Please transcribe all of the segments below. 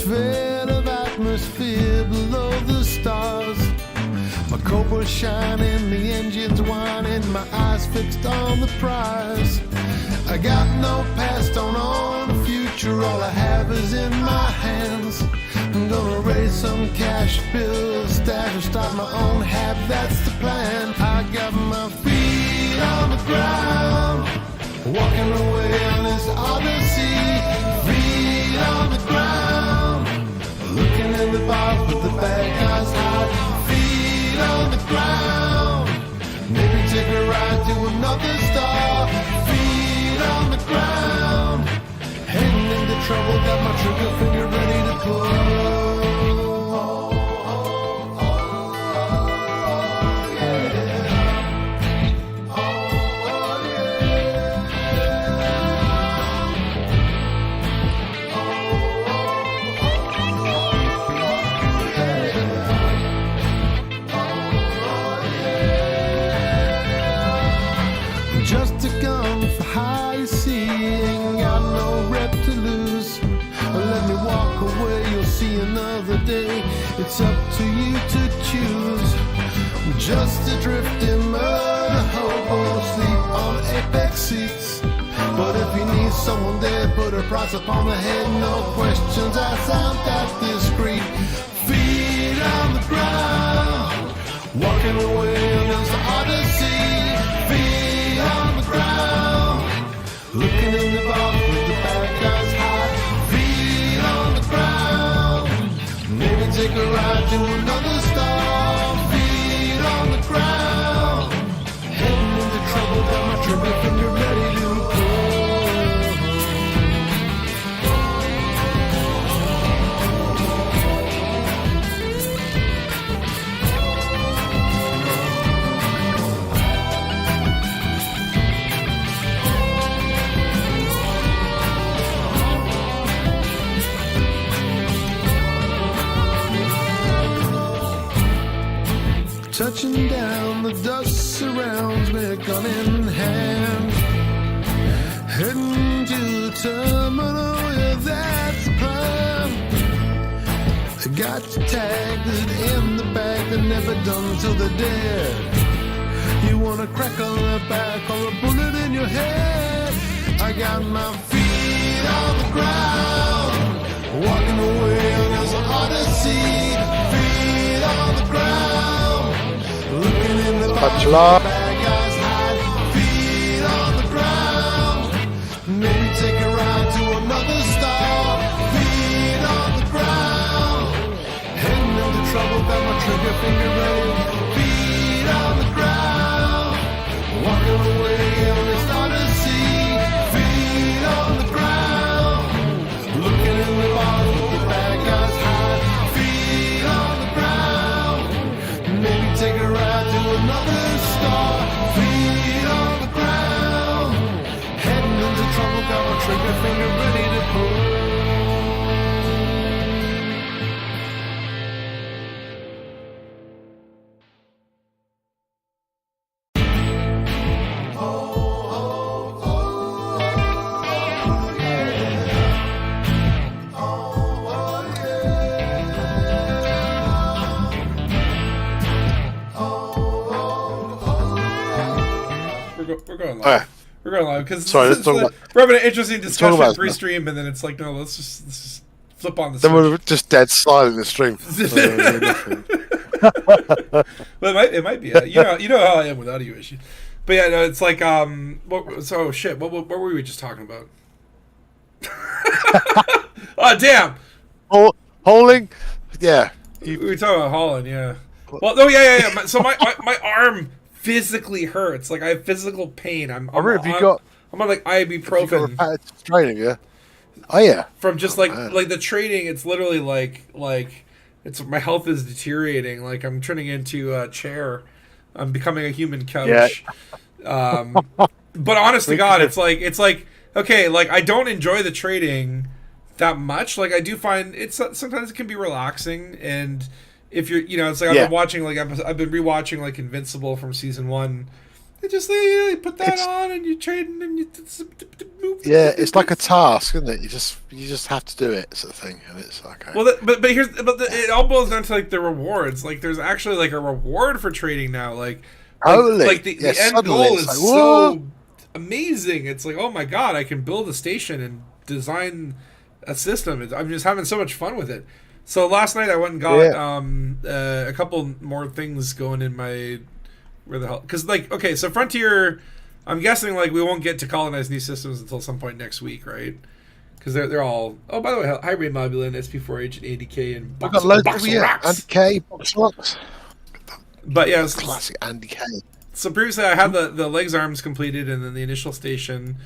sphere of atmosphere below the stars. My cobra's shining, the engine's whining, my eyes fixed on the prize. I got no past, don't own a future, all I have is in my hands. I'm gonna raise some cash, build a stash, and start my own hab, that's the plan. I got my feet on the ground, walking away on this odyssey. Feet on the ground, looking in the box with the bad guys hide. Feet on the ground, maybe take a ride to another star. Feet on the ground, heading into trouble, got my trigger finger ready to pull. Just a gun for high sea, ain't got no rep to lose. Let me walk away, you'll see another day. It's up to you to choose. Just a drifting mud hobo, sleep on apex seats. But if you need someone dead, put a price upon the head. No questions asked, I'm that discreet. Feet on the ground, walking away on this odyssey. Feet on the ground, looking in the box with the bad guys hide. Feet on the ground, maybe take a ride to another star. Feet on the ground, heading into trouble, got my trigger finger ready to pull. Touching down, the dust surrounds me, gun in hand. Heading to the terminal, yeah, that's the plan. I got you tagged in the bag, they're never done till they're dead. You want a crack on the back or a bullet in your head? I got my feet on the ground, walking away on this odyssey. Feet on the ground, looking in the box, bad guys hide. Feet on the ground, maybe take a ride to another star. Feet on the ground, heading into trouble, got my trigger finger ready. Feet on the ground, walking away on this odyssey. Feet on the ground, looking in the box with the bad guys hide. Feet on the ground, maybe take a ride to another star. Feet on the ground, heading into trouble, got my trigger finger ready to pull. We're going live. We're going live because we're having an interesting discussion pre-stream, and then it's like, no, let's just flip on the switch. Then we're just dead silent in the stream. Well, it might be. You know how I am with audio issues. But yeah, no, it's like what were we just talking about? Oh damn! Holding, yeah. We were talking about hauling, yeah. Well, no, yeah. So my arm physically hurts. Like I have physical pain. I'm on like ibuprofen. Training, yeah. Oh yeah. From just like the training, it's literally like it's my health is deteriorating. Like I'm turning into a chair. I'm becoming a human couch. Yeah. But honest to God, it's like okay, like I don't enjoy the trading that much. Like I do find it's sometimes it can be relaxing, and if you're, it's like I've been watching, like I've been rewatching like Invincible from season 1, You just you put that on and you trade and you move. Yeah, it's like a task, isn't it? You just have to do it, sort of thing, and it's like. Okay. Well, it all boils down to like the rewards. Like, there's actually like a reward for trading now. Like the end goal is so amazing. It's like, oh my god, I can build a station and design a system. I'm just having so much fun with it. So last night I went and got a couple more things going in my where the hell, because like, okay, so Frontier, I'm guessing like we won't get to colonize new systems until some point next week, right? Because they're all, oh, by the way, hybrid mobulin, SP4H and ADK and box rocks. Andy K box rocks. But yeah, classic Andy K. So previously I had the legs arms completed and then the initial station,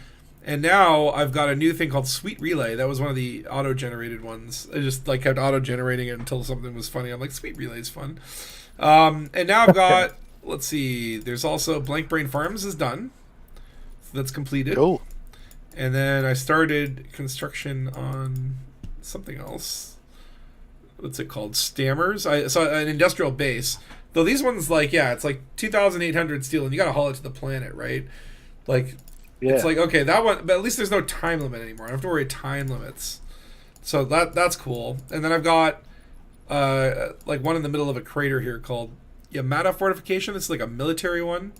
and now I've got a new thing called Sweet Relay. That was one of the auto-generated ones. I just like kept auto-generating it until something was funny. I'm like, Sweet Relay is fun. And now I've got, let's see, there's also Blank Brain Farms is done. So that's completed. Cool. And then I started construction on something else. What's it called? Stammers. So an industrial base. Though these ones, like, yeah, it's like 2,800 steel, and you got to haul it to the planet, right? Like, it's like, okay, that one, but at least there's no time limit anymore. I don't have to worry time limits. So that's cool. And then I've got like one in the middle of a crater here called Yamata Fortification. It's like a military one.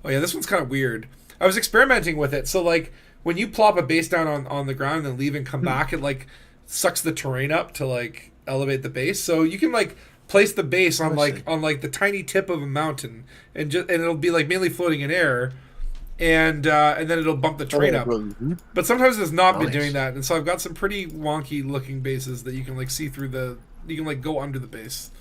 Oh yeah, this one's kind of weird. I was experimenting with it. So like when you plop a base down on the ground and then leave and come back, it like sucks the terrain up to like elevate the base. So you can like place the base on like the tiny tip of a mountain and it'll be like mainly floating in air. And then it'll bump the terrain up. But sometimes it's not been doing that. And so I've got some pretty wonky looking bases that you can like see through you can like go under the base.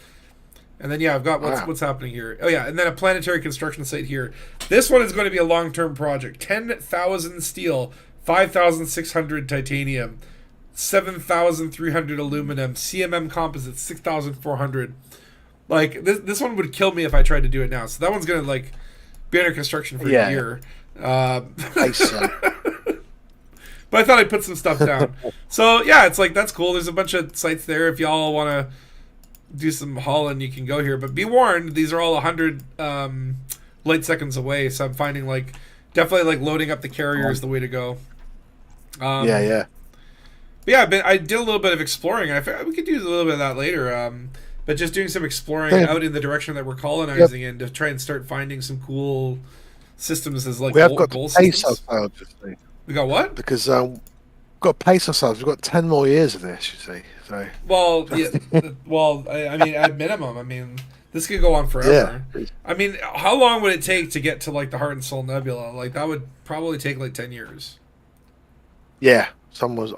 And then, yeah, I've got what's happening here. Oh, yeah, and then a planetary construction site here. This one is going to be a long-term project. 10,000 steel, 5,600 titanium, 7,300 aluminum, CMM composite, 6,400. Like, this one would kill me if I tried to do it now. So that one's going to, like, be under construction for a year. But I thought I'd put some stuff down. So, yeah, it's like, that's cool. There's a bunch of sites there. If y'all want to do some hauling, you can go here, but be warned, these are all 100 light seconds away, so I'm finding like definitely like loading up the carrier is the way to go. But yeah, I did a little bit of exploring. I figured we could do a little bit of that later, but just doing some exploring out in the direction that we're colonizing in to try and start finding some cool systems as like goal systems. We got what? Because we've got to pace ourselves. We've got 10 more years of this, you see. So. Well, yeah, I mean, at minimum, I mean, this could go on forever. Yeah. I mean, how long would it take to get to like the Heart and Soul Nebula? Like that would probably take like 10 years. Yeah, because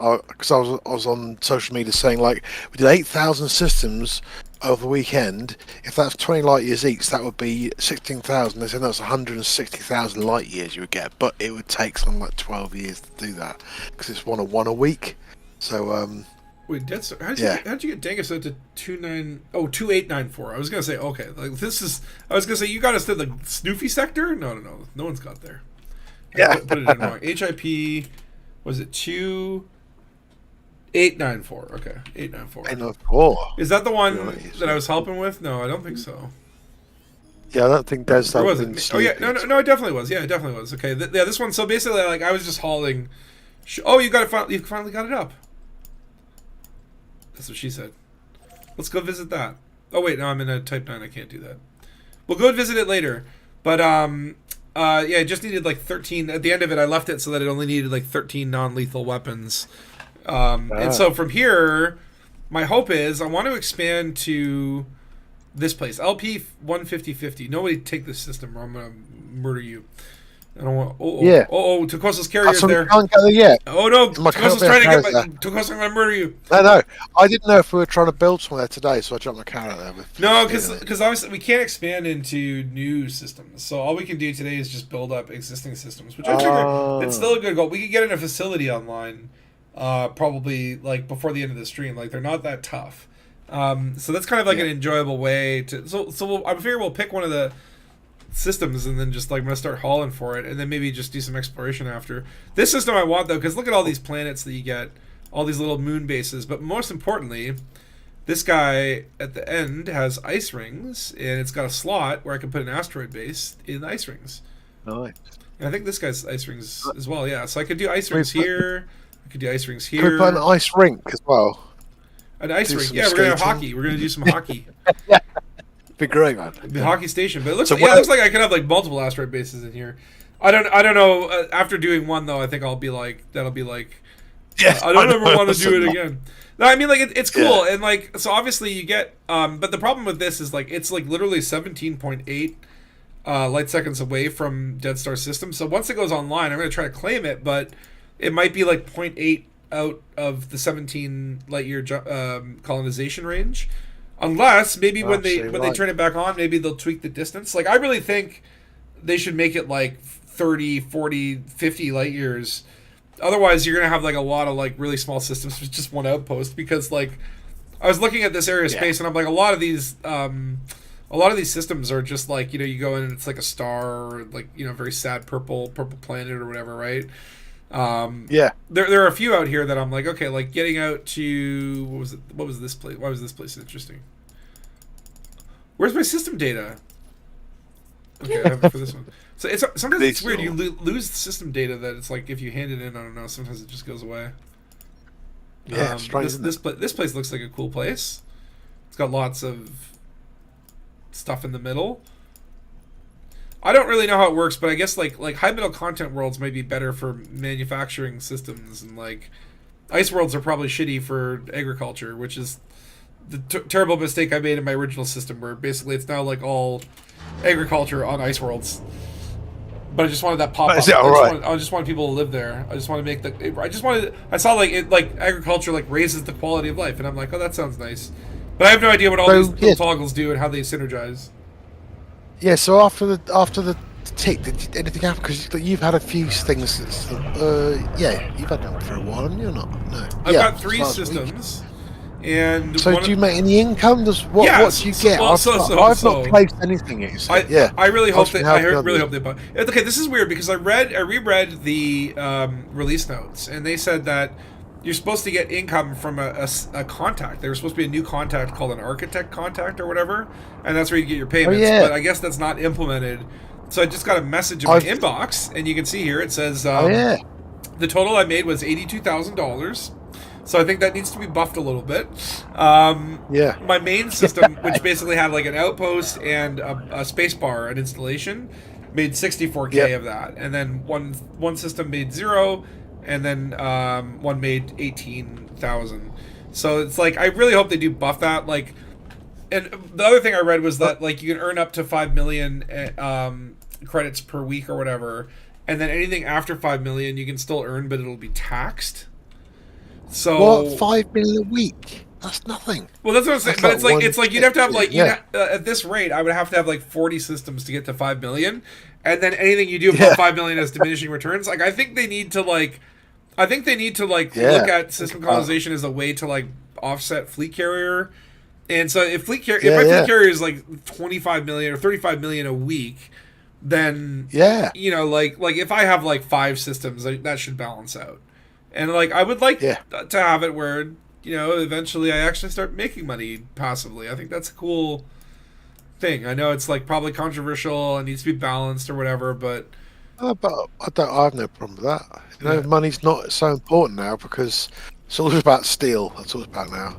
I was on social media saying like we did 8,000 systems over the weekend. If that's 20 light years each, that would be 16,000. They said that's 160,000 light years you would get, but it would take something like 12 years to do that because it's one a week. So wait, how'd you get Dangus out to 2894? I was gonna say okay, like I was gonna say you got us to the Snoofy sector. No one's got there. Put it in wrong. HIP was it 2894? Okay, 894. 894. Is that the one that I was helping with? No, I don't think so. Yeah, I don't think there's that. Was it? Oh yeah, no, it definitely was. Yeah, it definitely was. Okay, yeah, this one. So basically, like I was just hauling. Oh, you got it. You finally got it up. That's what she said. Let's go visit that. Oh wait, no, I'm in a Type 9. I can't do that. We'll go visit it later. But yeah, it just needed like 13. At the end of it, I left it so that it only needed like 13 non-lethal weapons. And so from here, my hope is I want to expand to this place, LP 15050. Nobody take this system, or I'm gonna murder you. I don't want. Tukosa's carrier's there. Can't get there yet. Oh no, Tukosa's trying to get my. Tukosa's gonna murder you. No, I didn't know if we were trying to build somewhere today, so I jumped my car out there. No, because obviously we can't expand into new systems. So all we can do today is just build up existing systems, which I figure it's still a good goal. We could get in a facility online, probably like before the end of the stream. Like they're not that tough. So that's kind of like an enjoyable way to. I figure we'll pick one of the systems and then just like I'm gonna start hauling for it and then maybe just do some exploration after. This system I want though, because look at all these planets that you get, all these little moon bases, but most importantly this guy at the end has ice rings and it's got a slot where I can put an asteroid base in the ice rings. Nice. And I think this guy's ice rings as well. Yeah, so I could do ice rings here. I could do ice rings here. Could we put an ice rink as well? An ice Do rink. some Yeah, we're gonna have skating. hockey. We're gonna do some hockey. Be great, man. The hockey station. But it looks So like, yeah, what- it looks like I could have like multiple asteroid bases in here. I don't know. After doing one though, I think I'll be like that'll be like. Yeah, I don't ever want to do it Not. again. No, I mean like it's cool Yeah. and like so obviously you get but the problem with this is like it's like literally 17.8 light seconds away from Dead Star system. So once it goes online, I'm going to try to claim it, but it might be like 0.8 out of the 17 light year colonization range, unless maybe when they turn it back on, maybe they'll tweak the distance. Like I really think they should make it like 30, 40, 50 light years. Otherwise, you're gonna have like a lot of like really small systems with just one outpost. Because like I was looking at this area of space, and I'm like a lot of these systems are just like you go in and it's like a star or like very sad purple planet or whatever, right? Yeah. There are a few out here that I'm like okay, like getting out to what was this place? Why was this place interesting? Where's my system data? Okay, I have it for this one. So it's sometimes it's weird. You lose system data that it's like if you hand it in, I don't know. Sometimes it just goes away. Yeah, strange, this place looks like a cool place. It's got lots of stuff in the middle. I don't really know how it works, but I guess like high middle content worlds might be better for manufacturing systems, and like ice worlds are probably shitty for agriculture, which is the terrible mistake I made in my original system, where basically it's now like all agriculture on ice worlds. But I just wanted that pop up. Is it all right? I just wanted people to live there. I just want to make I saw like it like agriculture like raises the quality of life, and I'm like, oh, that sounds nice. But I have no idea what all these little toggles do and how they synergize. Yeah. So after the tick, did anything happen? Because you've had a few things. You've had them for a while, haven't you? Or not? No. I've got 3 systems. And so do you make any income? What do you get? Well, I've not placed anything yet. I really hope they. I really hope they. they. Okay, this is weird because I reread the release notes, and they said that you're supposed to get income from a contact. There was supposed to be a new contact called an architect contact or whatever, and that's where you get your payments. But I guess that's not implemented. So I just got a message in my inbox, and you can see here it says the total I made was $82,000. So I think that needs to be buffed a little bit. My main system, which basically had like an outpost and a space bar, an installation, made 64K of that. And then one system made 0, and then one made 18,000. So it's like I really hope they do buff that. Like, and the other thing I read was that like you can earn up to 5 million credits per week or whatever, and then anything after 5 million you can still earn, but it'll be taxed. So 5 million a week? That's nothing. Well, that's what I'm saying. But it's like you'd have to have like at this rate, I would have to have like 40 systems to get to 5 million, and then anything you do above 5 million has diminishing returns. Like I think they need to like look at system colonization as a way to like offset fleet carrier. And so if my fleet carrier is like 25 million or 35 million a week, then like if I have like 5 systems, that should balance out. And like I would like to have it where eventually I actually start making money passively. I think that's a cool thing. I know it's like probably controversial and needs to be balanced or whatever, but I have no problem with that. Money's not so important now because it's all about steel. That's what it's about now.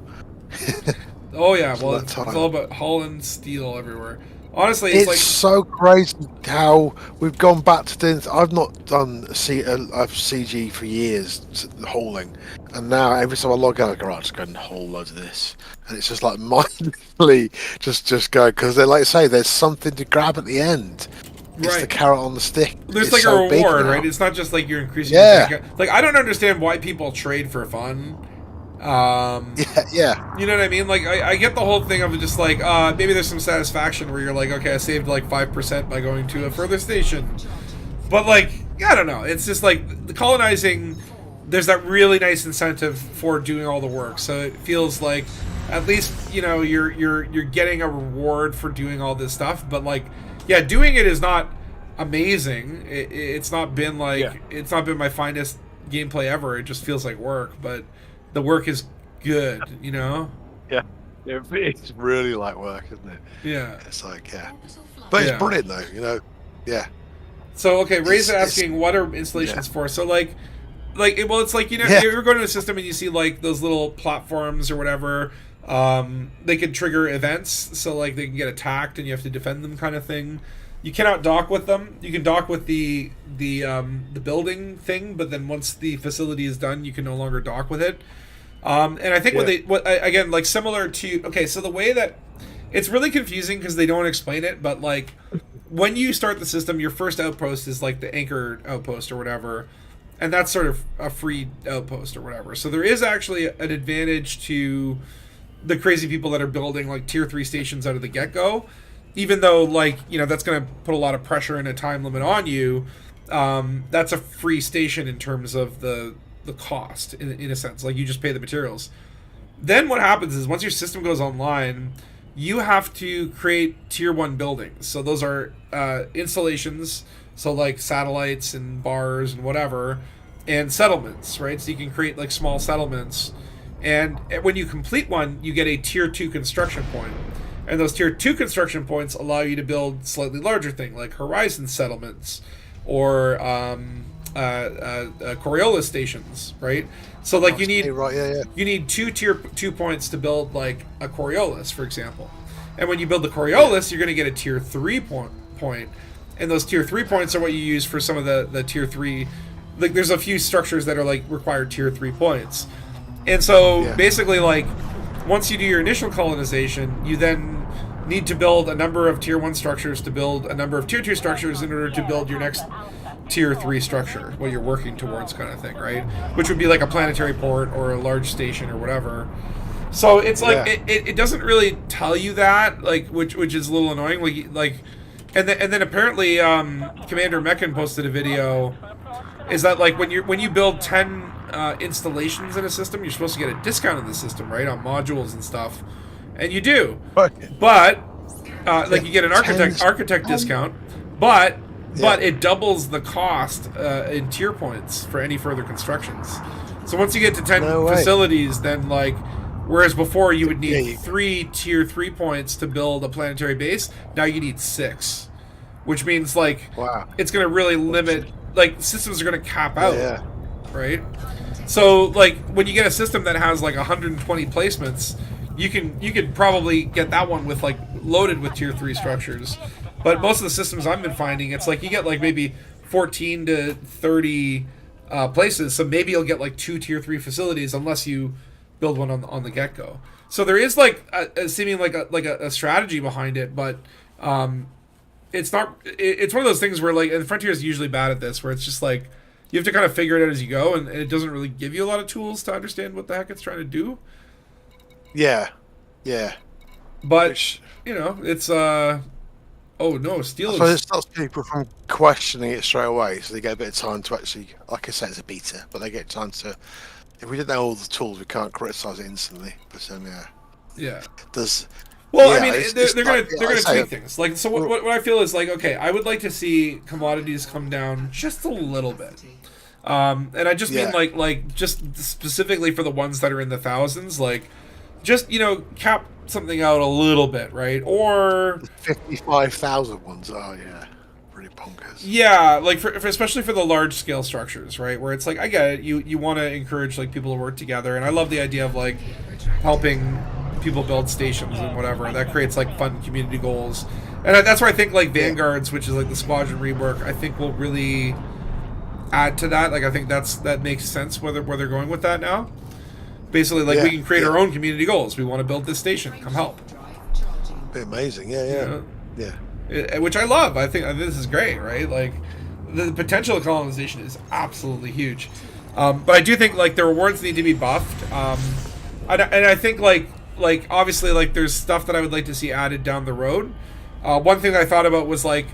Oh yeah, well it's all about hull and steel everywhere. Honestly, it's like so crazy how we've gone back to doing. I've not done CG for years, hauling, and now every time I log out, I go, just go and haul loads of this, and it's just like mindlessly just go because they like say there's something to grab at the end. It's the carrot on the stick. There's like a reward, right? It's not just like you're increasing. Like I don't understand why people trade for fun. You know what I mean? Like I get the whole thing of just like maybe there's some satisfaction where you're like, okay, I saved like 5% by going to a further station, but like I don't know, it's just like the colonizing, there's that really nice incentive for doing all the work, so it feels like at least you're getting a reward for doing all this stuff. But like doing it is not amazing. It's not been like it's not been my finest gameplay ever. It just feels like work, but the work is good, Yeah, it's really like work, isn't it? Yeah. It's like, but it's brilliant though, So okay, Ray's It's- asking what are installations for. So like well, it's like Yeah. you're going to a system and you see like those little platforms or whatever. They can trigger events, so like they can get attacked and you have to defend them, kind of thing. You cannot dock with them. You can dock with the building thing, but then once the facility is done, you can no longer dock with it. And I think again, like similar to, okay, so the way that it's really confusing because they don't explain it, but like when you start the system, your first outpost is like the anchor outpost or whatever, and that's sort of a free outpost or whatever. So there is actually an advantage to the crazy people that are building like tier 3 stations out of the get-go, even though like, you know, that's going to put a lot of pressure and a time limit on you. That's a free station in terms of the cost, in a sense. Like, you just pay the materials. Then what happens is once your system goes online, you have to create tier 1 buildings. So those are installations, so like satellites and bars and whatever, and settlements, right? So you can create like small settlements, and when you complete one, you get a tier 2 construction point. And those tier 2 construction points allow you to build slightly larger things like horizon settlements or Coriolis stations, right? So like you need 2 tier 2 points to build like a Coriolis, for example. And when you build the Coriolis, you're going to get a tier 3 point. And those tier 3 points are what you use for some of the tier 3. Like, there's a few structures that are like required tier 3 points. And so basically, like, once you do your initial colonization, you then need to build a number of tier 1 structures to build a number of tier 2 structures in order to build your next tier 3 structure, what you're working towards, kind of thing, right? Which would be like a planetary port or a large station or whatever. So it's like it doesn't really tell you that, like, which is a little annoying. Like, and then apparently Commander Meccan posted a video. Is that like when you build 10 installations in a system, you're supposed to get a discount in the system, right, on modules and stuff, and you do. But like you get an architect discount, but it doubles the cost in tier points for any further constructions. So once you get to 10 facilities, then like, whereas before you would need 3 tier 3 points to build a planetary base, now you need 6, which means like it's going to really limit. Like, systems are going to cap out, right? So, like, when you get a system that has like 120 placements, you can probably get that one with like loaded with tier 3 structures. But most of the systems I've been finding, it's like you get like maybe 14 to 30 places. So maybe you'll get like 2 tier 3 facilities unless you build one on the get go. So there is like seeming like a strategy behind it, but it's not. It's one of those things where like, and Frontier is usually bad at this, where it's just like you have to kind of figure it out as you go, and it doesn't really give you a lot of tools to understand what the heck it's trying to do. Yeah. But you know, it's oh no, Steel. So it stops people from questioning it straight away, so they get a bit of time to actually, like I said, it's a beta, but they get time to. If we didn't know all the tools, we can't criticize it instantly. But yeah. There's. Well, Yeah, I mean, they're gonna I tweak things. Like, so what I feel is like, okay, I would like to see commodities come down just a little bit, and I just mean like just specifically for the ones that are in the thousands, like just, you know, cap something out a little bit, right? Or 55,000 ones. Oh yeah, pretty bonkers. Yeah, like for especially for the large scale structures, right? Where it's like, I get it, you want to encourage like people to work together, and I love the idea of like helping people build stations and whatever, and that creates like fun community goals. And that's where I think like Vanguards, which is like the squadron rework, I think will really add to that. Like, I think that makes sense where they're going with that now. Basically, like, we can create our own community goals. We want to build this station, come help. Be amazing. Which I love. I think this is great, right? Like, the potential of colonization is absolutely huge. But I do think like the rewards need to be buffed. And I think like obviously like there's stuff that I would like to see added down the road. One thing that I thought about was like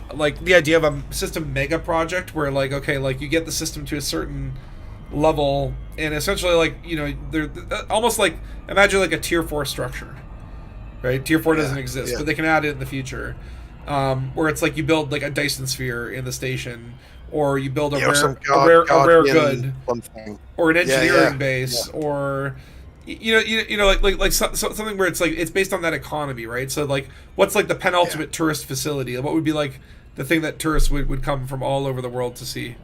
the idea of a system mega project where like, okay, like you get the system to a certain level and essentially like, you know, they're almost like, imagine like a tier 4 structure, right? Tier 4 doesn't exist, but they can add it in the future, where it's like you build like a Dyson sphere in the station, or you build a rare good, or an engineering base, or you know, like something where it's like it's based on that economy, right? So like, what's like the penultimate tourist facility? What would be like the thing that tourists would come from all over the world to see.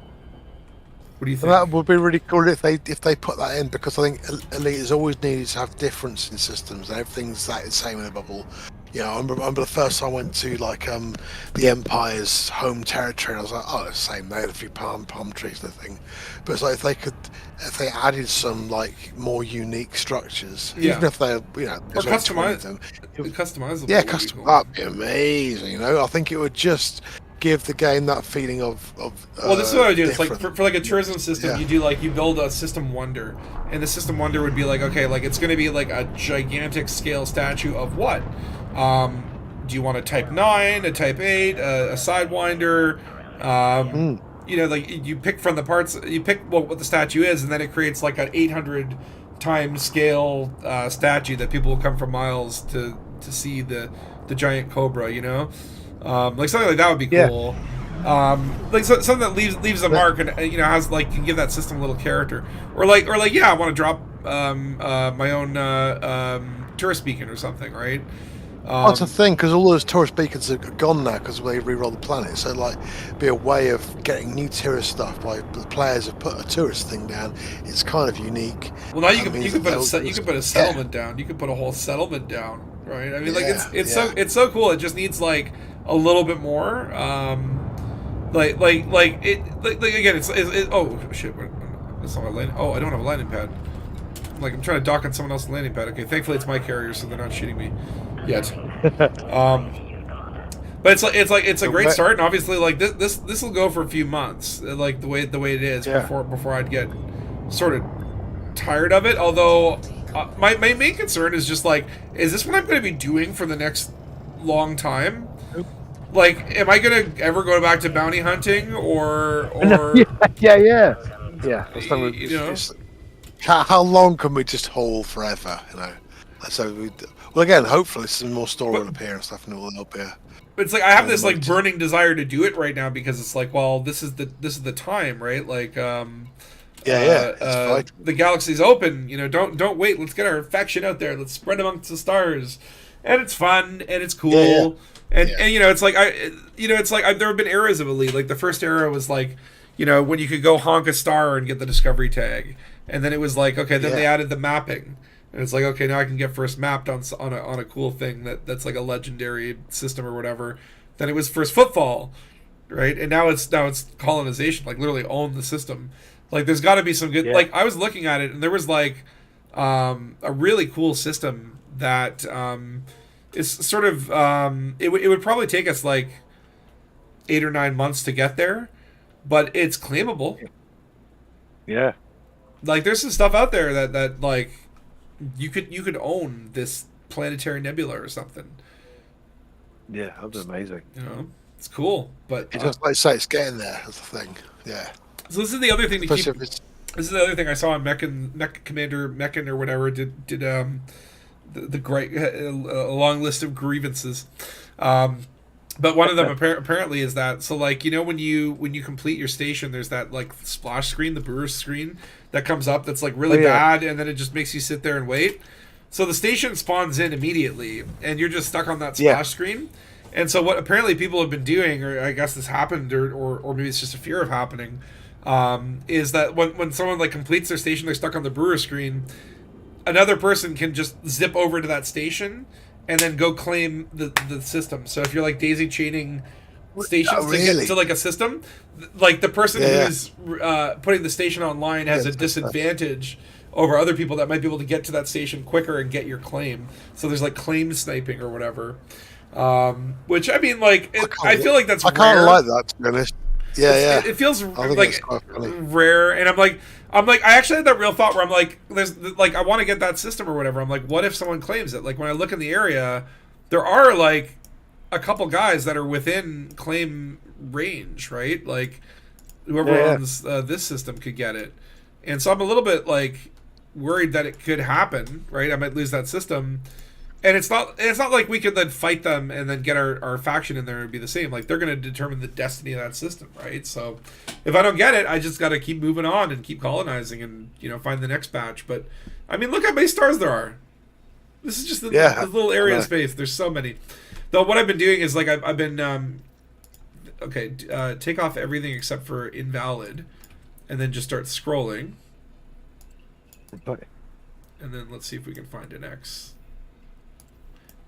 What do you think? That would be really cool if they put that in, because I think Elite has always needed to have difference in systems, and everything's the same in a bubble. You know, I remember the first time I went to like the Empire's home territory, and I was like, oh, it's the same. They had a few palm trees and the thing. But it's like if they added some like more unique structures, even if they're or customizable. Yeah, that'd be amazing. You know, I think it would just give the game that feeling of well, this is what I do. It's like for like a tourism system, you build a system wonder, and the system wonder would be like, okay, like it's going to be like a gigantic scale statue of what? Do you want a type 9, a type 8, a sidewinder? You know, like you pick from the parts, you pick what the statue is, and then it creates like an 800 times scale statue that people will come from miles to see the giant cobra. You know. Like something like that would be cool. Like something that leaves a mark and has like can give that system a little character, or like I want to drop my own tourist beacon or something, right? That's the thing, because all those tourist beacons are gone now because they re-roll the planet. So like, be a way of getting new tourist stuff by the players have put a tourist thing down. It's kind of unique. Well, now you can put a settlement down. You can put a whole settlement down, right? I mean, it's so cool. It just needs like a little bit more. Like again, it's oh shit. That's not my landing. Oh, I don't have a landing pad. Like I'm trying to dock on someone else's landing pad. Okay, thankfully it's my carrier, so they're not shooting me yet. But it's a great start, and obviously like this will go for a few months, like the way it is before I'd get sort of tired of it. Although my main concern is just like, is this what I'm going to be doing for the next long time? Like, am I gonna ever go back to bounty hunting or yeah? How long can we just haul forever? You know, so well, again, hopefully some more story will appear and stuff, and it will help here. But it's like I have this like burning desire to do it right now because it's like, well, this is the time, right? Like, the galaxy's open. You know, don't wait. Let's get our faction out there. Let's spread amongst the stars, and it's fun and it's cool. Yeah. And it's like there have been eras of Elite. Like the first era was like, when you could go honk a star and get the discovery tag, and then it was like, okay, then they added the mapping, and it's like, okay, now I can get first mapped on a cool thing that's like a legendary system or whatever. Then it was first footfall, right? And now it's colonization, like literally own the system. Like there's got to be some good. Like I was looking at it, and there was like a really cool system that. It's sort of it would probably take us like 8 or 9 months to get there, but it's claimable. Yeah, like there's some stuff out there that like you could own this planetary nebula or something. Yeah, that'd be amazing. It's cool, but it's just like say it's getting there. That's the thing. Yeah. So this is the other thing to keep. This is the other thing I saw on Mech Commander Mechan or whatever did the great a long list of grievances, but one of them apparently is that like when you complete your station, there's that like splash screen, the brewer screen that comes up that's like really bad, and then it just makes you sit there and wait. So the station spawns in immediately, and you're just stuck on that splash screen. And so what apparently people have been doing, or I guess this happened, or maybe it's just a fear of happening, is that when someone like completes their station, they're stuck on the brewer screen. Another person can just zip over to that station and then go claim the system. So if you're like daisy chaining stations to get to like a system, like the person who's putting the station online has a disadvantage over other people that might be able to get to that station quicker and get your claim. So there's like claim sniping or whatever. Which I mean, like I feel like that's I kind of like that, to be honest. It feels like rare, and I'm like, I actually had that real thought where I'm like, there's like, I want to get that system or whatever. I'm like, what if someone claims it? Like when I look in the area, there are like a couple guys that are within claim range, right? Like whoever owns this system could get it, and so I'm a little bit like worried that it could happen, right? I might lose that system. And it's not like we could then fight them and then get our faction in there and be the same. Like they're going to determine the destiny of that system, right? So if I don't get it, I just got to keep moving on and keep colonizing and find the next batch. But I mean, look how many stars there are. This is just this little area of space. There's so many. Though what I've been doing is like I've been Okay, take off everything except for invalid, and then just start scrolling. Okay. And then let's see if we can find an X.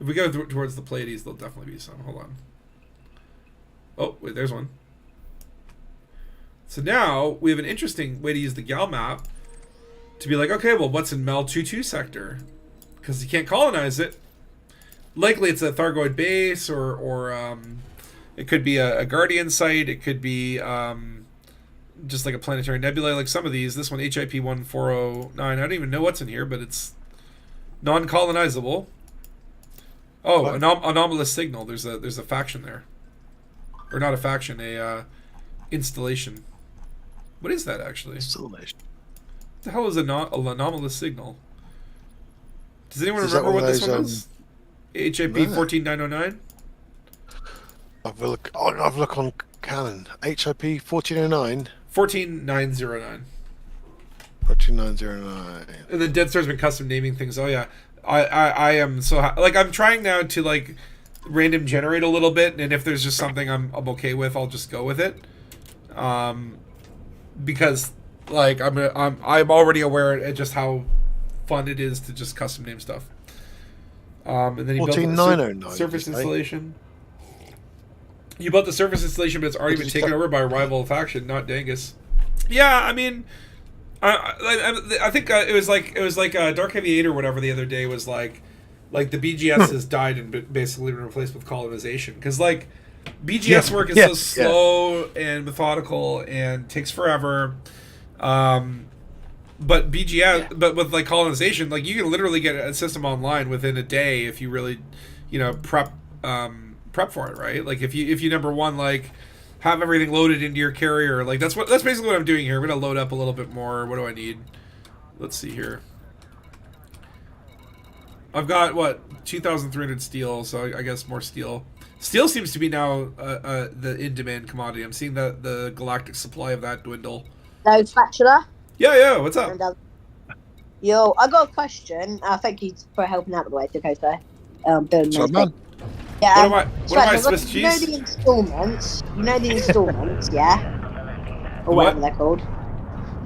If we go towards the Pleiades, there'll definitely be some. Hold on. Oh, wait, there's one. So now we have an interesting way to use the gal map to be like, okay, well, what's in Mel 2-2 sector? Because you can't colonize it. Likely it's a Thargoid base, or it could be a Guardian site. It could be just like a planetary nebula, like some of these. This one, HIP 1409. I don't even know what's in here, but it's non-colonizable. Oh, anomalous signal. There's a faction there, or not a faction, a installation. What is that actually? Installation. What the hell is an anomalous signal? Does anyone remember what this one is? HIP 14909. I've a look on Canon. HIP 1409. 14909. 14909. And then Dead Star's been custom naming things. Oh yeah, I am so like I'm trying now to like random generate a little bit, and if there's just something I'm okay with, I'll just go with it. Because like I'm already aware of just how fun it is to just custom name stuff. And then you built the surface installation. You built the surface installation, but it's already been taken over by a rival faction, not Dangus. Yeah, I mean, I think it was like Dark Aviator or whatever the other day was like the BGS has died and basically been replaced with colonization, because like BGS work is so slow and methodical and takes forever. But BGS, but with like colonization, like you can literally get a system online within a day if you really, prep for it, right? Like if you number one, like have everything loaded into your carrier, like that's basically what I'm doing here. I'm gonna load up a little bit more. What do I need? Let's see here. I've got 2,300 steel, so I guess more steel. Steel seems to be now the in-demand commodity. I'm seeing the galactic supply of that dwindle. No, Spatula. Yeah, what's up? Yo, I got a question. Thank you for helping out, by the way, to Costa. Yeah. What am I, Swiss cheese? You know the installments, yeah? Or whatever they're called.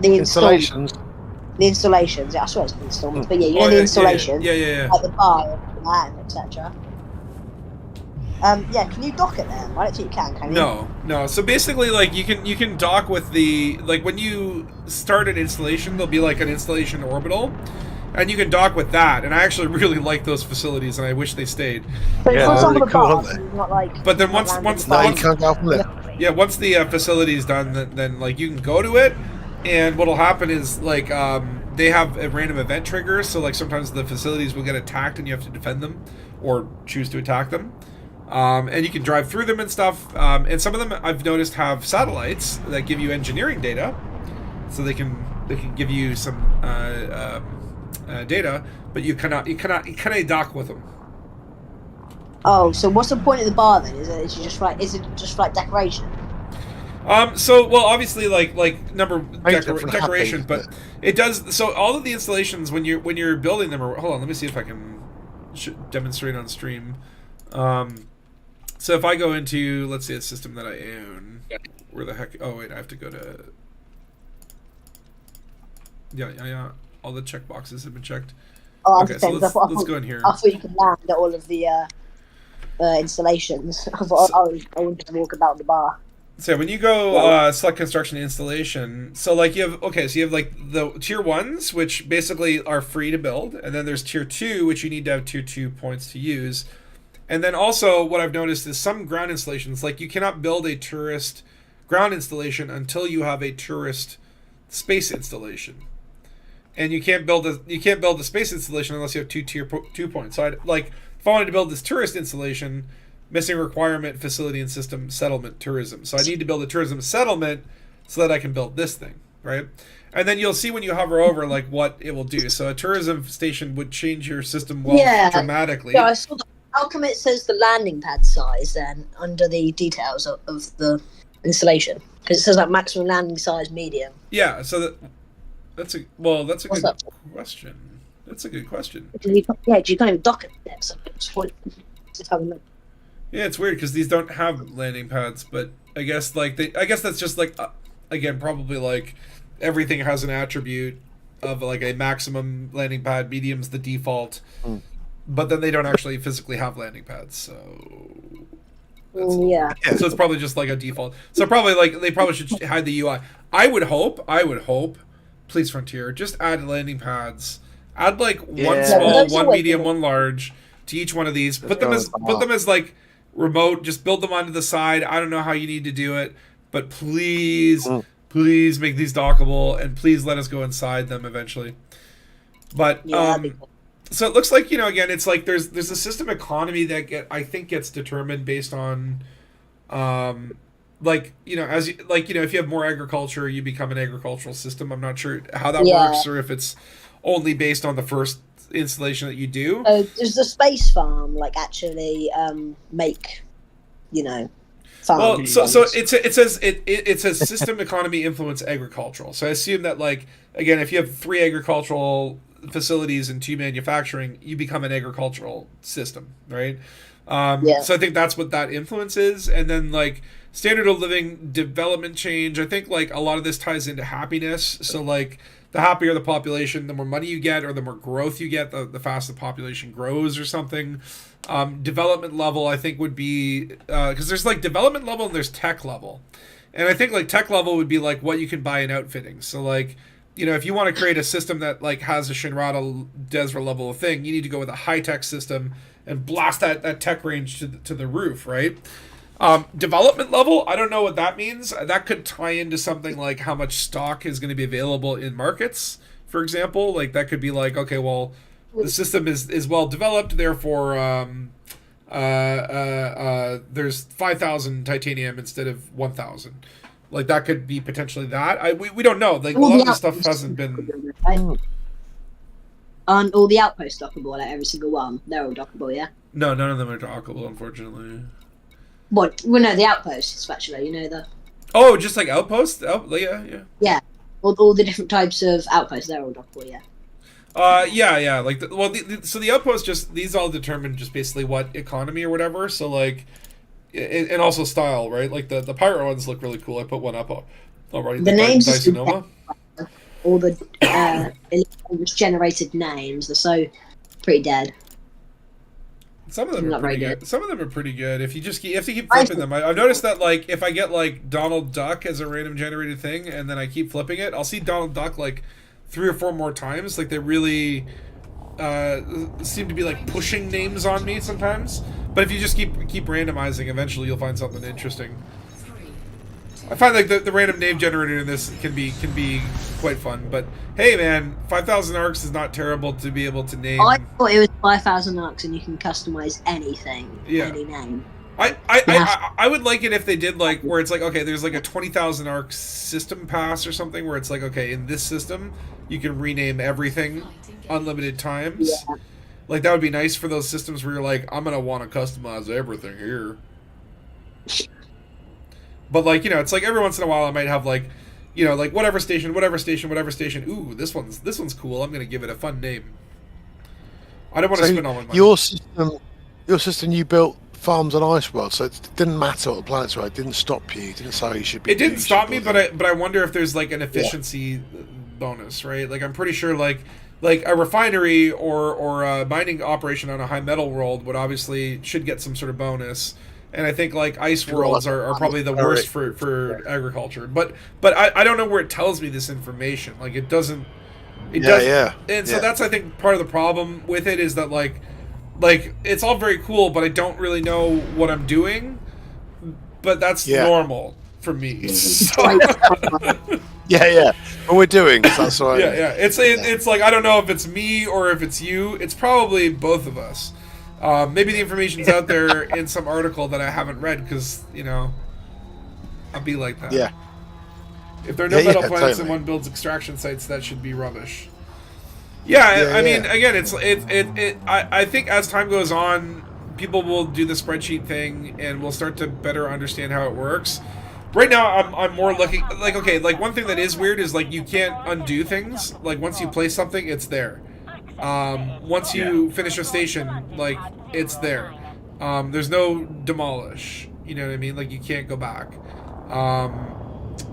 The installations. The installations, yeah, I swear it's the installments, but yeah, you know the installations. Yeah. Like the bar, and etc. Yeah, can you dock it there? I don't think you can you? No. So basically, like you can dock with the, like when you start an installation, there'll be like an installation orbital, and you can dock with that. And I actually really like those facilities, and I wish they stayed. So yeah, it's really cool, aren't they? Not like, but then once the facility's done, then like you can go to it, and what'll happen is like they have a random event trigger. So like sometimes the facilities will get attacked, and you have to defend them or choose to attack them. And you can drive through them and stuff. And some of them I've noticed have satellites that give you engineering data, so they can give you some data, but you cannot dock with them. Oh, so what's the point of the bar then? Is it just like decoration? So well, obviously like decoration, but it does. So all of the installations when you're building them, hold on, let me see if I can demonstrate on stream. So if I go into, let's say, a system that I own, where the heck? Oh wait, I have to go to. Yeah. All the checkboxes have been checked. Oh, okay, so let's go in here. I thought you could land at all of the installations. I wanted to walk about the bar. So when you go select construction and installation, so like you have like the tier 1s, which basically are free to build, and then there's tier 2, which you need to have tier 2 points to use. And then also what I've noticed is some ground installations, like you cannot build a tourist ground installation until you have a tourist space installation. And you can't build a space installation unless you have tier 2 points. So if I wanted to build this tourist installation, missing requirement, facility and system settlement tourism. So I need to build a tourism settlement so that I can build this thing, right? And then you'll see when you hover over like what it will do. So a tourism station would change your system dramatically. Yeah, I saw that. How come it says the landing pad size then under the details of the installation? Because it says like maximum landing size medium. Yeah, so that's a good question. That's a good question. You can't even dock it there. So Yeah, it's weird because these don't have landing pads, but I guess I guess that's just like again probably like everything has an attribute of like a maximum landing pad, medium's the default, but then they don't actually physically have landing pads, so Yeah. so it's probably just like a default. So probably like they probably should hide the UI. I would hope, please Frontier, just add landing pads. Add like one Yeah. small, Those one are medium, like- one large to each one of these. Put go them with as like remote. Just build them onto the side. I don't know how you need to do it, but please, please make these dockable and please let us go inside them eventually. But Yeah, so it looks like, you know, again, it's like there's a system economy that I think gets determined based on like, you know, as you, like, you know, if you have more agriculture, you become an agricultural system. I'm not sure how that Yeah. works or if it's only based on the first installation that you do. does the space farm like actually make, you know, Well, farms? so it says system economy influence agricultural. So I assume that, like, again, if you have 3 agricultural facilities and 2 manufacturing, you become an agricultural system, right? Yeah. So I think that's what that influence is, and then like standard of living, development change. I think like a lot of this ties into happiness. So like the happier the population, the more money you get, or the more growth you get, the faster the population grows, or something. Development level, I think, would be because there's like development level and there's tech level, and I think like tech level would be like what you can buy in outfitting. So like, you know, if you want to create a system that like has a Shinrata Desra level of thing, you need to go with a high tech system and blast that tech range to the roof, right? Development level, I don't know what that means. That could tie into something like how much stock is going to be available in markets, for example. Like that could be like, okay, well, the system is well developed, therefore there's 5,000 titanium instead of 1,000. Like that could be potentially that. We don't know. Like a lot of this stuff hasn't been. Aren't all the outposts dockable? Like every single one, they're all dockable, yeah. No, none of them are dockable, unfortunately. What? Well, no, the outposts actually. You know the. Oh, just like outposts? Yeah. Yeah, all the different types of outposts, they're all dockable, yeah. Yeah. Like, so the outposts just these all determine just basically what economy or whatever. So like, and also style, right? Like the pirate ones look really cool. I put one up already. The names just Dysonoma. all the generated names, they're so pretty dead. Some of them Not are pretty very good. Some of them are pretty good. If you have to keep flipping them. I've noticed that like if I get like Donald Duck as a random generated thing, and then I keep flipping it, I'll see Donald Duck like 3 or 4 more times. Like they really seem to be like pushing names on me sometimes. But if you just keep randomizing, eventually you'll find something interesting. I find like the random name generator in this can be quite fun. But hey, man, 5,000 arcs is not terrible to be able to name. I thought it was 5,000 arcs and you can customize anything, Yeah. any name. I would like it if they did like where it's like, okay, there's like a 20,000 arc system pass or something where it's like, okay, in this system you can rename everything unlimited times. Yeah. Like that would be nice for those systems where you're like, I'm gonna want to customize everything here. But like, you know, it's like every once in a while I might have like, you know, like whatever station. Ooh, this one's cool. I'm gonna give it a fun name. I don't want to spend all my money. Your system, you built farms on Ice World, so it didn't matter what the planets were. It didn't stop you. It didn't say you should be. It didn't stop me, but I wonder if there's like an efficiency bonus, right? Like I'm pretty sure like a refinery or a mining operation on a high metal world would obviously should get some sort of bonus. And I think like ice worlds are probably the worst for agriculture. But I don't know where it tells me this information. Like it doesn't. It doesn't. Yeah. And so that's I think part of the problem with it is that like it's all very cool, but I don't really know what I'm doing. But that's normal for me. So, Yeah. What we're doing, that's why. yeah. It's like I don't know if it's me or if it's you. It's probably both of us. Maybe the information's out there in some article that I haven't read because, you know, I'll be like that. Yeah. If there are no metal planets totally. and one builds extraction sites, that should be rubbish. Yeah, I mean, again, I think as time goes on, people will do the spreadsheet thing and we'll start to better understand how it works. Right now, I'm more looking like, okay, like one thing that is weird is like you can't undo things. Like once you place something, it's there. Once you finish a station, like it's there. There's no demolish. You know what I mean? Like you can't go back.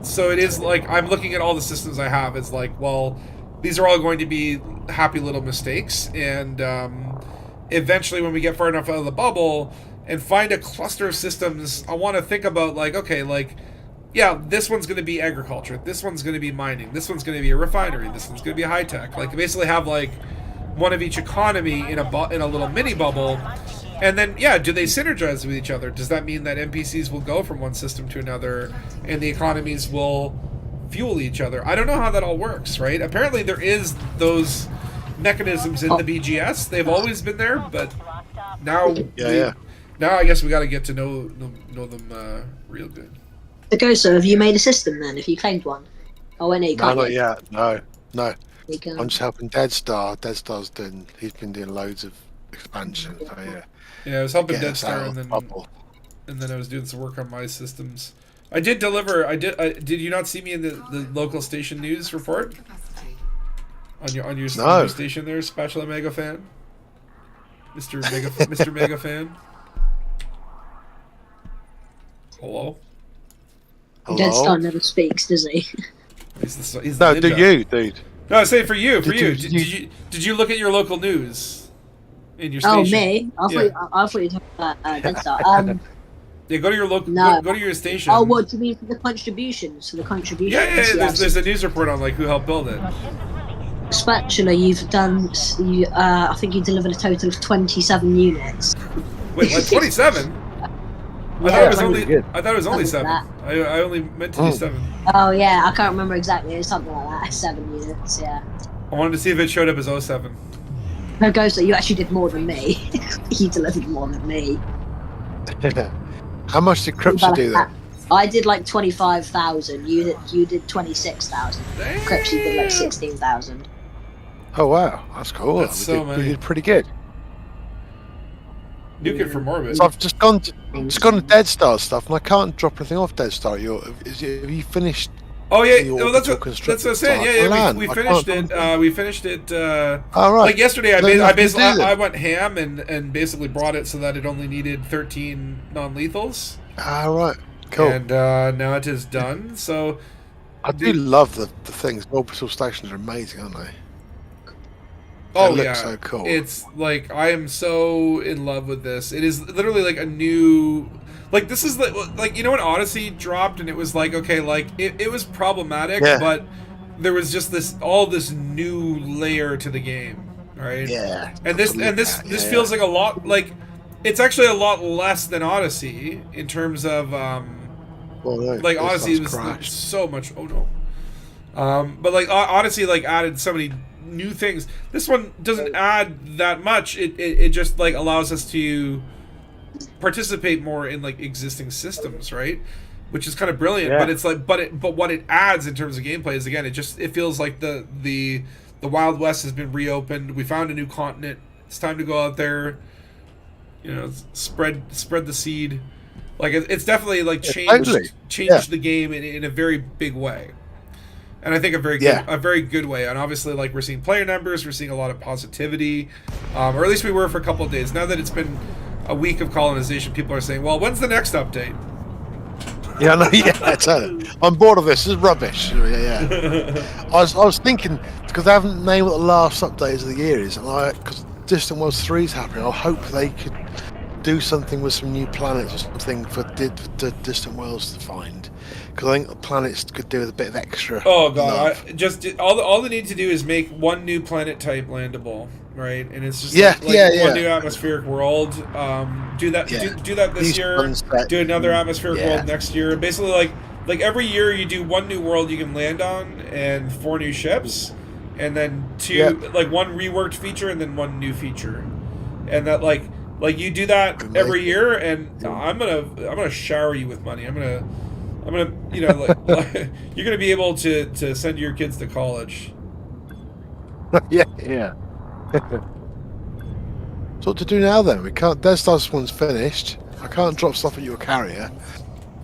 So it is like I'm looking at all the systems I have. It's like, well, these are all going to be happy little mistakes, and eventually, when we get far enough out of the bubble and find a cluster of systems, I want to think about like, okay, like, yeah, this one's going to be agriculture, this one's going to be mining, this one's going to be a refinery, this one's going to be high tech. Like, basically have like one of each economy in a little mini bubble. And then, yeah, do they synergize with each other? Does that mean that NPCs will go from one system to another and the economies will fuel each other? I don't know how that all works, right? Apparently there is those mechanisms in the BGS. They've always been there, but now now I guess we got to get to know them real good. Okay, so have you made a system then, if you claimed one? Oh, I know you can't. No, not yet. No. You can. I'm just helping Deadstar. He's been doing loads of expansion. So Yeah, I was helping Get us out Deadstar, of the bubble. and then I was doing some work on my systems. I did deliver. Did you not see me in the local station news report? On your station there, Spatula Mega Fan, Mr. Mega Fan. Hello. Deadstar never speaks, does he? He's No, the do ninja. you, dude? No, I say for you. Did Did you look at your local news in your Oh, station? me? I thought you were talking about Deadstar. Yeah, go to your local. No. Go to your station. Oh, what do you mean for the contributions? For the contributions? Yeah. There's a news report on like who helped build it. Spatula, you've done. I think you delivered a total of 27 units. Wait, like 27? I thought it was only 7. Like I only meant to do 7. Oh yeah, I can't remember exactly. It's something like that. 7 units, yeah. I wanted to see if it showed up as 07. No, Ghost, you actually did more than me. You delivered more than me. How much did Cripsy do then? I did like 25,000. You did 26,000. Cripsy did like 16,000. Oh wow, that's cool. That's we did pretty good. Nuke it from orbit. So I've just gone to Deadstar stuff, and I can't drop anything off Deadstar. Have you finished? Oh yeah, the that's orbital what I'm construction saying. stuff? Yeah, Land. we I finished can't- it. We finished it. All right. Like yesterday, Then I you basically can do I that. went ham and basically brought it so that it only needed 13 non-lethals. All right. Cool. And now it is done. So I do love the things. Orbital stations are amazing, aren't they? oh They look yeah, so cool. It's like I am so in love with this. It is literally like a new. Like this is like you know when Odyssey dropped and it was like okay like it was problematic Yeah. but there was just this new layer to the game, right? Yeah. And this Yeah. feels like a lot like it's actually a lot less than Odyssey in terms of Well, no, like Odyssey was crashed. so much but like Odyssey like added so many new things. This one doesn't add that much. It just like allows us to participate more in like existing systems, right? Which is kind of brilliant. Yeah. But it's like but what it adds in terms of gameplay is again it feels like the Wild West has been reopened. We found a new continent. It's time to go out there, you know, spread the seed. Like it's definitely like changed the game in a very big way. And I think a very good way. And obviously, like we're seeing player numbers, we're seing a lot of positivity, or at least we were for a couple of days. Now that it's been a week of colonization, people are saying, "Well, when's the next update?" Yeah, no, yeah, totally. I'm bored of this. This is rubbish. Yeah. I was thinking because they haven't named what the last update of the year is, and because Distant Worlds 3 is happening, I hope they could do something with some new planets or something for Distant Worlds to find. Because I think the planets could do with a bit of extra. Oh god! love. All they need to do is make one new planet type landable, right? And it's just one new atmospheric world. Do that. Yeah. Do that this These year. ones that- Do another atmospheric Yeah. world next year. Basically, like every year you do one new world you can land on and 4 new ships, and then 2 like one reworked feature and then 1 new feature, and that like you do that every year, and I'm gonna shower you with money. I'm gonna you know like you're gonna be able to send your kids to college. yeah. So what to do now then? We can't. Death Star's one's finished. I can't drop stuff at your carrier.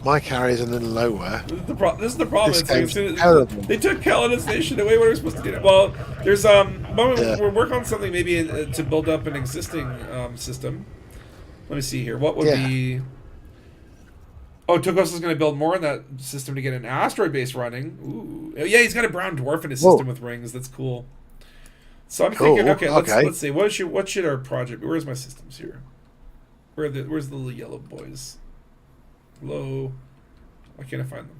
My carrier's a little lower. This is the problem. This It's like game's as soon as terrible. they took colonization away, what are we supposed to do? Well, there's we're working on something maybe to build up an existing system. Let me see here. What would be... Oh, Tukos is going to build more in that system to get an asteroid base running. Ooh. Yeah, he's got a brown dwarf in his system with rings. That's cool. So I'm thinking, okay, let's see. What should our project be? Where's my systems here? Where's the little yellow boys? Hello? Why can't I find them?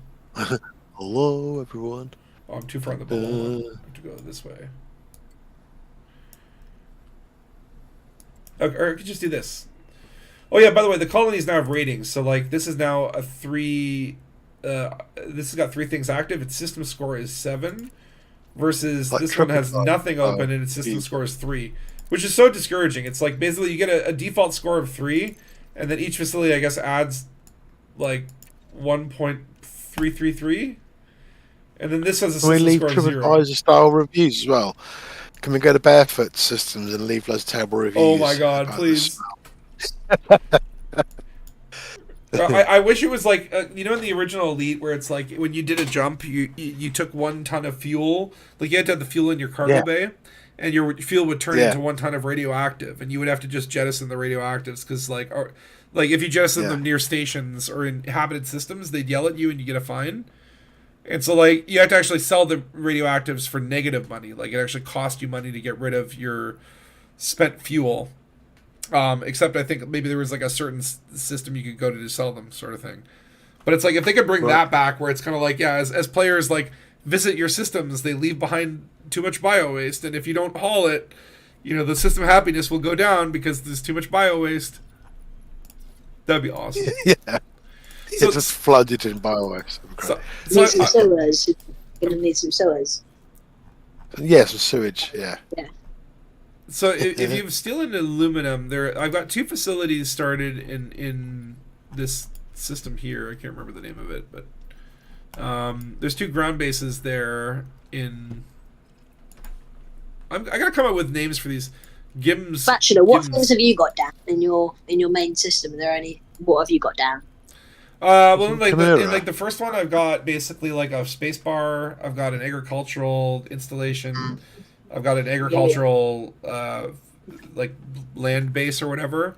Hello, everyone. Oh, I'm too far in the bubble. I have to go this way. Okay, or I could just do this. Oh yeah, by the way, the colonies now have ratings. So like this is now a 3 this has got 3 things active. Its system score is 7 versus like this one has nothing open and its system score is 3, which is so discouraging. It's like basically you get a default score of 3 and then each facility I guess adds like 1.333 and then this has a system score of 0. TripAdvisor style reviews as well. Can we go to Barefoot Systems and leave those terrible reviews? Oh my god, please. I wish it was like you know in the original Elite where it's like when you did a jump you took 1 ton of fuel, like you had to have the fuel in your cargo bay and your fuel would turn into 1 ton of radioactive and you would have to just jettison the radioactives because like if you jettison them near stations or in inhabited systems they'd yell at you and you get a fine. And so like you have to actually sell the radioactives for negative money, like it actually cost you money to get rid of your spent fuel. Except I think maybe there was like a certain system you could go to sell them, sort of thing. But it's like if they could bring that back, where it's kind of like as players like visit your systems, they leave behind too much bio waste, and if you don't haul it, you know the system happiness will go down because there's too much bio waste. That'd be awesome. So, just flooded in bio waste. Need some sewers. You're gonna need some sewers. Yeah, some sewage. Yeah. So if you've steel and aluminum, I've got 2 facilities started in this system here. I can't remember the name of it, but there's 2 ground bases there. I gotta come up with names for these. Bachelor, what things have you got down in your main system? What have you got down? Well, in the first one, I've got basically like a space bar. I've got an agricultural installation. I've got an agricultural like land base or whatever,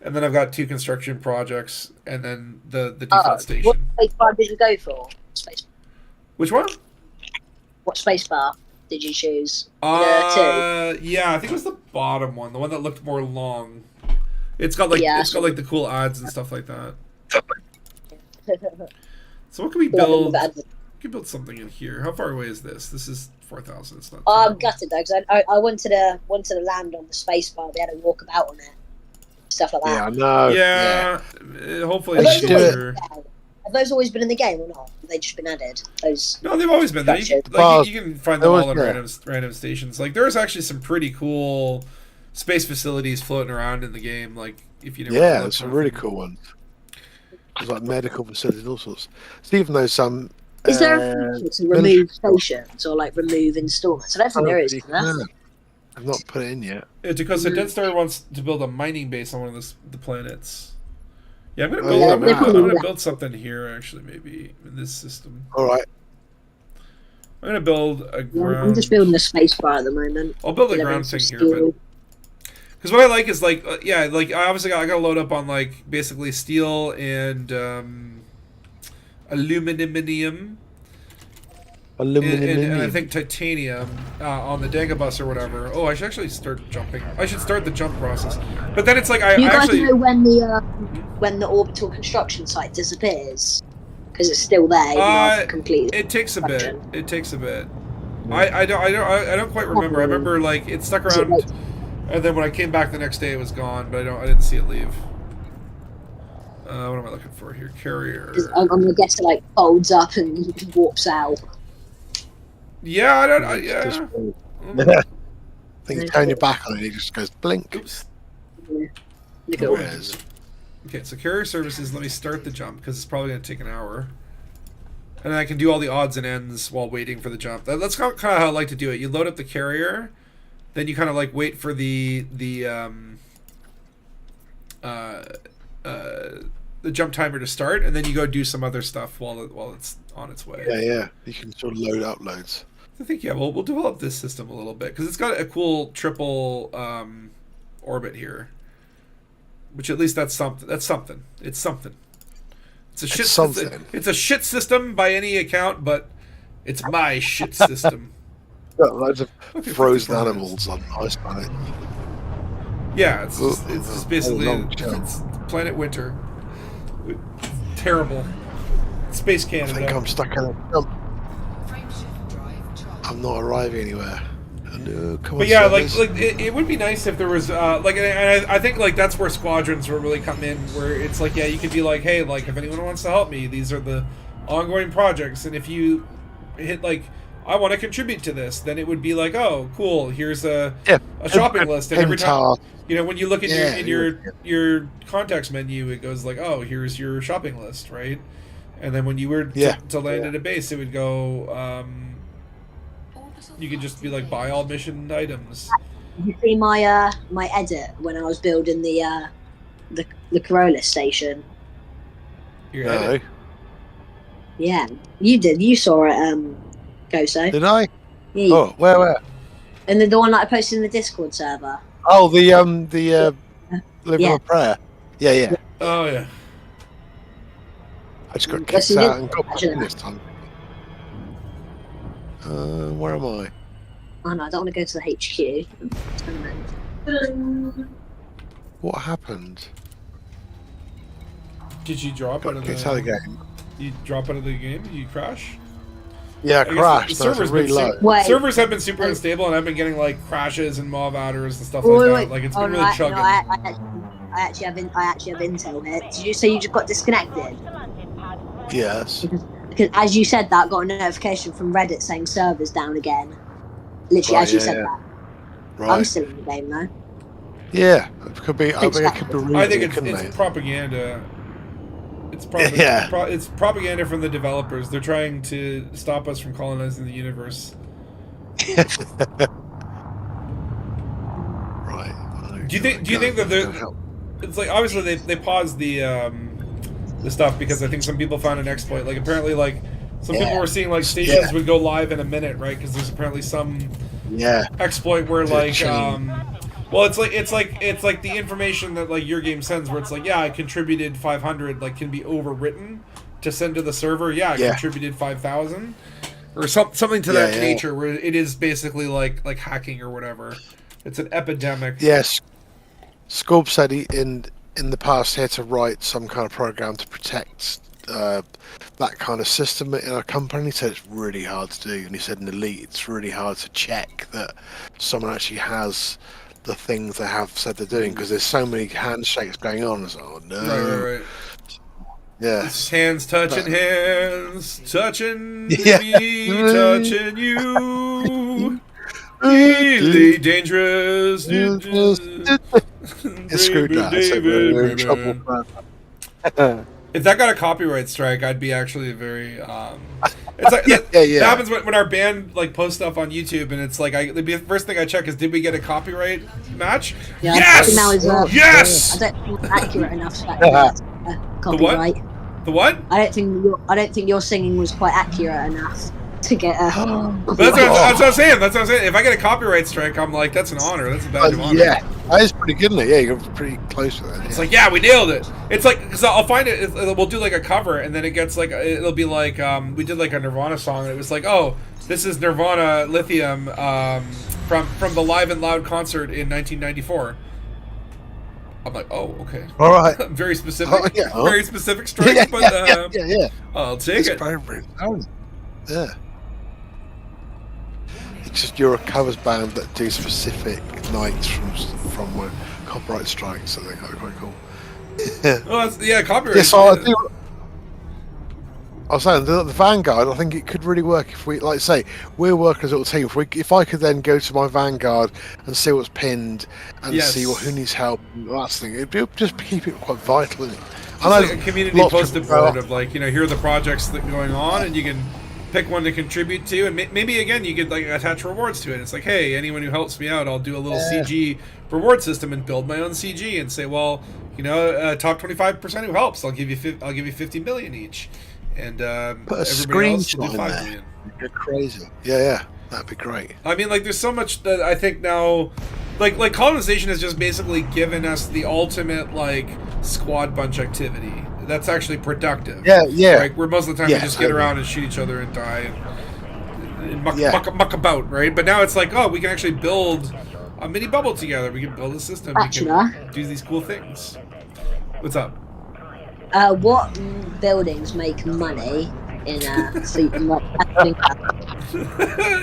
and then I've got 2 construction projects, and then the default station. What space bar did you go for? Which one? What space bar did you choose? Yeah, I think it was the bottom one, the one that looked more long. It's got like the cool odds and stuff like that. So what can we build? We can build something in here. How far away is this? This is 4,000. It's not. I'm gutted though, because I wanted to land on the space bar. We had to walk about on it, stuff like that. Yeah, I know. Yeah. Hopefully, have those always been in the game or not? Have they just been added? No, they've always been there. You can find them all in random stations. Like there's actually some pretty cool space facilities floating around in the game. Like if you never there's some really cool ones. There's like medical facilities and all sorts. So even though some is there a feature to remove stations or like remove installments? I don't think there is. I've not put it in yet. Because the Dead Star wants to build a mining base on one of the planets. Yeah, I'm gonna build something here actually, maybe in this system. All right. I'm gonna build a ground. I'm just building a space bar at the moment. I'll build a ground thing here, but because what I like is like I gotta load up on like basically steel and aluminum. And I think titanium on the Dangus or whatever. Oh, I should actually start jumping. I should start the jump process. But then it's like you guys know when the orbital construction site disappears because it's still there. Completely. It takes a bit. I don't quite remember. I remember like it stuck around, and then when I came back the next day, it was gone. But I didn't see it leave. What am I looking for here? Carrier. I'm gonna guess it like folds up and warps out. Yeah, I think you turn your back on it, it just goes blink. Oops. Yeah. Okay, so carrier services, let me start the jump, because it's probably going to take an hour. And then I can do all the odds and ends while waiting for the jump. That's kind of how I like to do it. You load up the carrier, then you kind of like wait for the jump timer to start, and then you go do some other stuff while it's on its way. Yeah. You can sort of load up loads. I think we'll develop this system a little bit because it's got a cool triple orbit here. which at least that's something. That's something. It's something. It's a shit. Something. It's a shit system by any account, but it's my shit system. Got loads of frozen animals on Ice Planet. Yeah, it's just basically it's Planet Winter. Terrible. Space I Canada. think I'm stuck in a jump. I'm not arriving anywhere. No, come on, But yeah, servers. it would be nice if there was like, and I think like that's where squadrons will really come in, where it's like, yeah, you could be like, hey, like if anyone wants to help me, these are the ongoing projects, and if you hit like, I want to contribute to this, then it would be like, oh, cool, here's a shopping list, and every time, you know, when you look at your context menu, it goes like, oh, here's your shopping list, right? And then when you were to land at a base, it would go. You could just be like, buy all mission items. You see my my edit when I was building the Corolla station. Your edit? Yeah, you did. You saw it, Goso. Did I? Yeah. Oh, where? And the one that I posted in the Discord server. Oh, the Liverpool prayer. Yeah. Oh yeah. I just got kicked out and got back in this time. Where am I? Oh no, I don't want to go to the HQ. What happened? Did you drop out of Kicked out of the game. You drop out of the game? You crash? Yeah, I guess crashed. the That's server's really been low. Wait. Servers have been super unstable, and I've been getting like crashes and mob outers and stuff like that. Like it's been really chugging. No, I actually have intel here. Did you say you just got disconnected? Yes. Because as you said that, got a notification from Reddit saying servers down again. Literally, as you said that. Right. I'm still in the game though. Yeah, it could be. I think it could be. Really, I think it's propaganda. It's propaganda. It's propaganda from the developers. They're trying to stop us from colonizing the universe. Right. Do you think that it's like, obviously they paused the stuff because I think some people found an exploit. Like apparently, like some people were seeing like stations would go live in a minute, right? Because there's apparently some exploit where like well, it's like the information that like your game sends, where it's like, yeah, I contributed 500, like can be overwritten to send to the server. Yeah, I contributed 5,000, or something to that nature, where it is basically like hacking or whatever. It's an epidemic. Yes, Scorb said he in the past he had to write some kind of program to protect that kind of system in a company. He said it's really hard to do, and he said in Elite it's really hard to check that someone actually has the things they have said they're doing, because there's so many handshakes going on. It's like, oh no. Right. Yeah. Hands touching hands, touching me, touching you. Really dangerous. It's screwed that. We're in trouble. If that got a copyright strike, I'd be actually very. It's like that happens when our band like posts stuff on YouTube, and it's like the first thing I check is, did we get a copyright match? Yeah, yes. Yes. I don't think it's accurate enough for that copyright. The what? I don't think your singing was quite accurate enough to get a. That's what I'm saying. If I get a copyright strike, I'm like, that's an honor. That's a badge of honor. Yeah, that is pretty good, isn't it? Yeah, you're pretty close to that. It's like, yeah, we nailed it. It's like, because I'll find it. We'll do like a cover, and then it gets like, it'll be like, we did like a Nirvana song, and it was like, oh, this is Nirvana Lithium from the Live and Loud concert in 1994. I'm like, oh, okay. All right. Very specific. Very specific strike, but yeah. I'll take it. Yeah. It's just you're a covers band that do specific nights from copyright strikes, so they're quite cool. Well, copyright. Yes, I do. I was saying the Vanguard. I think it could really work if we, like, say, we're working as a little team. If I could then go to my Vanguard and see what's pinned and see who needs help, and that thing, it'd just keep it quite vital, isn't it? I know, like a community posted board of like, here are the projects that are going on, and you can pick one to contribute to, and maybe again you could like attach rewards to it. It's like, hey, anyone who helps me out, I'll do a little CG reward system and build my own CG and say, well, top 25% who helps, I'll give you 50 million each. And put a screenshot in there. You're crazy. Yeah, that'd be great. I mean, like, there's so much that I think now like colonization has just basically given us the ultimate like squad bunch activity that's actually productive. Yeah, yeah. Right, where most of the time Yeah, we just get around and shoot each other and die and Yeah. muck about, right? But now it's like, oh, we can actually build a mini bubble together. We can build a system. We Bachelor. can do these cool things. What's up? What buildings make money in like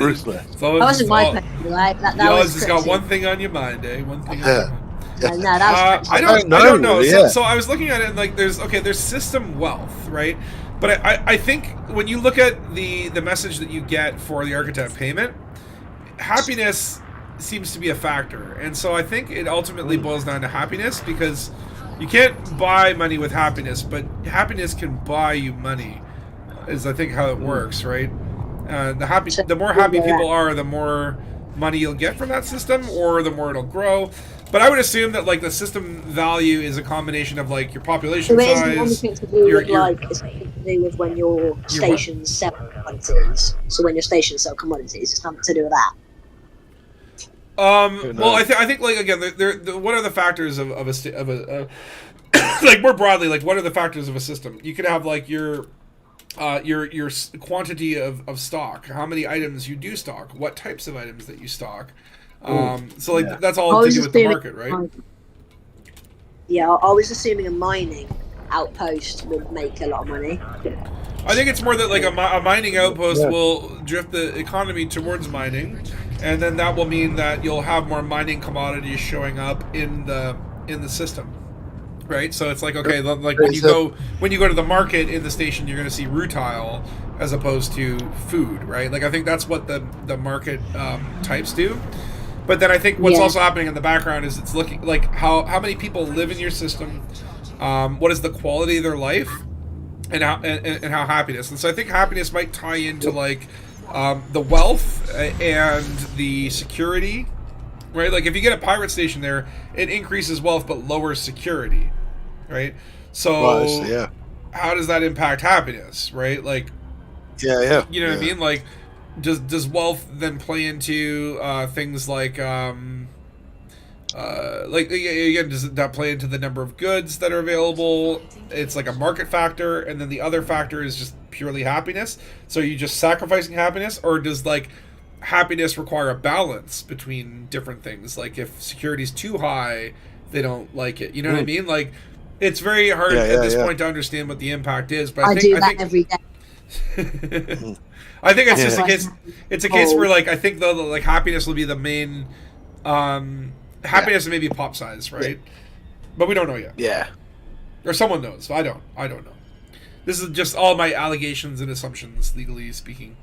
Ruthless. That that wasn't my question, right? That you always was just got Chrissy. one thing on your mind, eh? One thing on your mind. No, that was I Chrissy. don't know. really, So, yeah. so I was looking at it and like there's system wealth, right? But I think when you look at the message that you get for the architect payment, happiness seems to be a factor. And so I think it ultimately boils down to happiness, because you can't buy money with happiness, but happiness can buy you money, is I think how it works, right? The more happy people are, the more money you'll get from that system, or the more it'll grow. But I would assume that like the system value is a combination of like your population So it isn't size. anything to do with your- like it's something to do with when your stations sell commodities. So when your stations sell commodities, it's nothing to do with that. Well, I think like again, what are the factors of a like more broadly, like what are the factors of a system? You could have like your quantity of stock, how many items you do stock, what types of items that you stock. So like that's all to do with the market, right? Yeah, I was assuming a mining outpost would make a lot of money. I think it's more that like a mining outpost will drift the economy towards mining, and then that will mean that you'll have more mining commodities showing up in the system, right? So it's like, okay, like when you go to the market in the station, you're going to see rutile as opposed to food, right? Like I think that's what the market types do. But then I think what's also happening in the background is it's looking like how many people live in your system, what is the quality of their life, and how happiness. And so I think happiness might tie into like the wealth and the security, right? Like if you get a pirate station there, it increases wealth but lowers security, right? So how does that impact happiness, right? Like you know what I mean? Like does wealth then play into things like again, does that play into the number of goods that are available? It's like a market factor, and then the other factor is just purely happiness. So are you just sacrificing happiness, or does like happiness require a balance between different things? Like if security's too high, they don't like it. You know what I mean? Like it's very hard at this point to understand what the impact is. But I think every day. I think it's just a case. It's a case where, like, I think though, like, happiness will be the main. Happiness and maybe pop size, right? But we don't know yet. Yeah. Or someone knows. I don't know. This is just all my allegations and assumptions, legally speaking.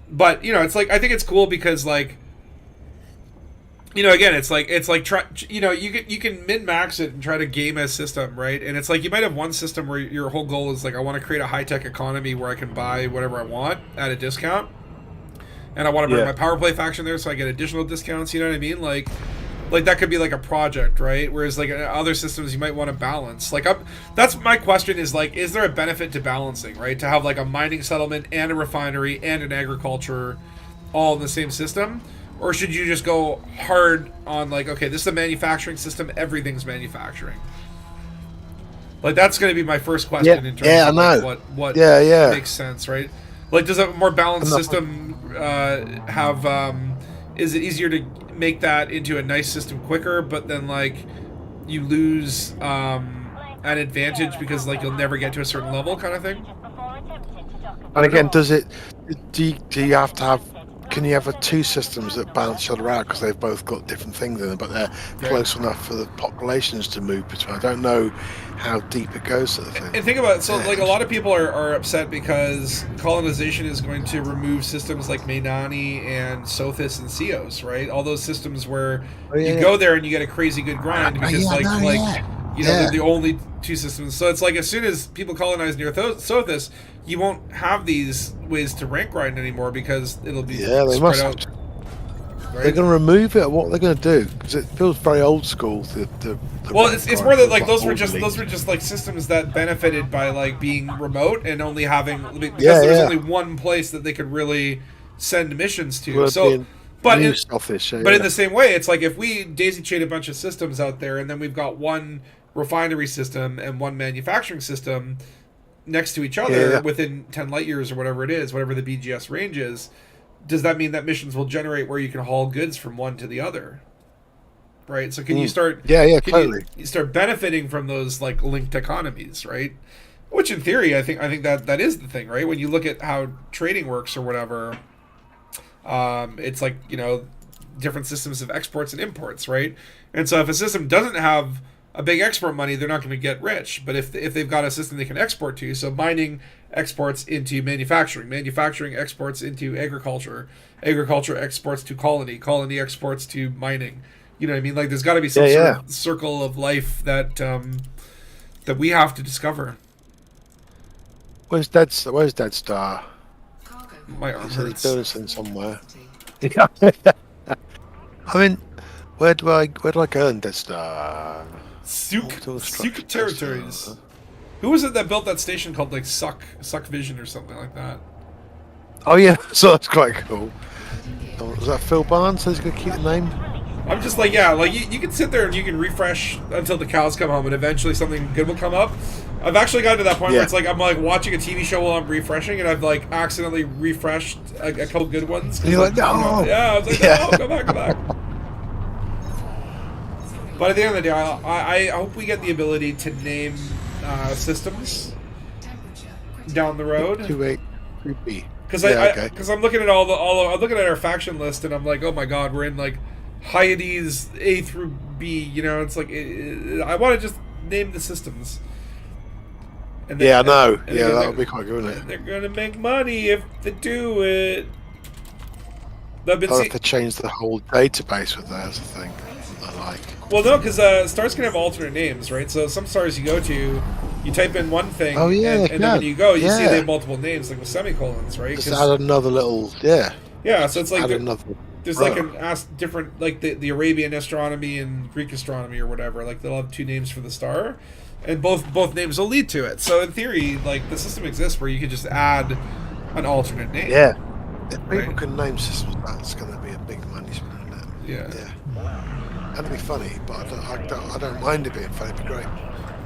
But it's like I think it's cool because, like, again, it's like you can min max it and try to game a system, right? And it's like you might have one system where your whole goal is like, I want to create a high tech economy where I can buy whatever I want at a discount, and I want to bring my power play faction there so I get additional discounts. You know what I mean? Like that could be like a project, right? Whereas like other systems you might want to balance. Like that's my question is like, is there a benefit to balancing, right? To have like a mining settlement and a refinery and an agriculture all in the same system? Or should you just go hard on like, okay, this is a manufacturing system, everything's manufacturing? Like that's going to be my first question in terms of like, what makes sense, right? Like, does a more balanced system have? Is it easier to make that into a nice system quicker, but then like you lose an advantage because like you'll never get to a certain level, kind of thing? And again, do you have to have? Can you have two systems that balance each other out because they've both got different things in them, but they're close enough for the populations to move between? I don't know how deep it goes, sort of thing. And think about it. So, like, a lot of people are upset because colonization is going to remove systems like Mainani and Sothis and Seos, right? All those systems where you go there and you get a crazy good grind because, they're the only two systems. So it's like as soon as people colonize near Sothis, you won't have these ways to rank grind anymore because it'll be spread out. Right? They're going to remove it. What they're going to do? Because it feels very old school. Well, it's more that like those were just like systems that benefited by like being remote and only having because there was only one place that they could really send missions to. But in, selfish. but in the same way, it's like if we daisy chain a bunch of systems out there, and then we've got one refinery system and one manufacturing system next to each other within 10 light years or whatever it is, whatever the BGS range is, does that mean that missions will generate where you can haul goods from one to the other? Right? So can you start totally. you start benefiting from those like linked economies, right? Which in theory I think that is the thing, right? When you look at how trading works or whatever, it's like, you know, different systems of exports and imports, right? And so if a system doesn't have a big export money, they're not going to get rich. But if they've got a system they can export to, so mining exports into manufacturing, manufacturing exports into agriculture, agriculture exports to colony, colony exports to mining. You know what I mean? Like there's got to be some sort of circle of life that that we have to discover. Where's Dead Star? My arm He's hurts. in somewhere. I mean, where do I go in Dead Star? Suk territories. Who was it that built that station called like Suck Vision or something like that? Oh yeah, so that's quite cool. Was that Phil Barnes? So he's gonna keep the name. I'm just like, yeah, like you can sit there and you can refresh until the cows come home, and eventually something good will come up. I've actually gotten to that point where it's like I'm like watching a TV show while I'm refreshing, and I've like accidentally refreshed a couple good ones. And you're like, no. Yeah, I was like, no, go back. But at the end of the day, I hope we get the ability to name systems down the road. 283B. Because I'm looking at I'm looking at our faction list, and I'm like, oh my god, we're in like Hyades A through B. You know, it's like I want to just name the systems. And I know. That would be quite good, wouldn't it? They're gonna make money if they do it. I'll have to change the whole database with that as a thing. I like. Well, no, because stars can have alternate names, right? So some stars you go to, you type in one thing, and then when you go, you see they have multiple names, like with semicolons, right? Just add another little, Yeah, so it's like there's like different, like the Arabian astronomy and Greek astronomy or whatever. Like they'll have two names for the star, and both names will lead to it. So in theory, like the system exists where you could just add an alternate name. Yeah, if people can name systems, that's going to be a big money spinner, isn't it? Yeah. That'd be funny, but I don't mind it being funny. It'd be great.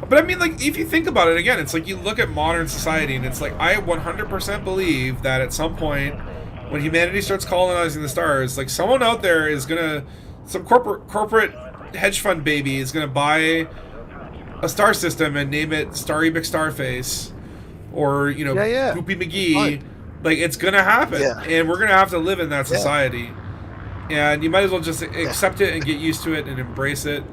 But I mean, like, if you think about it again, it's like you look at modern society, and it's like I 100% believe that at some point, when humanity starts colonizing the stars, like someone out there is gonna, some corporate hedge fund baby is gonna buy a star system and name it Starry McStarface, or you know, Poopy McGee. Fine. Like it's gonna happen, and we're gonna have to live in that society. And you might as well just accept it and get used to it and embrace it,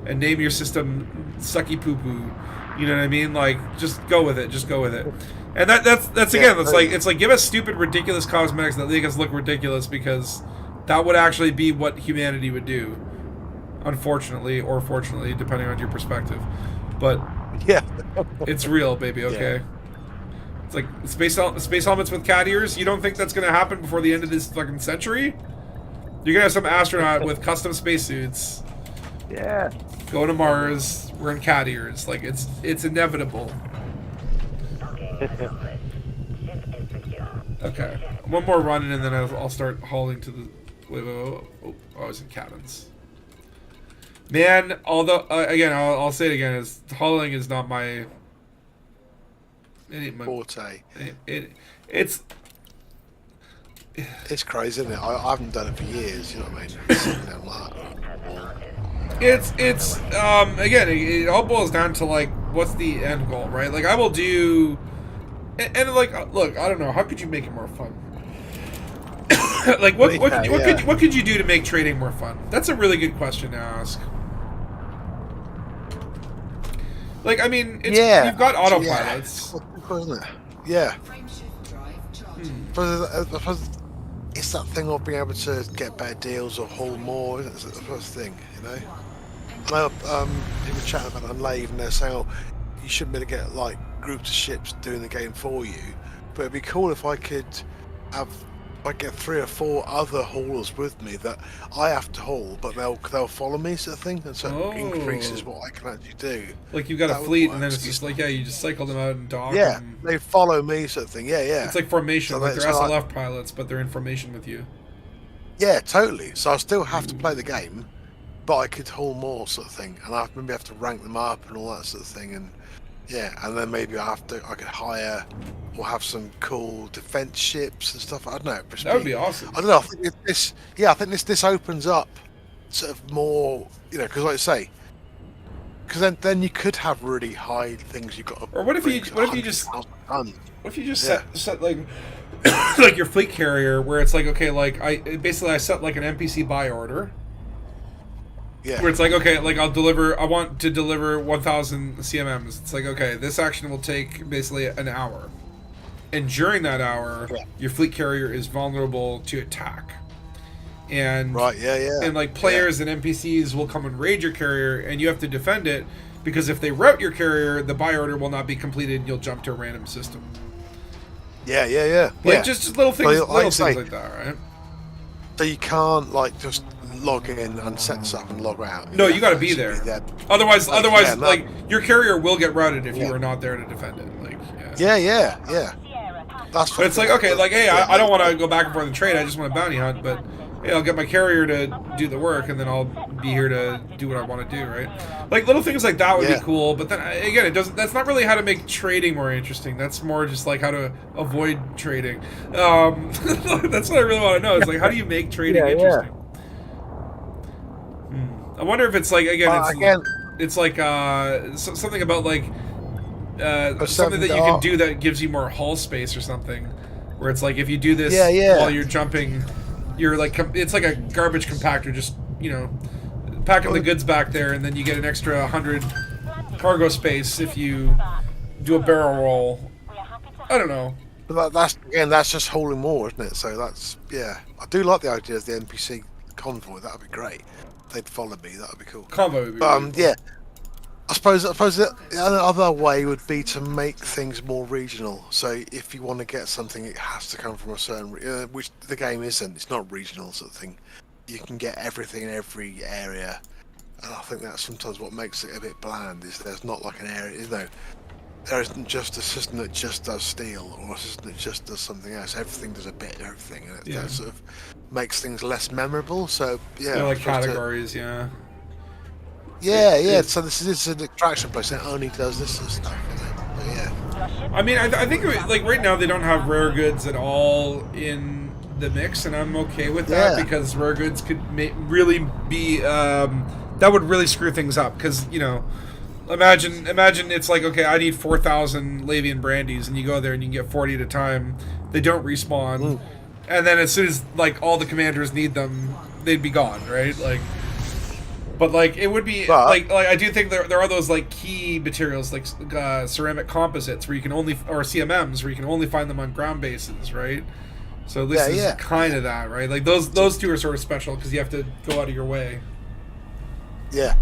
and name your system Sucky Poo Poo. You know what I mean? Like, just go with it. Just go with it. And that's again, it's like give us stupid, ridiculous cosmetics that make us look ridiculous, because that would actually be what humanity would do. Unfortunately, or fortunately, depending on your perspective. But it's real, baby. Okay. It's like space helmets with cat ears. You don't think that's gonna happen before the end of this fucking century? You're gonna have some astronaut with custom spacesuits. Yeah. Going to Mars, wearing cat ears. Like it's inevitable. Okay, one more run and then I'll start hauling to the. Wait. Oh, I was in cabins. Man, although again, I'll say it again: is hauling is not my. It ain't my forte. It's crazy, isn't it? I haven't done it for years. You know what I mean? Sitting down like that. It's again, it all boils down to like what's the end goal, right? Like I will do, and like look, I don't know, how could you make it more fun? Like what could you do to make trading more fun? That's a really good question to ask. Like I mean, you've got autopilots, isn't it? Yeah. But it's that thing of being able to get better deals or haul more. It's the first thing, you know. People chatting about Unlave and they're saying, "Oh, you shouldn't be able to get like groups of ships doing the game for you." But it'd be cool if I could get 3 or 4 other haulers with me that I have to haul, but they'll follow me, sort of thing, and so it increases what I can actually do. Like you've got a fleet, and then it's just like you just cycle them out and dock. Yeah, and they follow me, sort of thing. Yeah. It's like formation, So like they're so SLF pilots, but they're in formation with you. Yeah, totally. So I still have to play the game, but I could haul more sort of thing, and I maybe have to rank them up and all that sort of thing, and yeah, and then maybe I could hire or have some cool defense ships and stuff. I don't know. That would be awesome. I don't know. I think this opens up sort of more, because like I say, because then you could have really high things you got. Or what if you just set like like your fleet carrier where it's like, okay, like I set like an NPC buy order. Yeah. Where it's like, okay, like I want to deliver 1,000 CMMs. It's like, okay, this action will take basically an hour. And during that hour, your fleet carrier is vulnerable to attack. And and like players and NPCs will come and raid your carrier, and you have to defend it, because if they rout your carrier, the buy order will not be completed, and you'll jump to a random system. Yeah. Like just little things, things like that, right? So you can't like just log in and set this up and log out. No, you got to be there. Otherwise, like your carrier will get routed if you are not there to defend it. Like, yeah. That's. But it's like, okay, like, hey, I don't want to go back and forth and trade. I just want to bounty hunt. But hey, I'll get my carrier to do the work, and then I'll be here to do what I want to do, right? Like little things like that would be cool. But then again, it doesn't. That's not really how to make trading more interesting. That's more just like how to avoid trading. That's what I really want to know. Is like, how do you make trading interesting? I wonder if it's like it's like something about like something that you can do that gives you more hull space or something, where it's like if you do this while you're jumping, you're like it's like a garbage compactor, just packing the goods back there, and then you get an extra 100 cargo space if you do a barrel roll. I don't know. But that's just hauling more, isn't it? So that's I do like the idea of the NPC convoy. That would be great. They'd follow me. That would be cool. Convo would be yeah. I suppose the other way would be to make things more regional. So if you want to get something, it has to come from a certain, which the game isn't. It's not regional sort of thing. You can get everything in every area, and I think that's sometimes what makes it a bit bland. Is there's not like an area, there isn't just a system that just does steel or a system that just does something else. Everything does a bit of everything, and that sort of makes things less memorable. So like categories, Yeah. So this is an attraction place that only does this sort of stuff. But I mean, I think like right now they don't have rare goods at all in the mix, and I'm okay with that because rare goods could really be that would really screw things up because Imagine it's like, okay, I need 4,000 Lavian brandies, and you go there and you can get 40 at a time. They don't respawn, and then as soon as like all the commanders need them, they'd be gone, right? Like, but like it would be like I do think there are those like key materials like ceramic composites where you can only or CMMs where you can only find them on ground bases, right? So this is kind of that, right? Like those two are sort of special because you have to go out of your way. Yeah.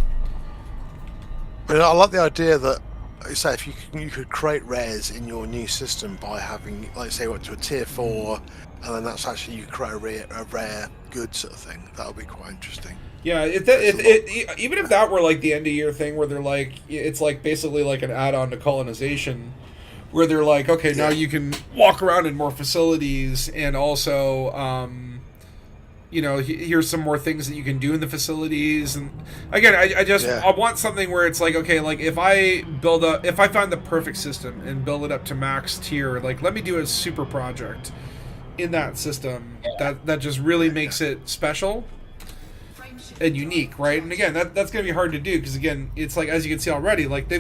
But I like the idea that, like you say, if you could create rares in your new system by having, like say, to a tier 4, and then that's actually you create a rare good sort of thing. That would be quite interesting. Yeah, even if that were like the end of year thing where they're like, it's like basically like an add-on to colonization, where they're like, okay, now you can walk around in more facilities, and also here's some more things that you can do in the facilities. And again, I want something where it's like, okay, like if I find the perfect system and build it up to max tier, like let me do a super project in that system that just really makes it special and unique, right? And again, that's going to be hard to do because again, it's like, as you can see already, like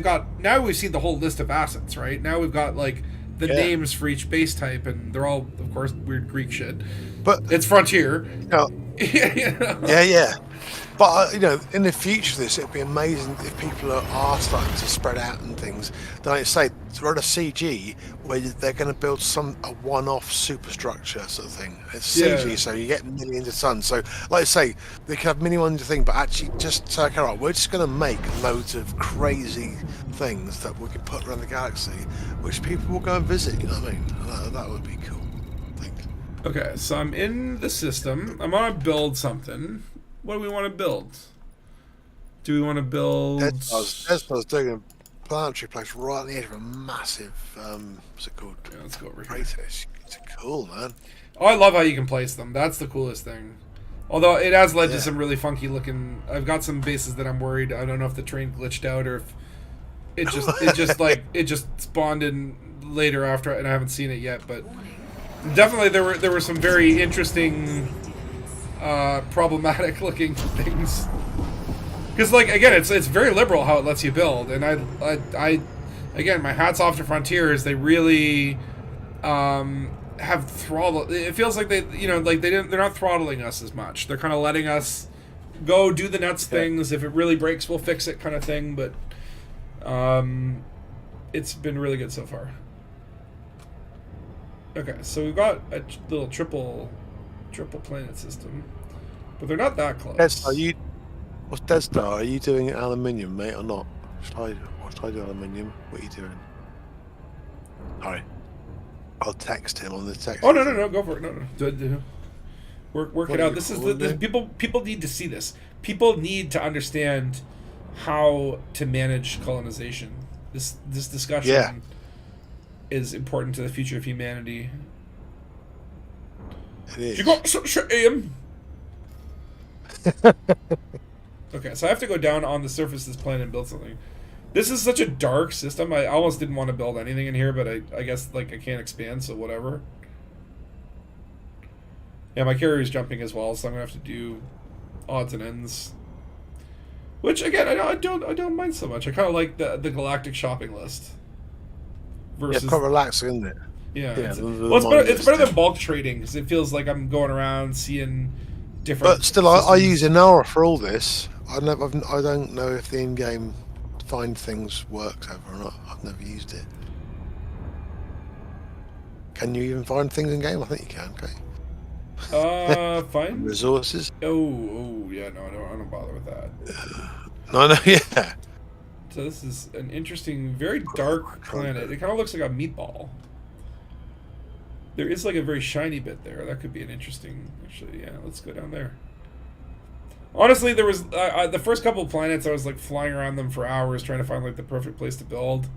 now we've seen the whole list of assets, right? Now we've got like the names for each base type, and they're all, of course, weird Greek shit. But it's Frontier. Yeah. But in the future, it'd be amazing if people are starting to spread out and things. Then I say, run a CG where they're going to build a one-off superstructure sort of thing. It's CG, so you get millions of tons. So, like I say, they can have many ones thing, but actually just say, okay, right, we're just going to make loads of crazy things that we can put around the galaxy, which people will go and visit. You know what I mean? That would be cool. I think. Okay, so I'm in the system. I'm gonna build something. What do we want to build? Do we want to build? Desmond's doing a planetary place right on the edge of a massive. What's it called? Yeah, let's go over here. It's cool, man. Oh, I love how you can place them. That's the coolest thing. Although it has led to some really funky looking. I've got some bases that I'm worried. I don't know if the train glitched out or if it just spawned in later after, and I haven't seen it yet. But definitely there were some very interesting, problematic looking things. Because like again, it's very liberal how it lets you build, and I again, my hats off to Frontiers. They really have throttled. It feels like they're not throttling us as much. They're kind of letting us go do the nuts things. If it really breaks, we'll fix it, kind of thing. But it's been really good so far. Okay, so we've got a little triple planet system, but they're not that close. What's Dead Star? Are you doing aluminium, mate, or not? Should I do aluminium? What are you doing? Sorry. I'll text him on the text. Oh no, go for it. No. Work it out. This people need to see this. People need to understand how to manage colonization. This discussion is important to the future of humanity. It is. You got such aim. Okay, so I have to go down on the surface of this planet and build something. This is such a dark system. I almost didn't want to build anything in here, but I guess like I can't expand, so whatever. Yeah, my carrier's jumping as well, so I'm gonna have to do odds and ends. Which again, I don't mind so much. I kind of like the galactic shopping list. Versus, quite relaxing, isn't it? Yeah. It's better than bulk trading because it feels like I'm going around seeing different. But still, I use Inara for all this. I don't know if the in-game find things works ever or not. I've never used it. Can you even find things in game? I think you can. Okay. Find resources. Oh, yeah. No, I don't bother with that. No, yeah. So this is an interesting, very dark planet. It kind of looks like a meatball. There is like a very shiny bit there. That could be an interesting. Actually, yeah. Let's go down there. Honestly, there was the first couple of planets. I was like flying around them for hours trying to find like the perfect place to build.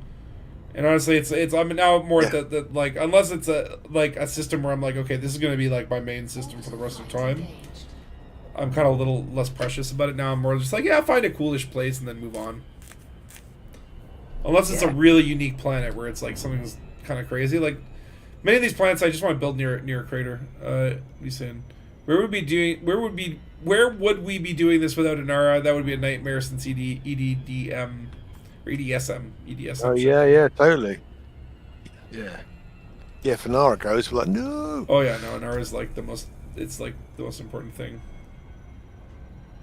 And honestly, it's I'm now more at the like unless it's a system where I'm like, okay, this is gonna be like my main system for the rest of the time. I'm kind of a little less precious about it now. I'm more just like, yeah, find a coolish place and then move on. Unless it's a really unique planet where it's like something's kind of crazy. Like many of these planets, I just want to build near a crater. You saying where would we be doing this without Inara? That would be a nightmare since EDDM or EDSM. Oh yeah, totally. Yeah. If Inara goes, we're like, no. Oh yeah, no, Inara is like the most. It's like the most important thing.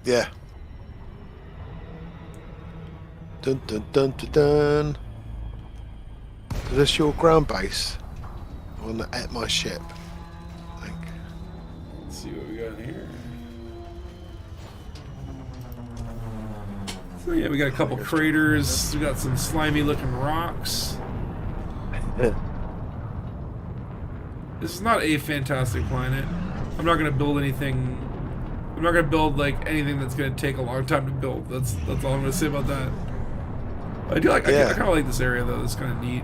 Yeah. Dun dun dun dun dun. Is this your ground base? On at my ship. I think. Let's see what we got in here. So yeah, we got a couple craters. We got some slimy looking rocks. This is not a fantastic planet. I'm not gonna build anything. I'm not gonna build like anything that's gonna take a long time to build. That's all I'm gonna say about that. I do like. I kind of like this area though. It's kind of neat.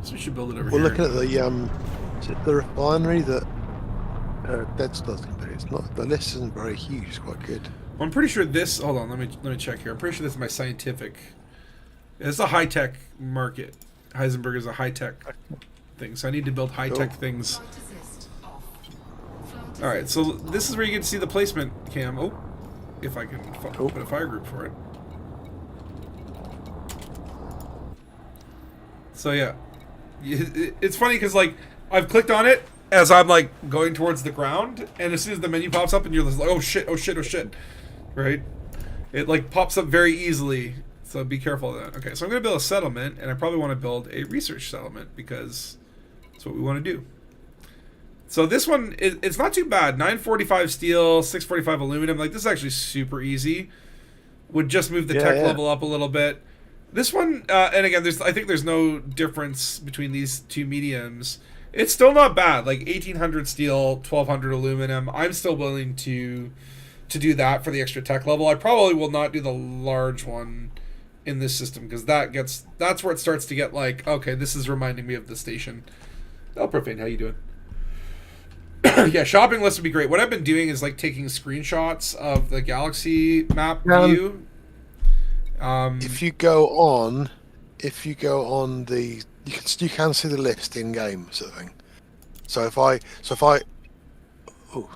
So we should build it over here. We're looking at the is it the refinery that Dead Star's can do? It's not. The list isn't very huge. It's quite good. Well, I'm pretty sure this. Hold on. Let me check here. I'm pretty sure this is my scientific. It's a high tech market. Heisenberg is a high tech thing, so I need to build high tech things. All right. So this is where you get to see the placement cam. Oh, if I can put a fire group for it. So yeah, it's funny because like I've clicked on it as I'm like going towards the ground, and as soon as the menu pops up, and you're just like, oh shit, right? It like pops up very easily, so be careful of that. Okay, so I'm gonna build a settlement, and I probably want to build a research settlement because that's what we want to do. So this one, it's not too bad. 945 steel, 645 aluminum. Like this is actually super easy. Would just move the tech level up a little bit. This one, and again, I think there's no difference between these two mediums. It's still not bad. Like 1800 steel, 1200 aluminum. I'm still willing to do that for the extra tech level. I probably will not do the large one in this system because that's where it starts to get like, okay, this is reminding me of the station. Oh, Profane, how you doing? Yeah, shopping list would be great. What I've been doing is like taking screenshots of the galaxy map view. If you go on the, you can see the list in game sort of thing. So if I, oh,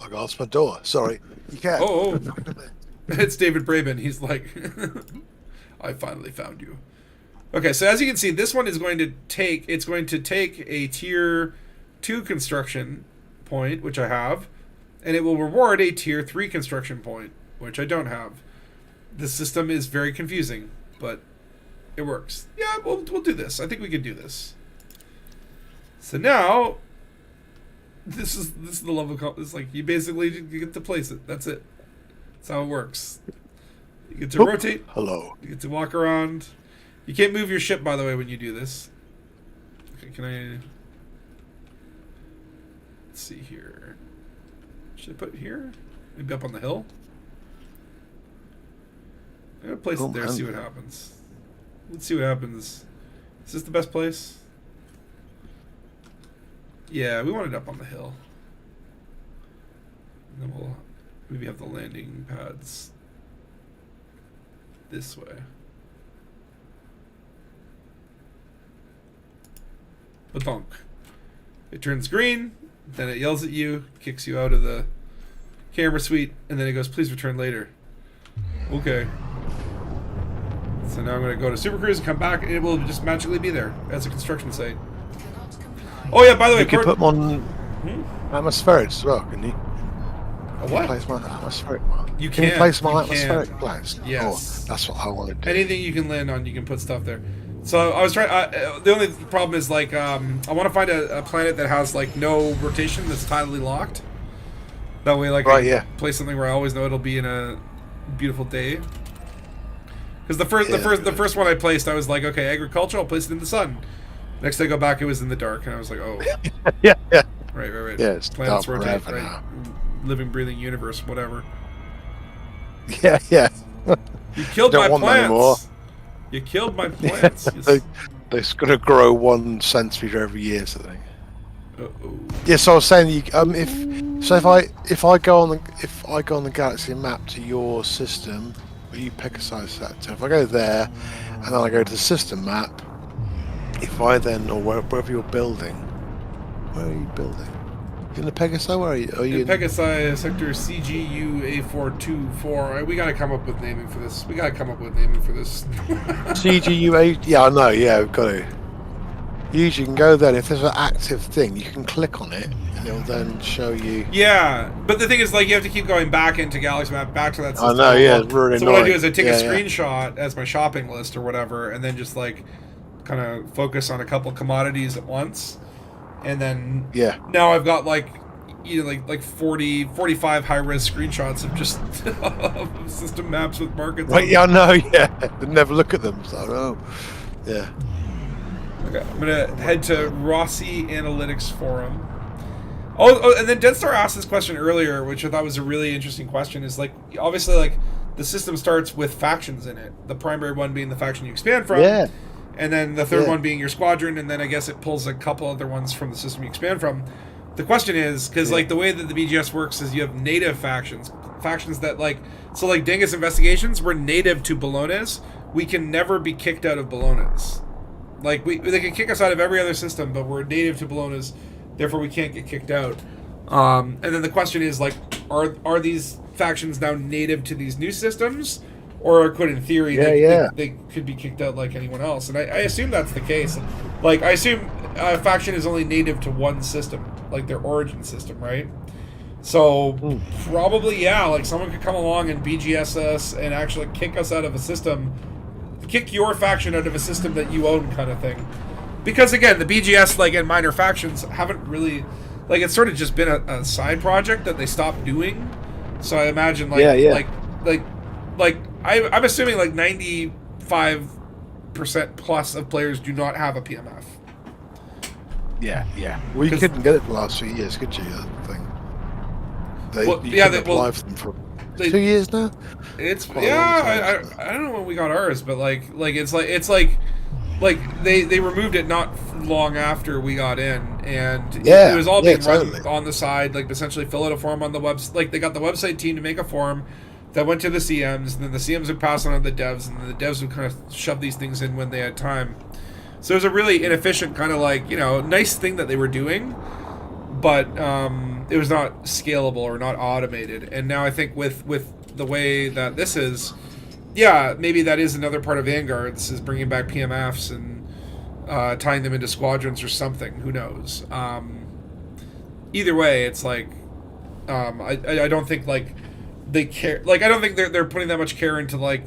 I got answer my door. Sorry, you can. Oh. It's David Braben. He's like, I finally found you. Okay, so as you can see, this one is going to take. It's going to take a tier 2 construction point, which I have, and it will reward a tier 3 construction point, which I don't have. The system is very confusing, but it works. Yeah, we'll do this. I think we can do this. So now, this is the level. It's like you basically get to place it. That's it. That's how it works. You get to rotate. Hello. You get to walk around. You can't move your ship, by the way, when you do this. Okay, can I? Let's see here. Should I put it here? Maybe up on the hill? I'm gonna place it there, see what happens. Let's see what happens. Is this the best place? Yeah, we want it up on the hill. And then we'll maybe have the landing pads this way. Badonk. It turns green, then it yells at you, kicks you out of the camera suite, and then it goes, please return later. Okay. So now I'm going to go to Super Cruise and come back, and it will just magically be there as a construction site. Oh yeah, by the way, you can put them on atmospheric as well, can you? A what? Place my atmospheric one. You can can. you place my You atmospheric can. plants? Yes. Oh, that's what I want to do. Anything you can land on, you can put stuff there. So I was trying. The only problem is like I want to find a planet that has like no rotation, that's tidally locked. That way, like I can place something where I always know it'll be in a beautiful day. Because the first one I placed, I was like, okay, agriculture, I'll place it in the sun. Next day I go back, it was in the dark, and I was like, oh. yeah. Right. Yeah, it's planets dark rotate, forever right? now. Living, breathing universe, whatever. Yeah. You killed my want that anymore. plants. You killed my plants. They're just gonna grow 1 centimeter every year, sort of thing. Uh-oh. Yeah, so I was saying, if I go on the galaxy map to your system, where you pick a size that. So if I go there, and then I go to the system map, if I then, or wherever you're building, where are you building? In the Pegasi? Where are you? Are you in Pegasi sector CGU A424. We gotta come up with naming for this. CGU8? Yeah, I know. Yeah, we've got to. Usually, you can go there. And if there's an active thing, you can click on it, and it'll then show you. Yeah, but the thing is, like, you have to keep going back into Galaxy Map, back to that system. I know. Yeah, it's really so annoying. what I do is I take a screenshot as my shopping list or whatever, and then just like kind of focus on a couple commodities at once, and then now I've got like like 45 high-res screenshots of just of system maps with markets. Right, yeah, I know. Yeah, but never look at them. So yeah. Okay, I'm gonna head to Rossi Analytics Forum. Oh, and then Deadstar asked this question earlier, which I thought was a really interesting question. Is like, obviously, like the system starts with factions in it. The primary one being the faction you expand from, and then the third one being your squadron, and then I guess it pulls a couple other ones from the system you expand from. The question is, because like the way that the BGS works is you have native factions that like Dangus Investigations, we're native to Bologna's. We can never be kicked out of Bologna's. Like they can kick us out of every other system, but we're native to Bologna's, therefore we can't get kicked out. And then the question is like, are these factions now native to these new systems, or could in theory they could be kicked out like anyone else? And I assume that's the case. Like I assume a faction is only native to one system, like their origin system, right? So probably like someone could come along and BGS us and actually kick us out of a system. Kick your faction out of a system that you own, kind of thing. Because again, the BGS like and minor factions haven't really like it's sort of just been a side project that they stopped doing. So I imagine I'm assuming like 95% plus of players do not have a PMF. Yeah. Well, you couldn't get it the last few years, could you? That's the thing. You apply for them for 2 years now. It's I don't know when we got ours, but like it's like like they removed it not long after we got in, and Yeah, it was all yeah, being totally. run on the side, like essentially fill out a form on the website. Like they got the website team to make a form that went to the CMs, and then the CMs would pass it on to the devs, and then the devs would kind of shove these things in when they had time. So it was a really inefficient kind of like, nice thing that they were doing, but it was not scalable or not automated. And now I think with the way that this is, yeah, maybe that is another part of Vanguard's, is bringing back PMFs and tying them into squadrons or something. Who knows? Either way, it's like I don't think like they care. Like I don't think they're putting that much care into like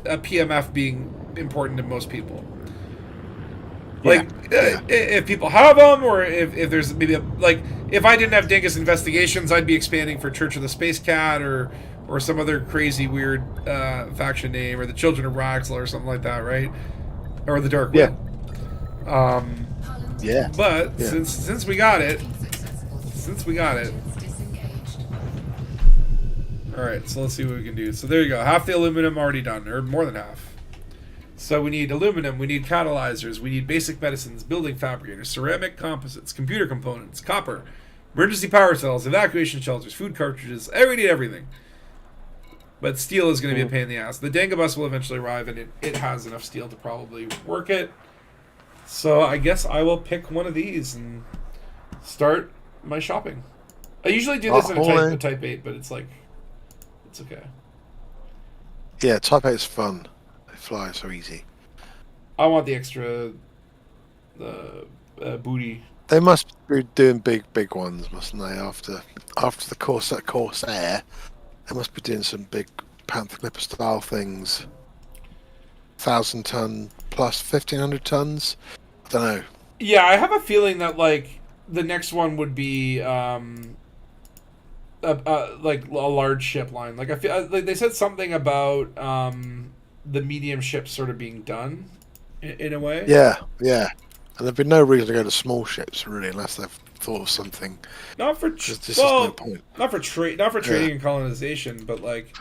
a PMF being important to most people. Like if people have them, or if there's maybe like if I didn't have Dangus Investigations, I'd be expanding for Church of the Space Cat or some other crazy weird faction name, or the Children of Raxel or something like that, right? Or the Dark Wind. But since we got it, all right. So let's see what we can do. So there you go. Half the aluminum already done, or more than half. So we need aluminum, we need catalyzers, we need basic medicines, building fabricators, ceramic composites, computer components, copper, emergency power cells, evacuation shelters, food cartridges. We need everything. But steel is going to be a pain in the ass. The Dangabus will eventually arrive, and it has enough steel to probably work it. So I guess I will pick one of these and start my shopping. I usually do this in a Type 8, but it's like, it's okay. Yeah, Type 8 is fun. They fly so easy. I want the extra booty. They must be doing big ones, mustn't they? After the Corsair, they must be doing some big Panther Clipper style things. 1,000 ton plus 1,500 tons. I don't know. Yeah, I have a feeling that like the next one would be like a large ship line. Like I feel like they said something about the medium ships sort of being done in a way. Yeah. And there'd be no reason to go to small ships really, unless they've thought of something. Not for no point. Not for trading and colonization, but like,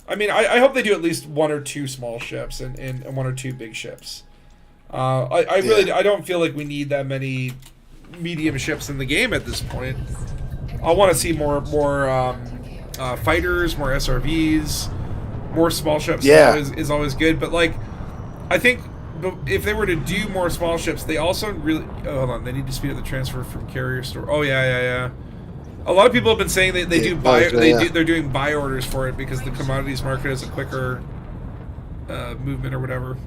I mean, I hope they do at least one or two small ships and one or two big ships. I really I don't feel like we need that many medium ships in the game at this point. I want to see more fighters, more SRVs, more small ships. Is always good. But like, I think if they were to do more small ships, they also really hold on. They need to speed up the transfer from carrier store. Oh yeah. A lot of people have been saying they're doing buy orders for it because the commodities market is a quicker movement or whatever.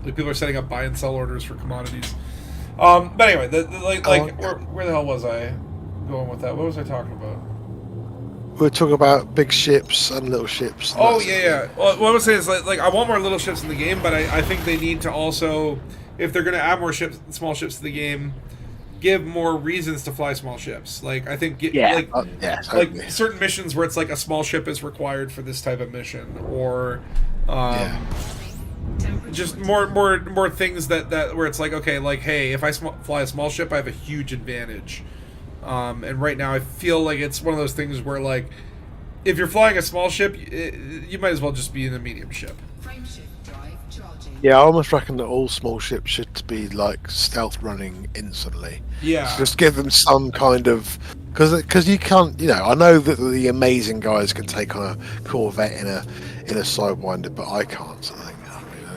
Like people are setting up buy and sell orders for commodities. But anyway, where the hell was I going with that? What was I talking about? We're talking about big ships and little ships. Oh yeah. Well, what I was saying is like I want more little ships in the game, but I think they need to also, if they're going to add more small ships to the game, give more reasons to fly small ships. Like I think like certain missions where it's like a small ship is required for this type of mission, or just more things that where it's like, okay, like hey, if I fly a small ship, I have a huge advantage. And right now I feel like it's one of those things where like if you're flying a small ship, you might as well just be in a medium ship. Yeah, I almost reckon that all small ships should be like stealth running instantly. Yeah, so just give them some kind of, because you can't, I know that the amazing guys can take on a Corvette in a Sidewinder, but I can't. So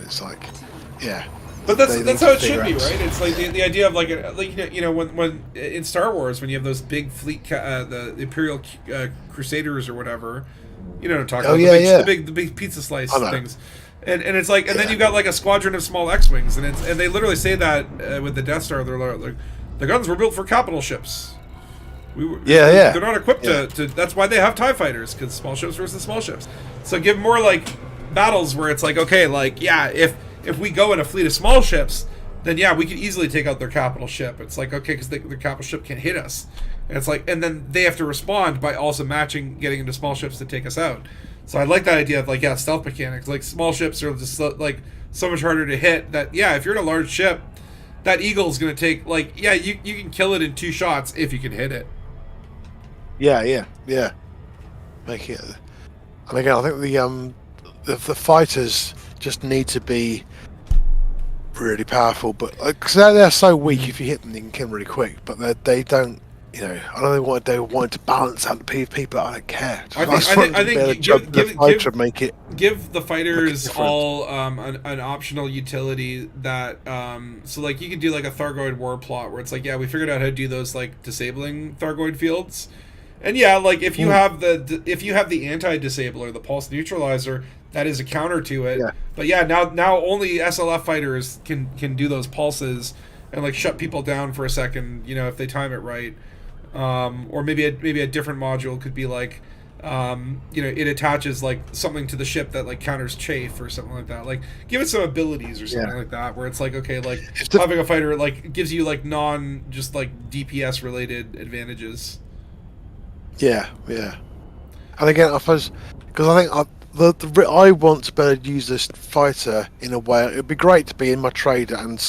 it's like, yeah. But that's how it should be, right? It's like the idea of like when in Star Wars, when you have those big fleet the Imperial Crusaders or whatever, you know what I'm talking about? The big pizza slice things, and it's like, and then you've got like a squadron of small X-wings, and they literally say that with the Death Star, they're like the guns were built for capital ships. They're not equipped to. That's why they have TIE fighters, because small ships versus small ships. So give more like battles where it's like, okay, like if we go in a fleet of small ships, then we could easily take out their capital ship. It's like, okay, because their capital ship can't hit us. And it's like, and then they have to respond by also getting into small ships to take us out. So I like that idea of like, stealth mechanics. Like small ships are just like so much harder to hit that, if you're in a large ship, that Eagle's going to take like, you can kill it in 2 shots if you can hit it. Yeah. Make it. And again, I think the fighters just need to be really powerful, but because they're so weak, if you hit them, you can kill them really quick. But they don't, you know. I know they wanted to balance out the people. I don't care. I think give the fighters all an optional utility that so like you could do like a Thargoid war plot where it's like, yeah, we figured out how to do those like disabling Thargoid fields, and yeah, like if you have the anti-disabler, the pulse neutralizer, that is a counter to it. Yeah. But yeah, now only SLF fighters can do those pulses and like shut people down for a second, you know, if they time it right. Or maybe a different module could be like, you know, it attaches like something to the ship that like counters chafe or something like that. Like give it some abilities or something like that, where it's like, okay, like having a fighter like gives you like just like DPS related advantages. Yeah. And again, I suppose because I think I want to better use this fighter in a way. It'd be great to be in my trade and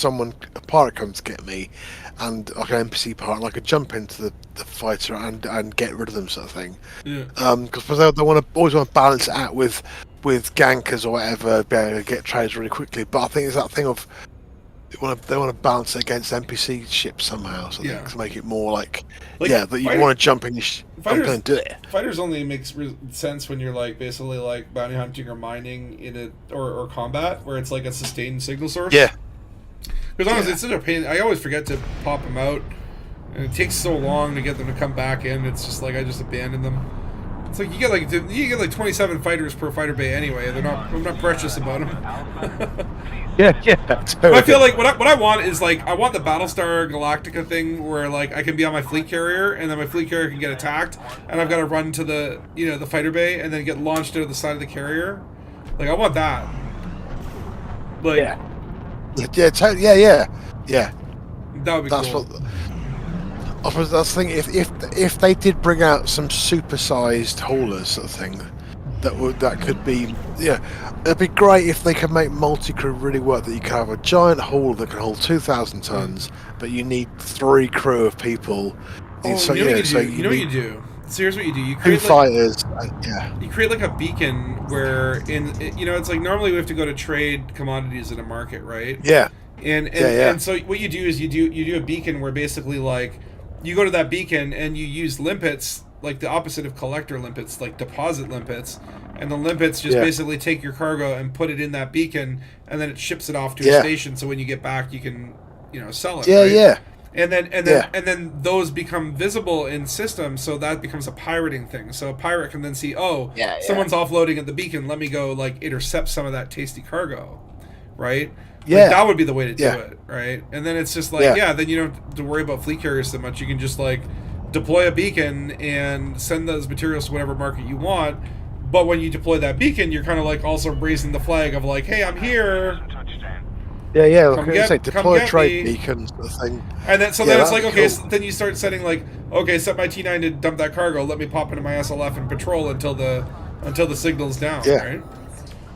a pirate comes to get me, and like an NPC pirate, and I could jump into the fighter and get rid of them, sort of thing. Yeah. Because they always want to balance it out with gankers or whatever, be able to get trades really quickly. But I think it's that thing of they want to balance it against NPC ships somehow, so to make it more like that you want to jump in your fighters and do it. Fighters only makes sense when you're like basically like bounty hunting or mining in or combat, where it's like a sustained signal source. Yeah. Because honestly, it's such a pain. I always forget to pop them out, and it takes so long to get them to come back in. It's just like I just abandon them. It's like you get like 27 fighters per fighter bay anyway. I'm not precious about them. Yeah. Totally. I feel like what I want is like I want the Battlestar Galactica thing where like I can be on my fleet carrier and then my fleet carrier can get attacked and I've got to run to the the fighter bay and then get launched out of the side of the carrier. Like I want that. Like yeah. That would be cool. I was thinking if they did bring out some supersized haulers sort of thing, that could be it'd be great if they could make multi-crew really work. That you could have a giant hauler that can hold 2,000 tons, but you need 3 crew of people. You know what you do. So here's what you do. You create 2 fighters. You create like a beacon where it's like normally we have to go to trade commodities in a market, right? Yeah. And so what you do is you do a beacon where basically like you go to that beacon and you use limpets, like the opposite of collector limpets, like deposit limpets, and the limpets just basically take your cargo and put it in that beacon, and then it ships it off to a station. So when you get back, you can sell it. Right? And then those become visible in systems, so that becomes a pirating thing. So a pirate can then see, someone's offloading at the beacon. Let me go like intercept some of that tasty cargo, right? Like, that would be the way to do it, right? And then it's just like, then you don't have to worry about fleet carriers so much. You can just like deploy a beacon and send those materials to whatever market you want. But when you deploy that beacon, you're kind of like also raising the flag of like, hey, I'm here. Deploy a trade beacon sort of thing. And then then it's like, okay, so then you start setting like, okay, set my T9 to dump that cargo. Let me pop into my SLF and patrol until the signal's down. Right?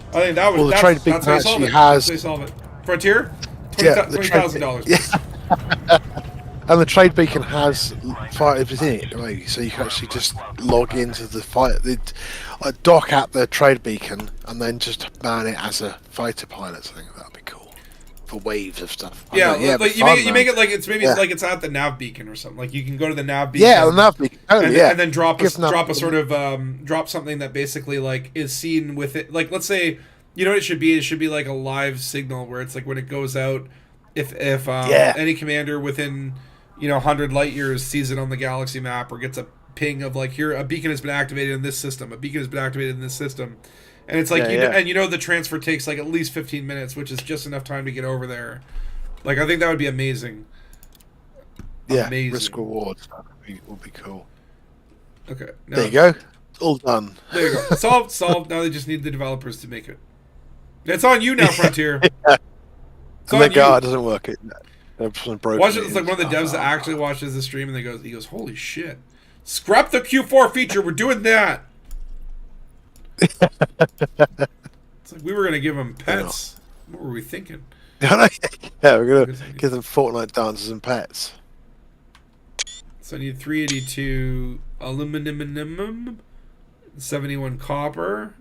I think that was the trade beacon actually has. They solve it. Frontier, $20,000. Yeah. And the trade beacon has fighters in it, right? So you can actually just log into the fight, dock at the trade beacon, and then just man it as a fighter pilot. So I think that'd be cool for waves of stuff. Like you make it like it's like it's at the nav beacon or something. Like you can go to the nav beacon. Yeah, the nav beacon. And then drop a sort of drop something that basically like is seen with it. Like let's say. You know what it should be? It should be like a live signal where it's like when it goes out, if any commander within 100 light years sees it on the galaxy map or gets a ping of like here a beacon has been activated in this system, and it's like the transfer takes like at least 15 minutes, which is just enough time to get over there. Like I think that would be amazing. Yeah, risk reward would be cool. Okay, there you go. All done. There you go. Solved. Now they just need the developers to make it. It's on you now, Frontier. And it doesn't work. Watch it. It's like one of the devs that actually watches the stream and he goes, holy shit. Scrap the Q4 feature. We're doing that. It's like we were going to give them pets. What were we thinking? We're going to give them Fortnite dances and pets. So I need 382 aluminum, 71 copper,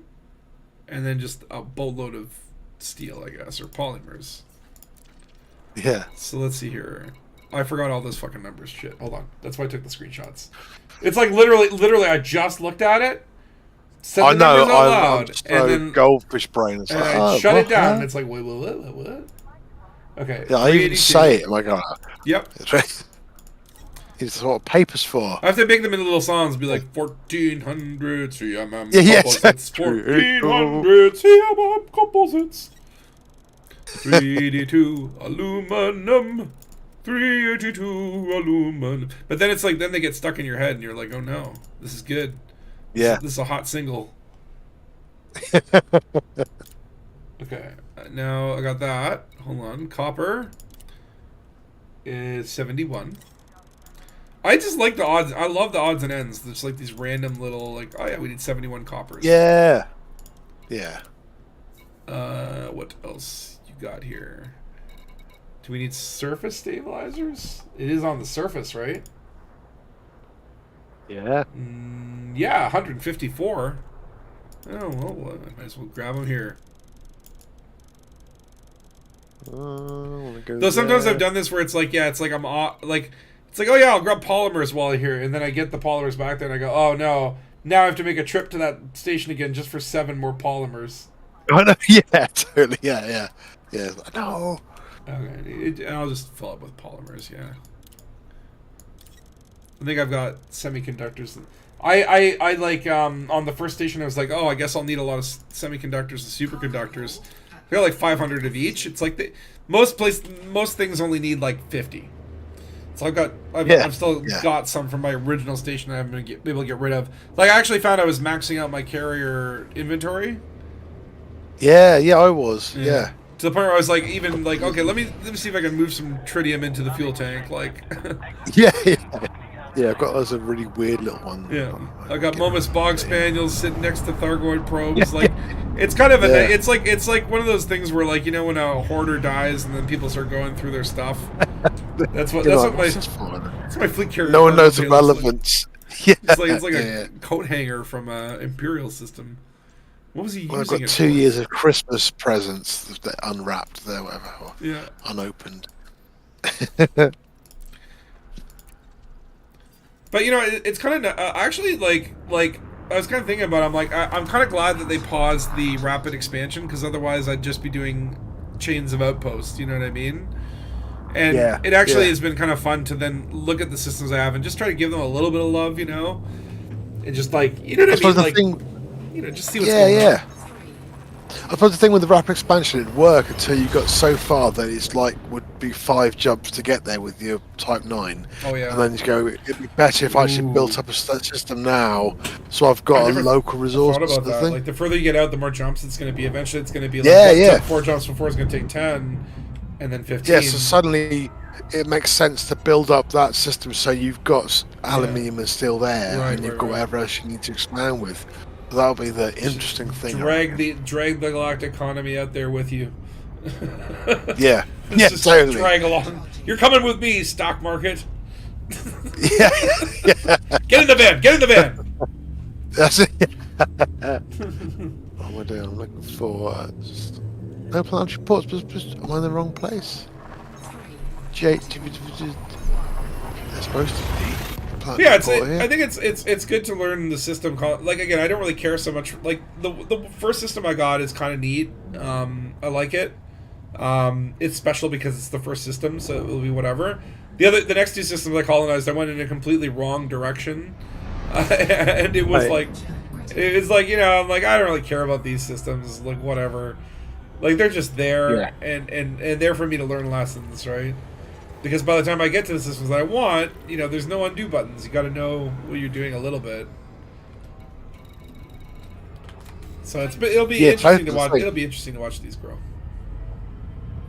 and then just a boatload of steel, I guess, or polymers. Yeah. So let's see here. I forgot all those fucking numbers. Shit. Hold on. That's why I took the screenshots. It's like literally. I just looked at it. Said I the know. numbers out I'm loud, so and then goldfish brain. It's and like, I oh, shut what? it down. And it's like what? Okay. Yeah, I even 382. say it. Oh my god. Yep. It's what papers for. I have to make them into little songs. Be like 1400 CMM Yeah, composites. 1400 CMM composites. 382 aluminum. 382 aluminum. But then it's like, then they get stuck in your head, and you're like, oh no, this is good. Yeah. This is a hot single. Okay, now I got that. Hold on. Copper is 71. I just like the odds. I love the odds and ends. There's like these random little, like, oh yeah, we need 71 coppers. Yeah. Yeah. What else you got here? Do we need surface stabilizers? It is on the surface, right? Yeah. Yeah, 154. Oh, well, I might as well grab them here. Though sometimes I've done this where it's like, yeah, it's like I'm like, it's like, oh yeah, I'll grab polymers while I'm here, and then I get the polymers back there, and I go, oh no, now I have to make a trip to that station again just for 7 more polymers. I know. Yeah, totally. Yeah. No. Okay, I'll just fill up with polymers. Yeah. I think I've got semiconductors. I like on the first station I was like, oh, I guess I'll need a lot of semiconductors and superconductors. I got like 500 of each. It's like most things only need like 50. So I've still got some from my original station that I haven't been able to get rid of. Like I actually found I was maxing out my carrier inventory. Yeah, I was. Yeah. To the point where I was like, even like, okay, let me see if I can move some tritium into the fuel tank. Like, Yeah, I've got those really weird little ones. Yeah, I got Momus Bog Spaniels sitting next to Thargoid probes. Like, it's kind of it's like one of those things where, like, you know, when a hoarder dies and then people start going through their stuff. That's what my fleet carrier. No one knows the relevance. Yeah, it's like a coat hanger from a Imperial system. What was he using? I've got it 2 for? years of Christmas presents that unwrapped there, whatever. Or unopened. But you know, it's kind of actually like I was kind of thinking about it, I'm like, I'm kind of glad that they paused the rapid expansion, because otherwise I'd just be doing chains of outposts. You know what I mean? And it actually has been kind of fun to then look at the systems I have and just try to give them a little bit of love, you know, and just like, you know what I mean, like, you know, just see what's going on. I suppose the thing with the rapid expansion, it'd work until you got so far that it's like would be 5 jumps to get there with your Type 9. Oh yeah. And then you go, it'd be better if I actually built up a system now, so I've got a local resource. I thought about that. Like the further you get out, the more jumps it's going to be. Eventually, it's going to be like 4 jumps before it's going to take 10, and then 15. Yeah, so suddenly it makes sense to build up that system so you've got aluminium and steel there, and you've got whatever else you need to expand with. That'll be the interesting thing. Drag the galactic economy out there with you. Just totally. Drag along. You're coming with me, stock market. Yeah. Get in the van. Get in the van. That's it. What am I doing? I'm looking for no planetary ports. Just am I in the wrong place? They're supposed to be. Yeah, I think it's good to learn the system. Like, again, I don't really care so much. Like the first system I got is kind of neat. I like it. It's special because it's the first system, so it'll be whatever. The next 2 systems I colonized, I went in a completely wrong direction, and it was like, you know, I'm like, I don't really care about these systems. Like, whatever. Like, they're just there, and there for me to learn lessons, right? Because by the time I get to the systems that I want, you know, there's no undo buttons. You got to know what you're doing a little bit. So it'll be interesting to watch. It'll be interesting to watch these grow.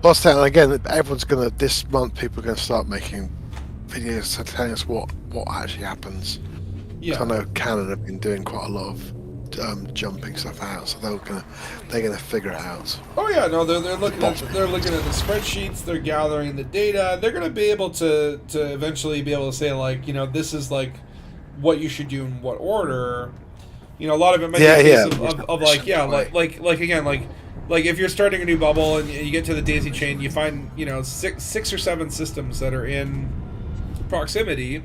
Last time, again, everyone's gonna this month. People are gonna start making videos telling us what actually happens. Yeah, I know Canon have been doing quite a lot of jumping stuff out, so they're gonna figure it out. Oh yeah, no, they're looking at the spreadsheets, they're gathering the data, they're gonna be able to eventually be able to say, like, you know, this is like what you should do in what order. You know, a lot of it might be a case of like again, like like if you're starting a new bubble and you get to the daisy chain, you find, you know, six or seven systems that are in proximity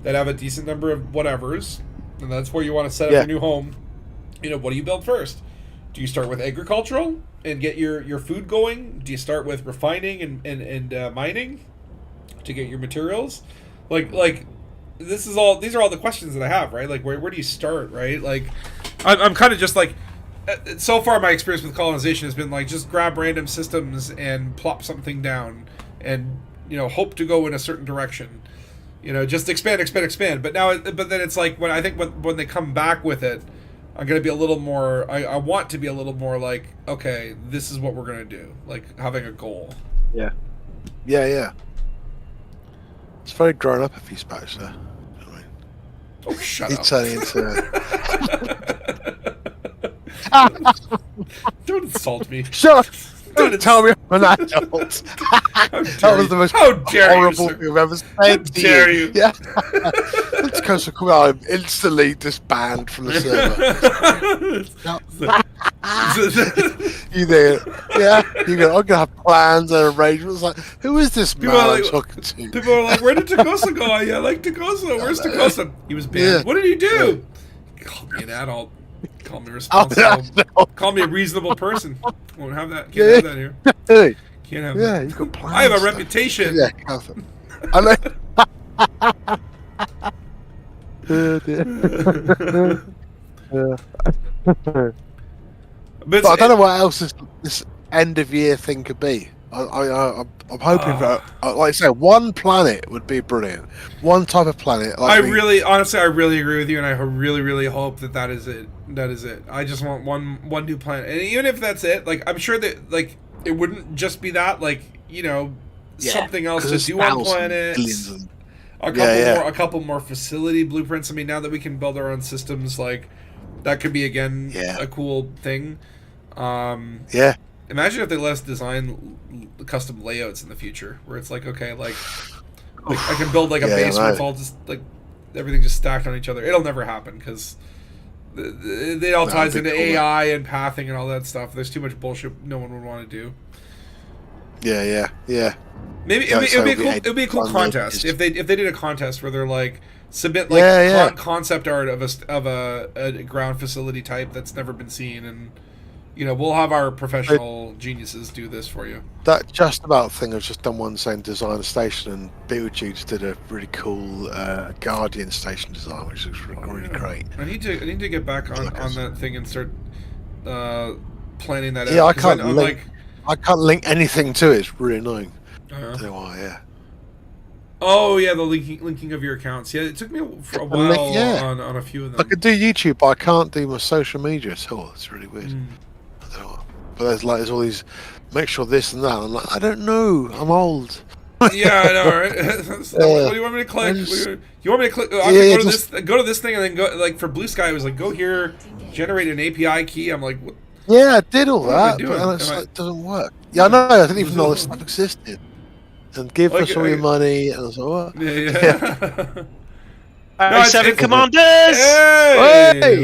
that have a decent number of whatevers, and that's where you want to set up your new home. You know, what do you build first? Do you start with agricultural and get your food going? Do you start with refining and mining to get your materials? Like these are all the questions that I have, right? Like where do you start, right? Like I'm kind of just like, so far my experience with colonization has been like just grab random systems and plop something down and, you know, hope to go in a certain direction. You know, just expand. But then it's like when they come back with it, I'm going to be a little more, I want to be a little more like, okay, this is what we're going to do. Like having a goal. Yeah. It's very grown up of you, Space, there. Oh, shut It's up. turning into... Don't insult me. Shut up! Don't tell me I'm an adult. That was the most horrible thing I've ever said to dare you. you. Yeah. It's because I'm instantly disbanded from the server. You there? Yeah. I'm gonna have plans and arrangements. Like, who is this man I'm talking to? People are like, "Where did Takosa go? I like Takosa. Where's Takosa? He was banned. Yeah. What did he do? Call me an adult. Call me responsible. Call me a reasonable person. Won't have that. Can't have that here. Hey. Can't have Yeah, that. you got plans. I have a reputation. Yeah, I know. But I don't know what else this end of year thing could be. I'm hoping for, like I say, one planet would be brilliant. One type of planet. Like I really agree with you, and I really hope that is it. That is it. I just want one new planet, and even if that's it, like I'm sure that like it wouldn't just be that. Like, you know, something else to do on planets. A couple more facility blueprints. I mean, now that we can build our own systems, like that could be again a cool thing. Imagine if they let us design custom layouts in the future, where it's like, okay, like I can build like a base where it's all just like everything just stacked on each other. It'll never happen because it all ties into AI and pathing and all that stuff. There's too much bullshit no one would want to do. Yeah. Maybe it'd be a cool contest if they did a contest where they're like submit like concept art of a ground facility type that's never been seen, and you know, we'll have our professional geniuses do this for you. That just about thing, I've just done one saying design a station, and Beetlejuice did a really cool Guardian station design, which looks really great. I need to get back on that thing and start planning that out. Yeah, I can't link anything to it. It's really annoying. I don't know why. Oh yeah, the linking of your accounts. Yeah, it took me for a while on a few of them. I could do YouTube, but I can't do my social media at all. It's really weird. I don't know. But there's all these, make sure this and that. I'm like, I don't know. I'm old. Yeah, I know, right? What do you want me to click? You want me to click? Go to this thing and then go, like for Blue Sky, it was like, go here, generate an API key. I'm like, what? Yeah, I did all that, but it doesn't work. Yeah, I know. I didn't even know this stuff existed. And give us all your money, and I was like, what? Yeah. No, 7 Commanders! Hey!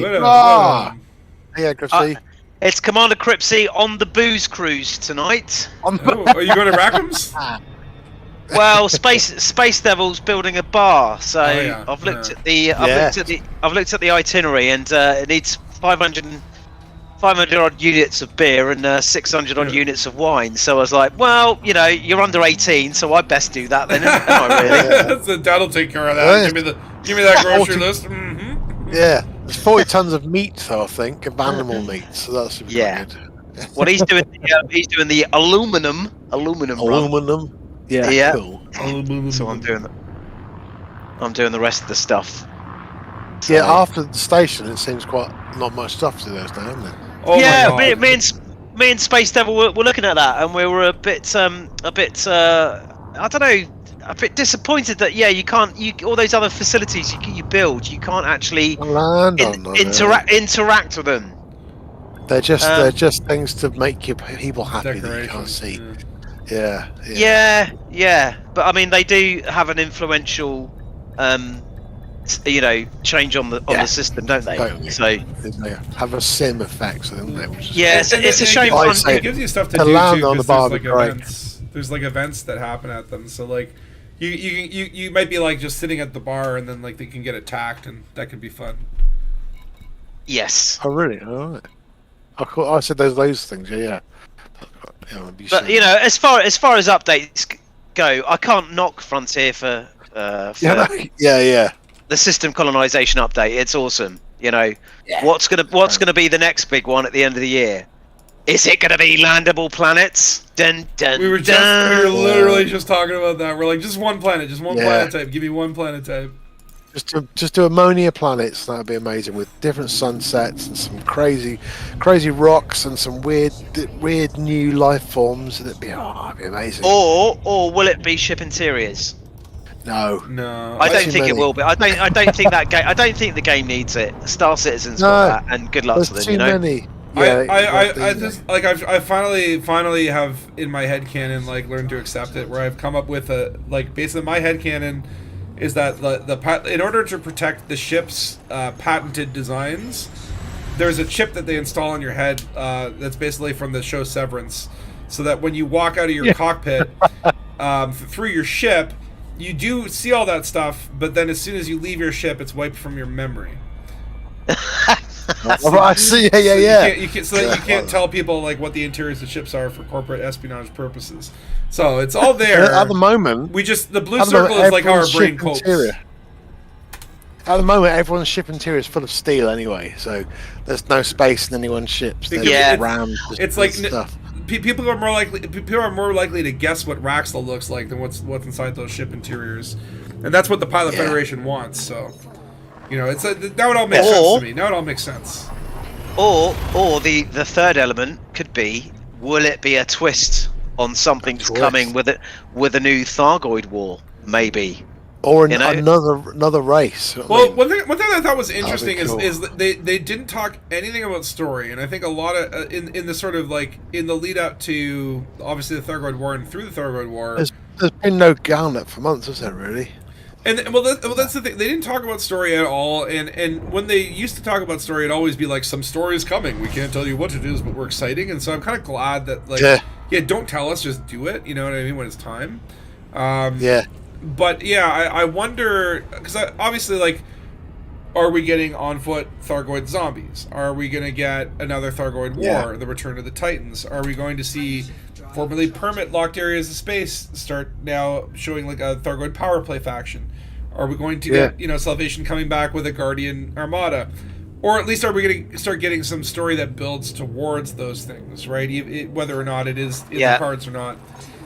Yeah, Cripsy. It's Commander Cripsy on the booze cruise tonight. Are you going to Rackham's? Well, Space Devil's building a bar, so I've looked at the itinerary, and it needs 500 odd units of beer and 600 odd units of wine. So I was like, well, you know, you're under 18, so I best do that then. Am I really? So Dad'll take care of that. Give me that grocery list. Mm-hmm. Yeah, there's 40 tons of meat, though, I think, of animal meat. So that's good. What he's doing, he's doing the aluminum. Yeah. Cool. So I'm doing the rest of the stuff. So, yeah, after the station, it seems quite not much stuff to do those now, isn't it? Oh yeah, me and Space Devil were looking at that, and we were a bit I don't know, a bit disappointed that you can't all those other facilities you build, you can't actually interact with them. They're just things to make your people happy that you can't see. Yeah. But I mean, they do have an influential change on the system, don't they? Totally. So they have a sim effect, don't they? it's a shame. It gives you stuff to do land too, on the because bar there's like events. There's like events that happen at them. So like, you might be like just sitting at the bar, and then like they can get attacked, and that could be fun. Yes. Oh really? All right. I said those things. Yeah. But as far as updates go, I can't knock Frontier for yeah. the system colonization update. It's awesome. What's gonna be the next big one at the end of the year? Is it gonna be landable planets? Dun, dun, We were literally just talking about that. We're like, just one planet type. Give me one planet type. Just do ammonia planets. That would be amazing, with different sunsets and some crazy rocks and some weird new life forms. It'd be amazing. Or will it be ship interiors? No. I don't think it will be. I don't think that game. I don't think the game needs it. Star Citizen's got that, and good luck to them. Too many. Yeah, I just like I finally have in my headcanon like learned to accept it, where I've come up with basically my headcanon is that in order to protect the ship's patented designs, there's a chip that they install in your head that's basically from the show Severance, so that when you walk out of your cockpit through your ship, you do see all that stuff, but then as soon as you leave your ship, it's wiped from your memory. I see. Yeah. You can't tell people like what the interiors of ships are for corporate espionage purposes. So it's all there. At the moment, the blue circle is like how our brain copes. At the moment, everyone's ship interior is full of steel anyway, so there's no space in anyone's ships. It's like stuff. People are more likely to guess what Raxel looks like than what's inside those ship interiors, and that's what the Pilot Federation wants. So. That would all make sense to me. Now it all makes sense. Or the third element could be: will it be a twist on something that's coming with a new Thargoid war, maybe, or another race? Well, one thing I thought was interesting is that they didn't talk anything about story, and I think a lot of in the sort of like in the lead up to obviously the Thargoid war and through the Thargoid war, there's been no Galnet for months, has there really? And that's the thing. They didn't talk about story at all. And when they used to talk about story, it'd always be like, some story is coming. We can't tell you what it is, but we're exciting. And so I'm kind of glad that don't tell us, just do it. You know what I mean? When it's time. But I wonder, because obviously, like, are we getting on foot Thargoid zombies? Are we going to get another Thargoid war? The Return of the Titans? Are we going to see formerly permit locked areas of space start now showing like a Thargoid power play faction? Are we going to get Salvation coming back with a Guardian Armada? Or at least are we going to start getting some story that builds towards those things, right? Whether or not it is in the cards or not.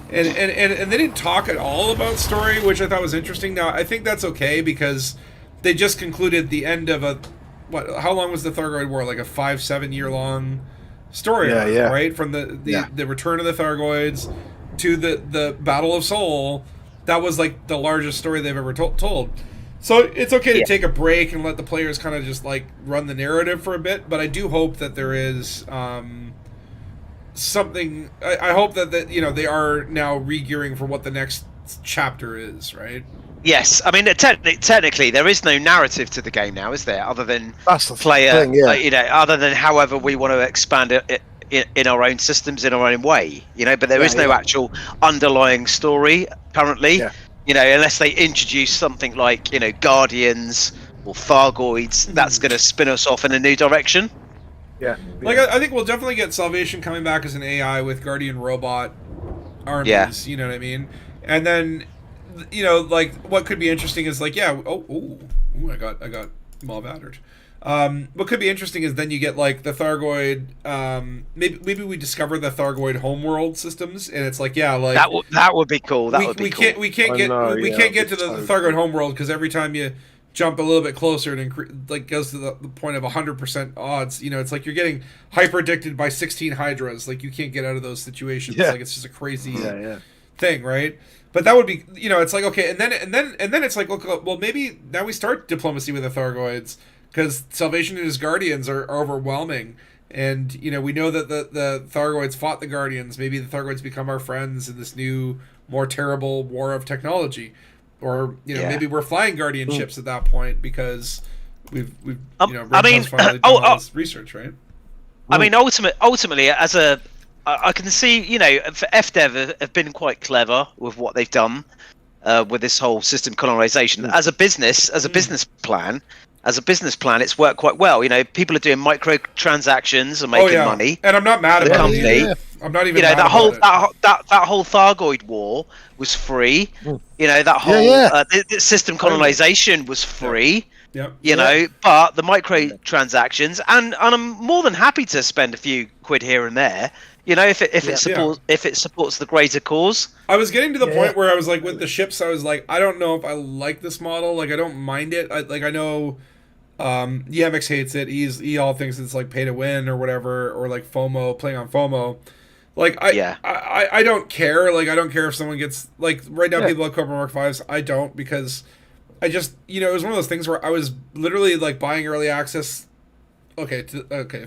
And they didn't talk at all about story, which I thought was interesting. Now I think that's okay, because they just concluded the end of how long was the Thargoid war? Like a 5-7 year long story, right? From the return of the Thargoids to the Battle of Sol. That was like the largest story they've ever told. So it's okay to take a break and let the players kind of just like run the narrative for a bit. But I do hope that there is something. I hope that they are now re-gearing for what the next chapter is, right? Yes, I mean technically there is no narrative to the game now, is there? Other than player, other than however we want to expand it in our own systems, in our own way, But there is no actual underlying story currently, unless they introduce something like Guardians or Thargoids. That's going to spin us off in a new direction. Yeah. Like I think we'll definitely get Salvation coming back as an AI with Guardian robot armies. Yeah. You know what I mean? And then. Like what could be interesting is like, I got malbattered. What could be interesting is then you get like the Thargoid. Maybe we discover the Thargoid homeworld systems, and it's like that would be cool. We can't get to the Thargoid homeworld because every time you jump a little bit closer, it goes to the point of 100% odds. It's like you're getting hyper addicted by 16 Hydras. Like you can't get out of those situations. Like it's just a crazy thing, right? But that would be, it's like, okay, and then it's like, look, well, maybe now we start diplomacy with the Thargoids, because Salvation and his Guardians are overwhelming, and we know that the Thargoids fought the Guardians. Maybe the Thargoids become our friends in this new, more terrible war of technology. or maybe we're flying Guardian ships at that point because we've finally done all this research, right? I mean, ultimately, I can see, FDev have been quite clever with what they've done with this whole system colonization. As a business plan, it's worked quite well. People are doing microtransactions and making money. And I'm not mad about company. it. I'm not even mad that whole about it. that whole Thargoid war was free. That whole system colonization was free. But the microtransactions, and I'm more than happy to spend a few quid here and there. If it supports the greater cause. I was getting to the point where I was like, with the ships, I was like, I don't know if I like this model. Like, I don't mind it. I know Yemix hates it. He all thinks it's like pay to win or whatever, or like FOMO, playing on FOMO. Like, I don't care. Like, I don't care if someone gets, like, right now people like Cobra Mark 5s. I don't, because I just, it was one of those things where I was literally like buying early access. Okay,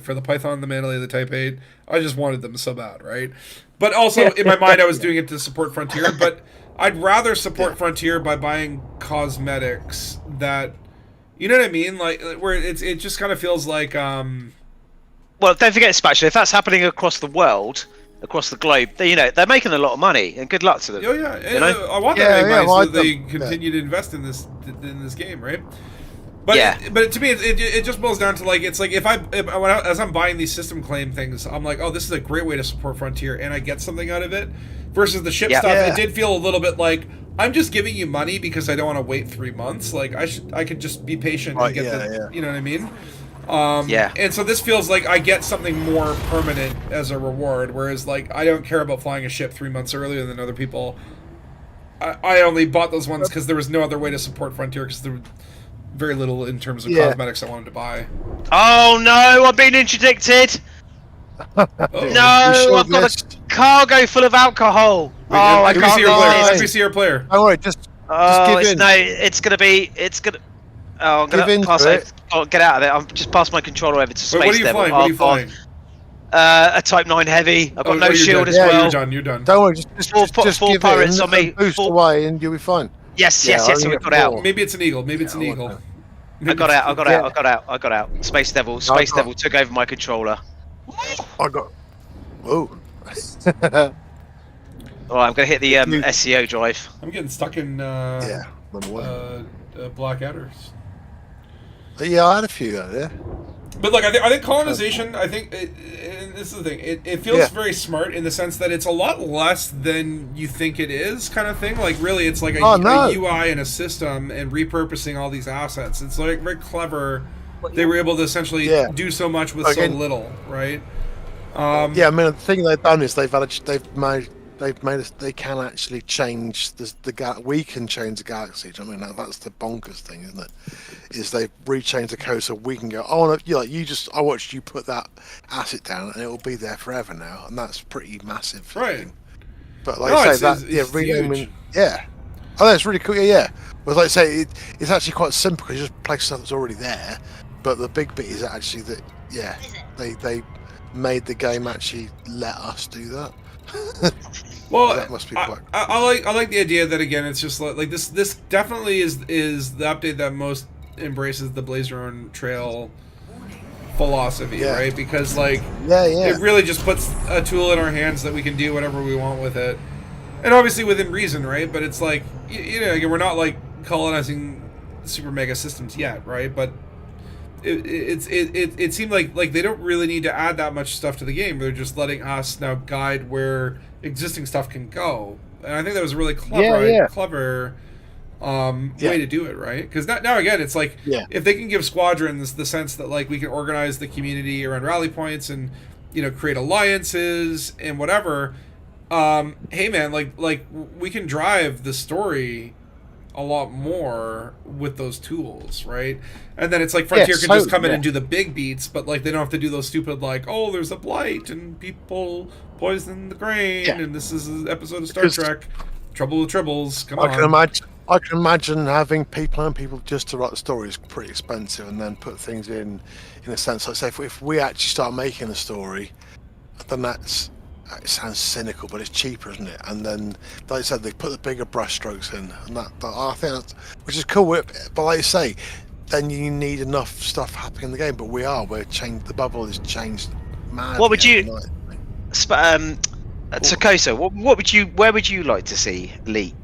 for the Python, the Mandalay, the Type 8, I just wanted them so bad, right? But also, in my mind, I was doing it to support Frontier, but I'd rather support Frontier by buying cosmetics that, you know what I mean? Like, where it just kind of feels like, Well, don't forget, Spatula, if that's happening across the world, across the globe, they're making a lot of money, and good luck to them. Oh, yeah. I want that to make money so they continue to invest in this game, right? But to me, it just boils down to, like, it's like as I'm buying these system claim things, I'm like, oh, this is a great way to support Frontier, and I get something out of it. Versus the ship stuff, it did feel a little bit like, I'm just giving you money because I don't want to wait 3 months. Like, I could just be patient and get you know what I mean? And so this feels like I get something more permanent as a reward, whereas, like, I don't care about flying a ship 3 months earlier than other people. I only bought those ones because there was no other way to support Frontier, because there was very little in terms of cosmetics I wanted to buy. Oh no, I'm being interdicted! No, I've got a cargo full of alcohol! Wait, I can't see your player. Let me see your player. Oh wait, just give in. It's gonna... Oh, I'm gonna pass it. Oh, get out of there. I'm just pass my controller over to Space Devil. What are you flying? A Type 9 Heavy. I've got no shield as well. You're done. Don't worry, just four give pirates in, on me. Boost away and you'll be fine. Yes, so we got out. Maybe it's an eagle. I got out. Space Devil took over my controller. I got... Whoa. Alright, I'm gonna hit the SEO drive. I'm getting stuck in Blackadders. Yeah, I had a few out there. But like, I think colonization. I think, and this is the thing. It feels very smart in the sense that it's a lot less than you think it is, kind of thing. Like, really, it's like a UI and a system and repurposing all these assets. It's like very clever. They were able to essentially do so much with so little, right? I mean, the thing they've done is they can actually change we can change the galaxy. I mean, that's the bonkers thing, isn't it? Is they've rechanged the code so we can go, oh no, I watched you put that asset down and it will be there forever now, and that's pretty massive, right? But like I say, renaming, oh, that's really cool. Well, like I say, it's actually quite simple because you just place stuff that's already there. But the big bit is actually that they made the game actually let us do that. Well, that must be quite... I like the idea that, again, it's just like this definitely is the update that most embraces the Blazin Trail philosophy, right? Because it really just puts a tool in our hands that we can do whatever we want with it, and obviously within reason, right? But it's like, again, we're not like colonizing super mega systems yet, right? But it seemed like they don't really need to add that much stuff to the game. They're just letting us now guide where existing stuff can go, and I think that was a really clever way to do it, right? Because now again, it's like if they can give squadrons the sense that like we can organize the community around rally points and create alliances and whatever. Hey man, like we can drive the story a lot more with those tools, right? And then it's like Frontier can just come in and do the big beats, but like they don't have to do those stupid like, oh, there's a blight and people poison the grain and this is an episode of Star Trek, Trouble with Tribbles. Come on. I can imagine having people just to write the story is pretty expensive, and then put things in a sense. Like say if we actually start making a story, then that's it sounds cynical, but it's cheaper, isn't it? And then, like I said, they put the bigger brush strokes in, and that I think that's, which is cool. But like you say, then you need enough stuff happening in the game. But we're changed. The bubble has changed madly. What would you, Takoso? Where would you like to see Elite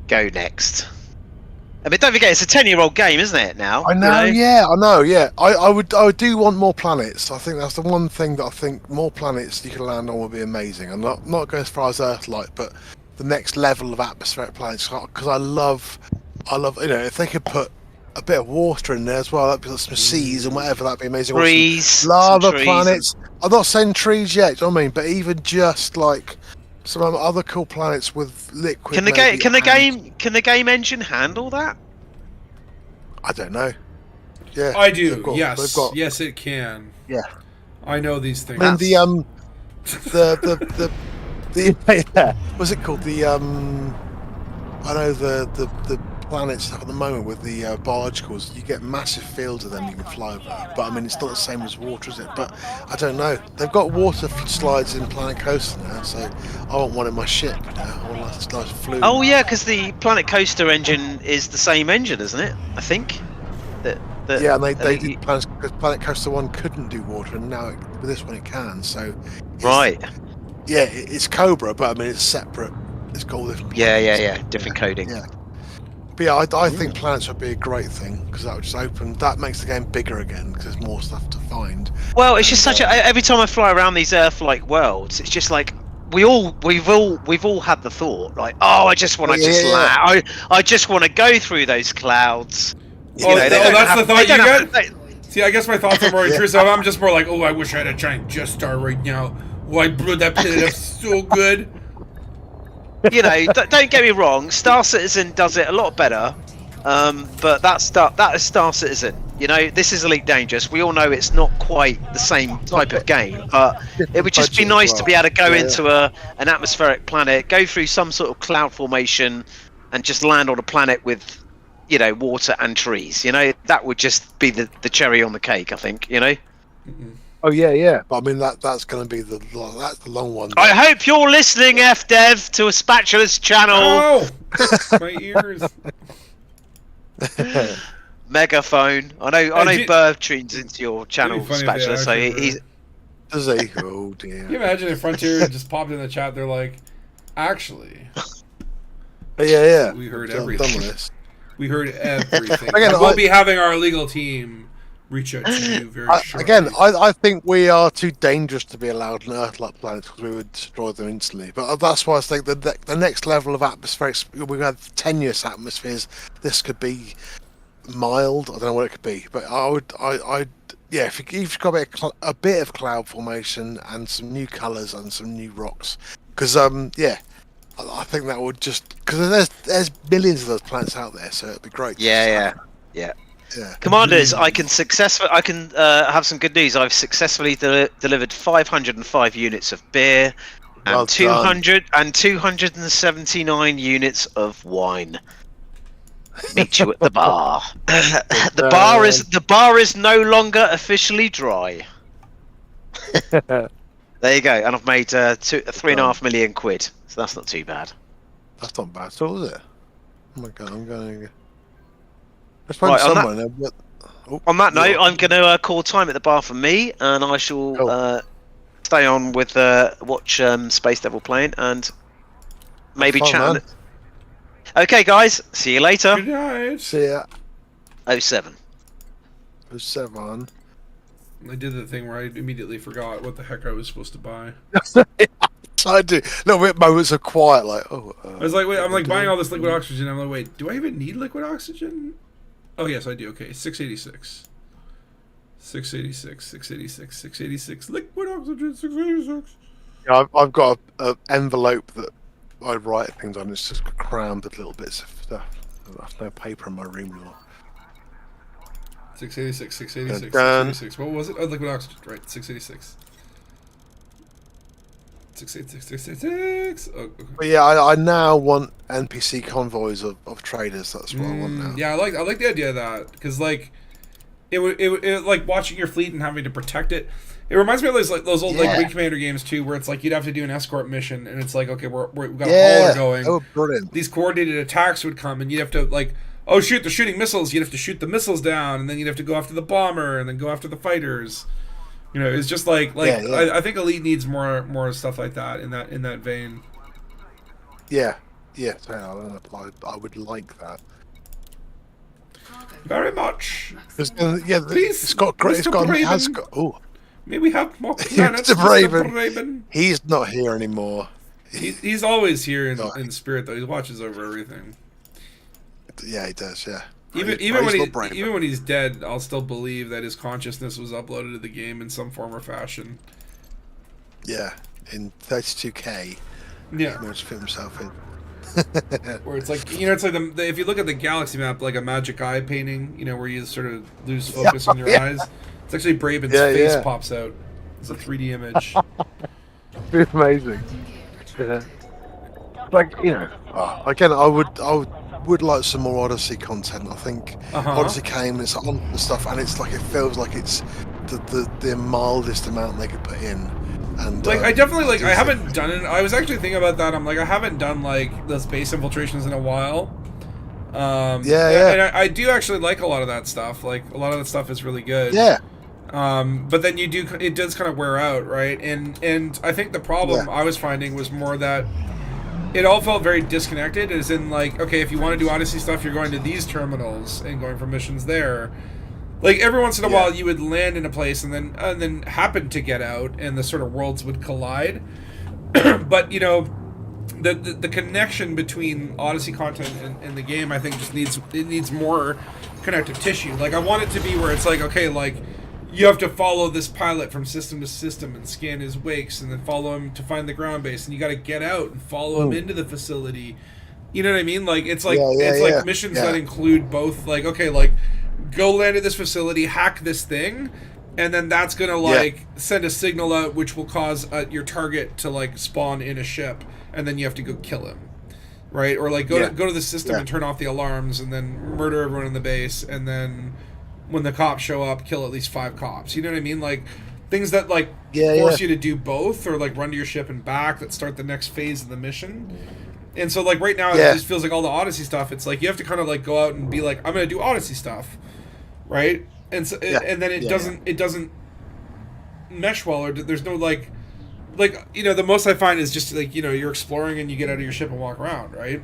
go next? I mean, don't forget, it's a 10-year-old game, isn't it? Now I know, I know. I would do want more planets. I think that's the one thing that I think more planets you can land on would be amazing. I'm not going as far as Earth-like, but the next level of atmospheric planets, because I love, if they could put a bit of water in there as well, that'd be some seas and whatever, that'd be amazing. Trees, lava planets. I'm not saying trees yet, do you know what I mean? But even just like some other cool planets with liquid. Can the game engine handle that? I don't know. Yeah, I do. Yes, it can. Yeah, I know these things. I mean, the what's it called? I know the planet stuff at the moment with the biologicals. You get massive fields of them you can fly over. But I mean, it's not the same as water, is it? But I don't know. They've got water slides in Planet Coaster now, so I want one in my ship. I want a nice flume. Oh yeah, because the Planet Coaster engine is the same engine, isn't it? I think. Yeah, and they did Planet Coaster 1 couldn't do water, and now with this one it can. So right. Yeah, it's Cobra, but I mean it's separate. It's got all different. Yeah. Different coding. Yeah. But yeah, I think planets would be a great thing because that would just that makes the game bigger again because there's more stuff to find. Well, it's just every time I fly around these Earth-like worlds, it's just like we've all had the thought like, oh, I just want to I just want to go through those clouds. That's the thought you get. See, I guess my thoughts are more intrusive. I'm just more like, oh, I wish I had a giant Jet Star right now. Oh, I blew that planet up so good. Don't get me wrong, Star Citizen does it a lot better, but that is Star Citizen. This is Elite Dangerous. We all know it's not quite the same type of game, but it would just be nice to be able to go into an atmospheric planet, go through some sort of cloud formation, and just land on a planet with, water and trees. That would just be the cherry on the cake, I think. Mm-hmm. Oh yeah. But I mean that's going to be the long one. I hope you're listening, FDev, to a Spatula's channel. Oh, my ears. Megaphone. I know Burv tunes into your channel, Spatula, so he's. Does he? Oh dear. Can you imagine if Frontier just popped in the chat? They're like, actually. Yeah. We heard Done everything. with this. We heard everything. Again, we'll be having our legal team reach out to you very shortly. Again, I think we are too dangerous to be allowed on Earth-like planets because we would destroy them instantly. But that's why I think the next level of atmospheric, we have tenuous atmospheres. This could be mild. I don't know what it could be, but if you've got a bit of cloud formation and some new colours and some new rocks, because I think that would just because there's millions of those planets out there, so it'd be great. Yeah. Commanders, I can have some good news. I've successfully delivered 505 units of beer and 279 units of wine. Meet you at the bar. The bar is no longer officially dry. There you go, and I've made 3.5 million quid, so that's not too bad. That's not bad, so is it? Oh my god, I'm going. Right, on that note, I'm going to call time at the bar for me, and I shall stay on with watch Space Devil playing and maybe chat. Okay, guys, see you later. Good night. See ya. 07. I did the thing where I immediately forgot what the heck I was supposed to buy. I do. Little bit moments of quiet, like I was like, wait, I'm like buying all this liquid oxygen. I'm like, wait, do I even need liquid oxygen? Oh yes, I do. Okay, 686. 686. Liquid oxygen, 686. Yeah, I've got an envelope that I write things on. It's just crammed with little bits of stuff. There's no paper in my room anymore. 686. What was it? Oh, liquid oxygen. Right, 686. 686. Oh, okay. But yeah, I now want NPC convoys of traders. That's what I want now. Yeah, I like the idea of that because like it would like watching your fleet and having to protect it. It reminds me of those old like Wing Commander games too, where it's like you'd have to do an escort mission, and it's like, okay, we've got a hauler going. Oh, brilliant! These coordinated attacks would come, and you'd have to like, oh shoot, they're shooting missiles. You'd have to shoot the missiles down, and then you'd have to go after the bomber, and then go after the fighters. You know, it's just like I think Elite needs more stuff like that in that vein. Yeah, I would like that. Very much. Please, it's got great. It's got. Braven. Has got. Oh, may we have more planets, Mr. Braven. He's not here anymore. He's always here in spirit, though. He watches over everything. Yeah, he does. Yeah. Even when he's dead, I'll still believe that his consciousness was uploaded to the game in some form or fashion. Yeah, in 32K. Yeah. He managed to fit himself in. Where it's like, it's like if you look at the galaxy map, like a magic eye painting, where you sort of lose focus on your eyes. It's actually Braven's face pops out. It's a 3D image. It's amazing. Yeah. Like again, I would like some more Odyssey content. I think Odyssey came, it's on the stuff, and it's like it feels like it's the mildest amount they could put in. And I definitely I haven't done it. I was actually thinking about that. I'm like, I haven't done the space infiltrations in a while. And I do actually like a lot of that stuff. Like a lot of that stuff is really good. Yeah. But then it does kind of wear out, right? And I think the problem I was finding was more that it all felt very disconnected. As in, like, okay, if you want to do Odyssey stuff, you're going to these terminals and going for missions there. Like every once in a while, you would land in a place and then happen to get out, and the sort of worlds would collide. But the connection between Odyssey content and the game, I think, just needs more connective tissue. Like I want it to be where it's like, okay, like you have to follow this pilot from system to system and scan his wakes, and then follow him to find the ground base, and you got to get out and follow him into the facility. You know what I mean? Like it's like like missions that include both. Like, okay, like go land at this facility, hack this thing, and then that's gonna send a signal out which will cause your target to spawn in a ship, and then you have to go kill him, right? Or go to the system and turn off the alarms, and then murder everyone in the base, and then when the cops show up, kill at least 5 cops. You know what I mean? Like things that force you to do both, or run to your ship and back, that start the next phase of the mission. And so right now it just feels like all the Odyssey stuff, it's like you have to kind of go out and be like, I'm gonna do Odyssey stuff, right? And so and then it doesn't mesh well, or there's no the most I find is just you're exploring and you get out of your ship and walk around, right?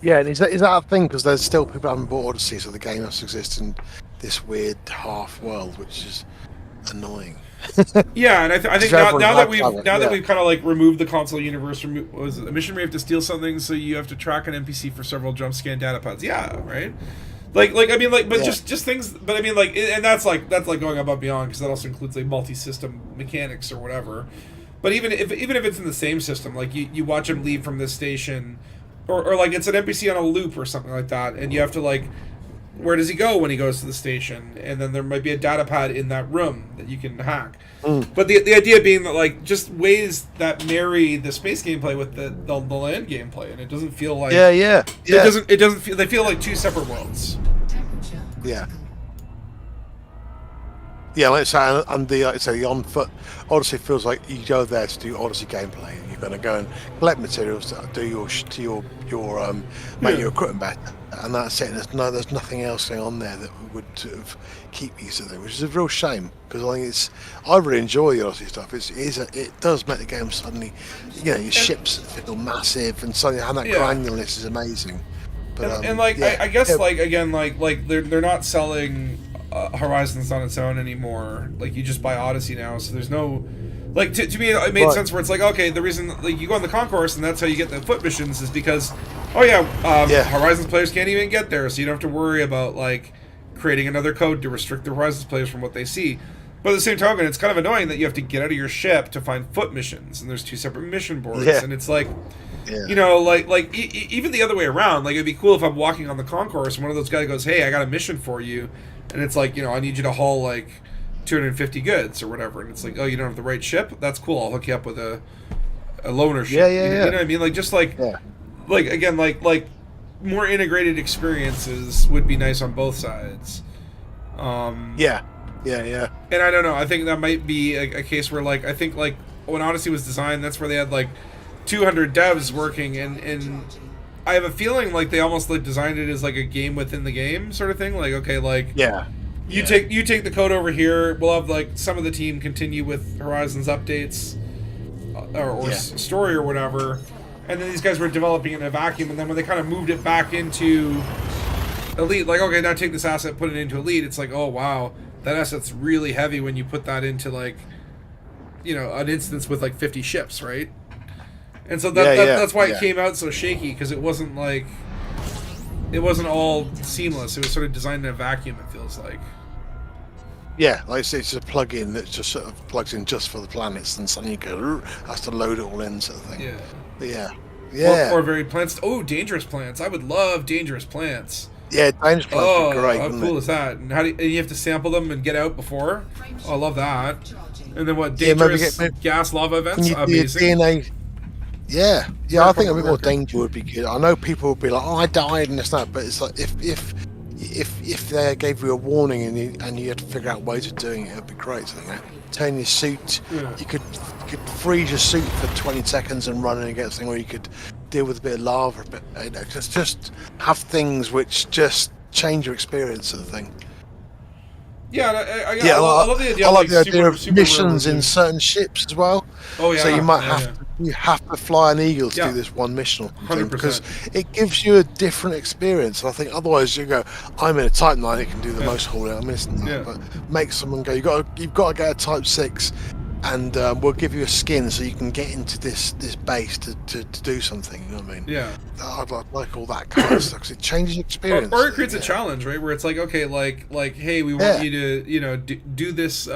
Yeah, and is that a thing? Because there's still people who haven't bought Odyssey, so the game has to exist in this weird half world, which is annoying. Yeah, and I think now that we've kind of removed the console universe, was it a mission where you have to steal something, so you have to track an NPC for several jump scan data pods? Yeah, right. Just things. But I mean, and that's going above beyond, because that also includes multi-system mechanics or whatever. But even if it's in the same system, you watch him leave from this station, or it's an NPC on a loop or something like that, and you have to where does he go when he goes to the station? And then there might be a data pad in that room that you can hack. But the idea being that just ways that marry the space gameplay with the land gameplay, and it doesn't feel like it doesn't feel, they feel like two separate worlds. Let's say, and the on foot Odyssey feels like you go there to do Odyssey gameplay. You're going to go and collect materials to do your make your equipment better, and that's it. There's nothing else going on there that would sort of keep you to there, which is a real shame, because I think I really enjoy the Odyssey stuff. It does make the game suddenly, your ships feel massive, and suddenly and that granularness is amazing. But I guess again they're not selling Horizons on its own anymore. You just buy Odyssey now, so there's no to me it made sense where it's okay, the reason you go on the concourse and that's how you get the foot missions is because Horizons players can't even get there, so you don't have to worry about creating another code to restrict the Horizons players from what they see. But at the same token, it's kind of annoying that you have to get out of your ship to find foot missions, and there's 2 separate mission boards, and it's even the other way around. It'd be cool if I'm walking on the concourse and one of those guys goes, "Hey, I got a mission for you," and it's I need you to haul 250 goods or whatever, and it's oh, you don't have the right ship? That's cool. I'll hook you up with a loaner ship. You know what I mean? Again, more integrated experiences would be nice on both sides. Yeah. And I don't know. I think that might be a case where, like, I think, like, when Odyssey was designed, that's where they had, like, 200 devs working, and I have a feeling like they almost, like, designed it as, like, a game within the game sort of thing. Like, okay, like, you take the code over here. We'll have, like, some of the team continue with Horizon's updates or story or whatever. And then these guys were developing it in a vacuum, and then when they kind of moved it back into Elite, like, okay, now take this asset, put it into Elite, it's like, oh, wow, that asset's really heavy when you put that into, like, you know, an instance with, like, 50 ships, right? And so that's why it came out so shaky, because it wasn't, like, it wasn't all seamless. It was sort of designed in a vacuum, it feels like. Yeah, like I say, it's a plug-in that just sort of plugs in just for the planets, and suddenly you go, has to load it all in, sort of thing. Yeah. But yeah. Or varied plants. Oh, dangerous plants. I would love dangerous plants. Yeah, dangerous plants would be great. How cool is that? And how do you have to sample them and get out before? Oh, I love that. And then what? Dangerous gas lava events? Amazing. DNA. Yeah, I think a bit more danger would be good. I know people would be like, "Oh, I died," and this that, but it's like if they gave you a warning and you had to figure out ways of doing it, it'd be great. So, you know, turn your suit. Yeah. You could freeze your suit for 20 seconds and run against something, or you could deal with a bit of lava. But you know, just have things which just change your experience of the thing. Yeah, I love the idea. I like the idea of super missions in certain ships as well. Oh yeah. So you might have to fly an eagle to do this one mission, 100%. because it gives you a different experience. And I think otherwise you go, I'm in a Type 9, it can do the most hauling. I'm missing that, but make someone go, you've got to get a Type 6, and we'll give you a skin so you can get into this base to do something. You know what I mean? Yeah. I'd like all that kind of stuff, because it changes your experience. Or it creates a challenge, right? Where it's like, okay, like hey, we want you to, you know, do this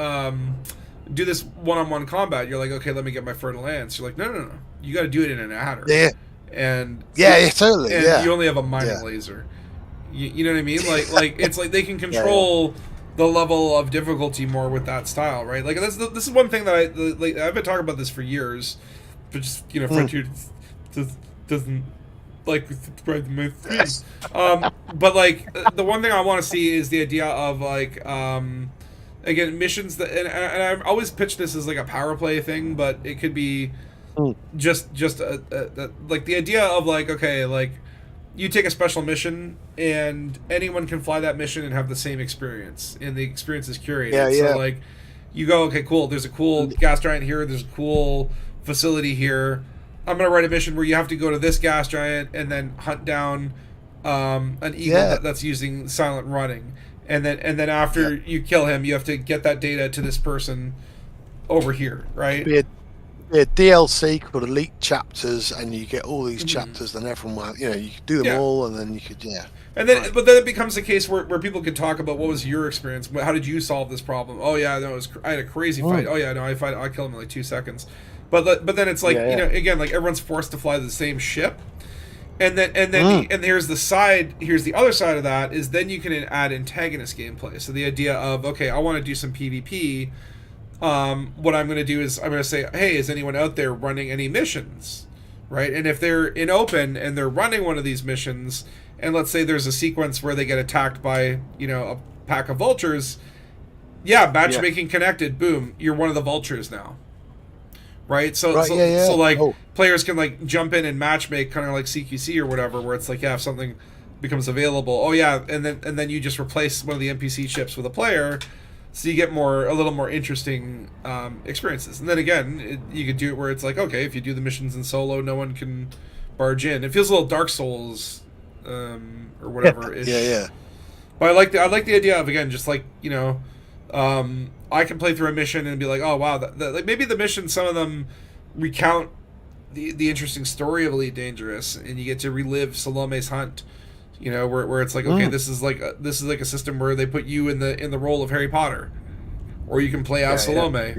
one-on-one combat. You're like, okay, let me get my fertile lance. You're like, no, you got to do it in an adder. Yeah. And totally. And you only have a mining laser. You know what I mean? Like it's like they can control the level of difficulty more with that style, right? Like this is one thing that I've been talking about this for years, but just, you know, Frontier doesn't like spread my feet. But like the one thing I want to see is the idea of like again, missions that, and I've always pitched this as like a power play thing, but it could be just like the idea of like, okay, like you take a special mission and anyone can fly that mission and have the same experience, and the experience is curated. So like you go, okay, cool, there's a cool gas giant here, there's a cool facility here. I'm gonna write a mission where you have to go to this gas giant and then hunt down an eagle that's using silent running. And then after you kill him, you have to get that data to this person over here, right? Be a DLC called Elite Chapters, and you get all these chapters, and everyone will, you know, you could do them all, and then you could, And then, but then it becomes a case where people could talk about what was your experience, how did you solve this problem? Oh yeah, no, I had a crazy fight. Oh yeah, no, I killed him in like 2 seconds. But then it's like, you know, again, like everyone's forced to fly the same ship. And then here's the other side of that is then you can add antagonist gameplay. So the idea of, okay, I want to do some PvP. What I'm going to do is I'm going to say, hey, is anyone out there running any missions, right? And if they're in open and they're running one of these missions, and let's say there's a sequence where they get attacked by, you know, a pack of vultures, matchmaking connected, boom, you're one of the vultures now. Right, so like players can like jump in and matchmake, kind of like CQC or whatever, where it's like, if something becomes available, and then you just replace one of the NPC ships with a player, so you get a little more interesting experiences. And then again, you could do it where it's like, okay, if you do the missions in solo, no one can barge in. It feels a little Dark Souls or whatever. But I like the idea of, again, just like, you know. I can play through a mission and be like, oh wow, like maybe the mission, some of them recount the interesting story of Elite Dangerous, and you get to relive Salome's hunt. You know, where it's like, okay, this is like a system where they put you in the role of Harry Potter, or you can play as Salome,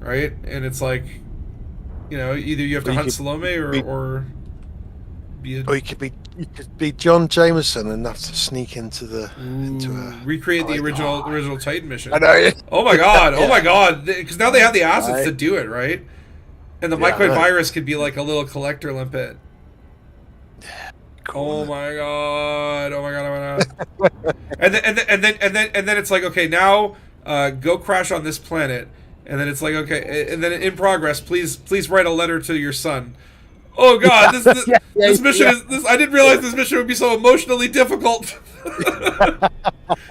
right? And it's like, you know, either you have to hunt Salome or be or you could be John Jameson and have to sneak into recreate the original Titan mission. I know. Oh my god! Because now they have the assets to do it, right? And the mycoid virus could be like a little collector limpet. Cool. Oh my god! And then it's like, okay, now go crash on this planet, and then it's like, okay, and then in progress, please write a letter to your son. Oh God, this mission is. I didn't realize this mission would be so emotionally difficult.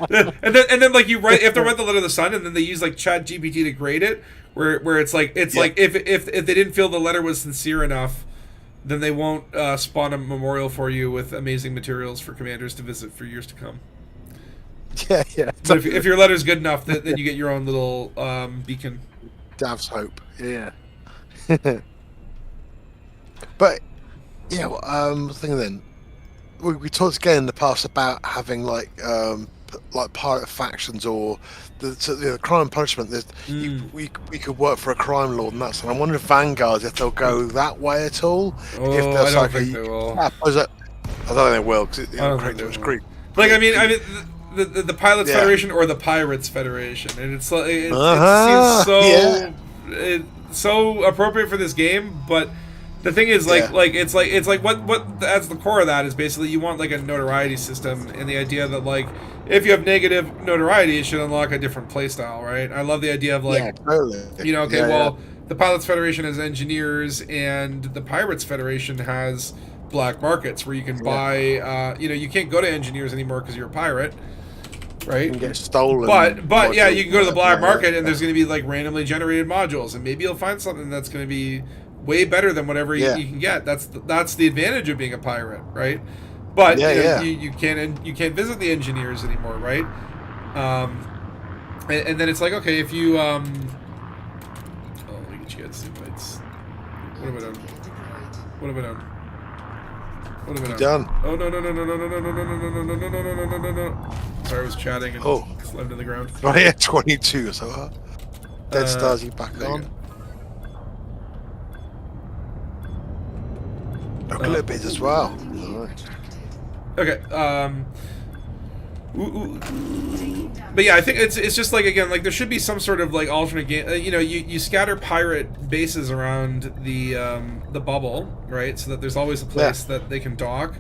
and then like you have to write the letter to the son, and then they use like Chat GPT to grade it, where it's like if they didn't feel the letter was sincere enough, then they won't spawn a memorial for you with amazing materials for commanders to visit for years to come. Yeah. But if your letter's good enough, then you get your own little beacon. Dav's hope. Yeah. But yeah, thing then, we talked again in the past about having like pirate factions or the crime and punishment. We could work for a crime lord and that. So I wonder if Vanguard, if they'll go that way at all. Oh, if I don't think they will. I don't think they will because it was great. Like I mean, the Pilots Federation or the Pirates Federation, and it seems so appropriate for this game, but. The thing is, like it's like what that's the core of that is basically you want like a notoriety system, and the idea that like if you have negative notoriety, it should unlock a different playstyle, right? I love the idea of like, the Pilots Federation has engineers, and the Pirates Federation has black markets where you can buy. You can't go to engineers anymore because you're a pirate, right? You can get stolen. But yeah, you can go to the black market, and there's going to be like randomly generated modules, and maybe you'll find something that's going to be way better than whatever you can get. That's the advantage of being a pirate, right? But you can't visit the engineers anymore, right? And then it's like, okay, if you let me get you guys invites. What have I done? Oh no. Sorry, I was chatting and slammed to the ground. Oh yeah, 22. So Dead Stars, you back on? A little bit as well. Okay. But yeah, I think it's just like again, like there should be some sort of like alternate game. You scatter pirate bases around the bubble, right? So that there's always a place that they can dock.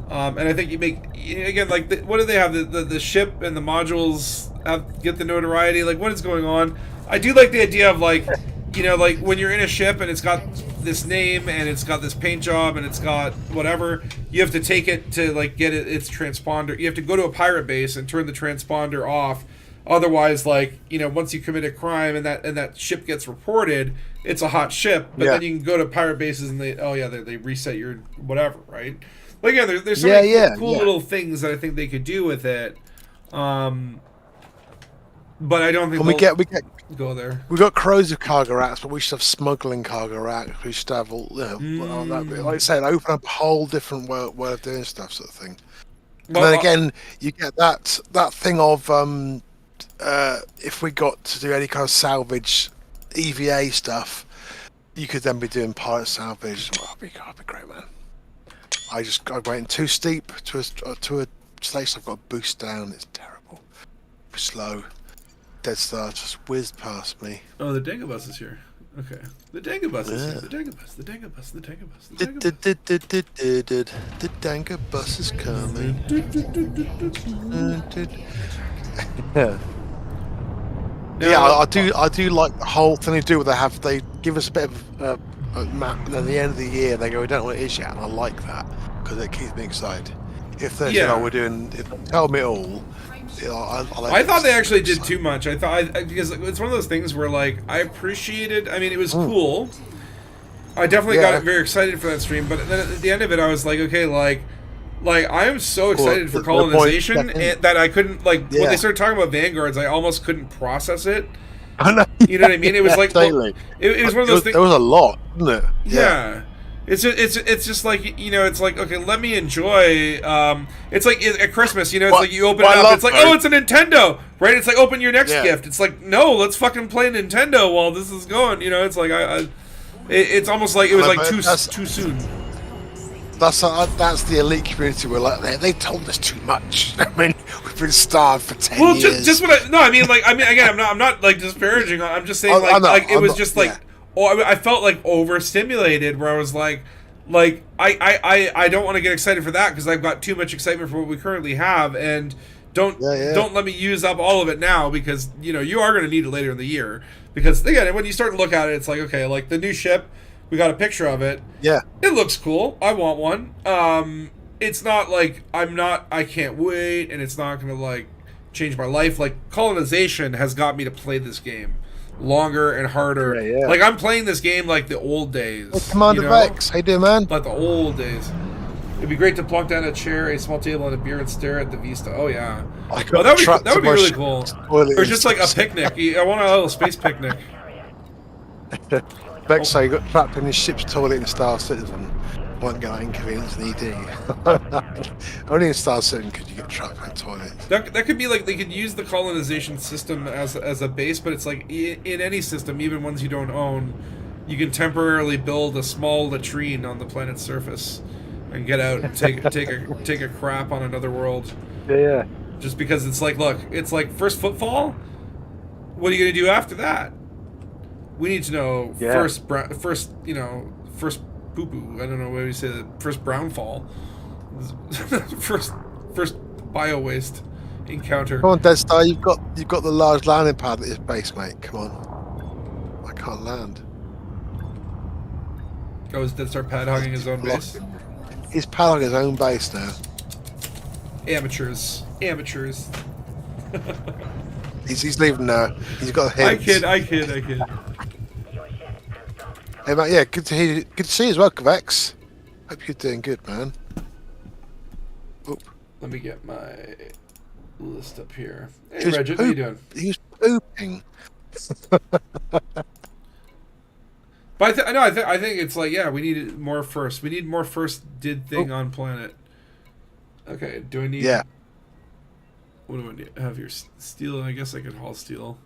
And I think you make again like what do they have? The ship and the modules get the notoriety. Like what is going on? I do like the idea of like. Like when you're in a ship and it's got this name and it's got this paint job and it's got whatever, you have to take it to like get its transponder. You have to go to a pirate base and turn the transponder off. Otherwise, like once you commit a crime and that ship gets reported, it's a hot ship. But then you can go to pirate bases and they reset your whatever, right? Like there's so many cool little things that I think they could do with it. But I don't think we get go there. We got crows with cargo racks, but we should have smuggling cargo racks. We should have all like I said, open up a whole different way of doing stuff, sort of thing. Well, and then again, you get that thing of if we got to do any kind of salvage EVA stuff, you could then be doing pirate salvage. Well, that'd be great, man. I went too steep to a station. I've got a boost down. It's terrible. Slow. Dead Star just whizzed past me. Oh, the Dangus is here. Okay. The Dangus is here. The Dangus. The Dangus is coming. I do like the whole thing they do where they give us a bit of a map, and at the end of the year they go, we don't know what it is yet, and I like that because it keeps me excited. If they we're doing, if they tell me all. I thought they actually did too much. I thought because it's one of those things where like I appreciated. I mean, it was cool. I definitely got very excited for that stream, but then at the end of it, I was like, okay, like I am so excited for colonization that I couldn't when they started talking about vanguards, I almost couldn't process it. I know. You know what I mean? It was like it was one of those things. There was a lot, wasn't it? Yeah. It's just like it's like okay, let me enjoy. It's like at Christmas, it's like you open it up. It's like it's a Nintendo, right? It's like open your next gift. It's like no, let's fucking play Nintendo while this is going. It's like it's almost like it was like too soon. That's the elite community. We're like they told us too much. I mean, we've been starved for 10 years. Well, just what I mean again, I'm not like disparaging. I'm just saying I felt like overstimulated where I was like I don't want to get excited for that because I've got too much excitement for what we currently have, and Don't let me use up all of it now, because you are going to need it later in the year. Because again, when you start to look at it, it's like, okay, like the new ship, we got a picture of it. Yeah, it looks cool. I want one. It's not like I can't wait, and it's not going to like change my life. Like colonization has got me to play this game longer and harder. Yeah. Like I'm playing this game like the old days. Hey, Commander Vex, how you doing, man? Like the old days. It'd be great to plunk down a chair, a small table, and a beer and stare at the vista. Oh yeah. That would be really cool. Or just like a picnic. I want a little space picnic. Vex, so you got trapped in his ship's toilet in Star Citizen. Won't get that inconvenience in ED. Only in Star Citizen could you get trapped in a toilet. That could be like, they could use the colonization system as a base, but it's like in any system, even ones you don't own, you can temporarily build a small latrine on the planet's surface and get out and take a crap on another world. Yeah. Just because it's like, look, it's like first footfall. What are you gonna do after that? We need to know first poo poo. I don't know what you say. The first brown fall. first bio waste encounter. Come on, Dead Star. You've got the large landing pad at this base, mate. Come on. I can't land. Oh, is Dead Star pad hogging his own base? He's paddling his own base now. Amateurs. He's leaving now. He's got a hint. I kid. Hey, mate, yeah, good to hear you. Good to see you as well, Vex. Hope you're doing good, man. Oop. Let me get my list up here. Hey, Reggie, how you doing? He's pooping. But I think it's like, yeah, we need more first. We need more first did thing on planet. Okay, do I need... Yeah. What do I need? Have your steel? I guess I could haul steel.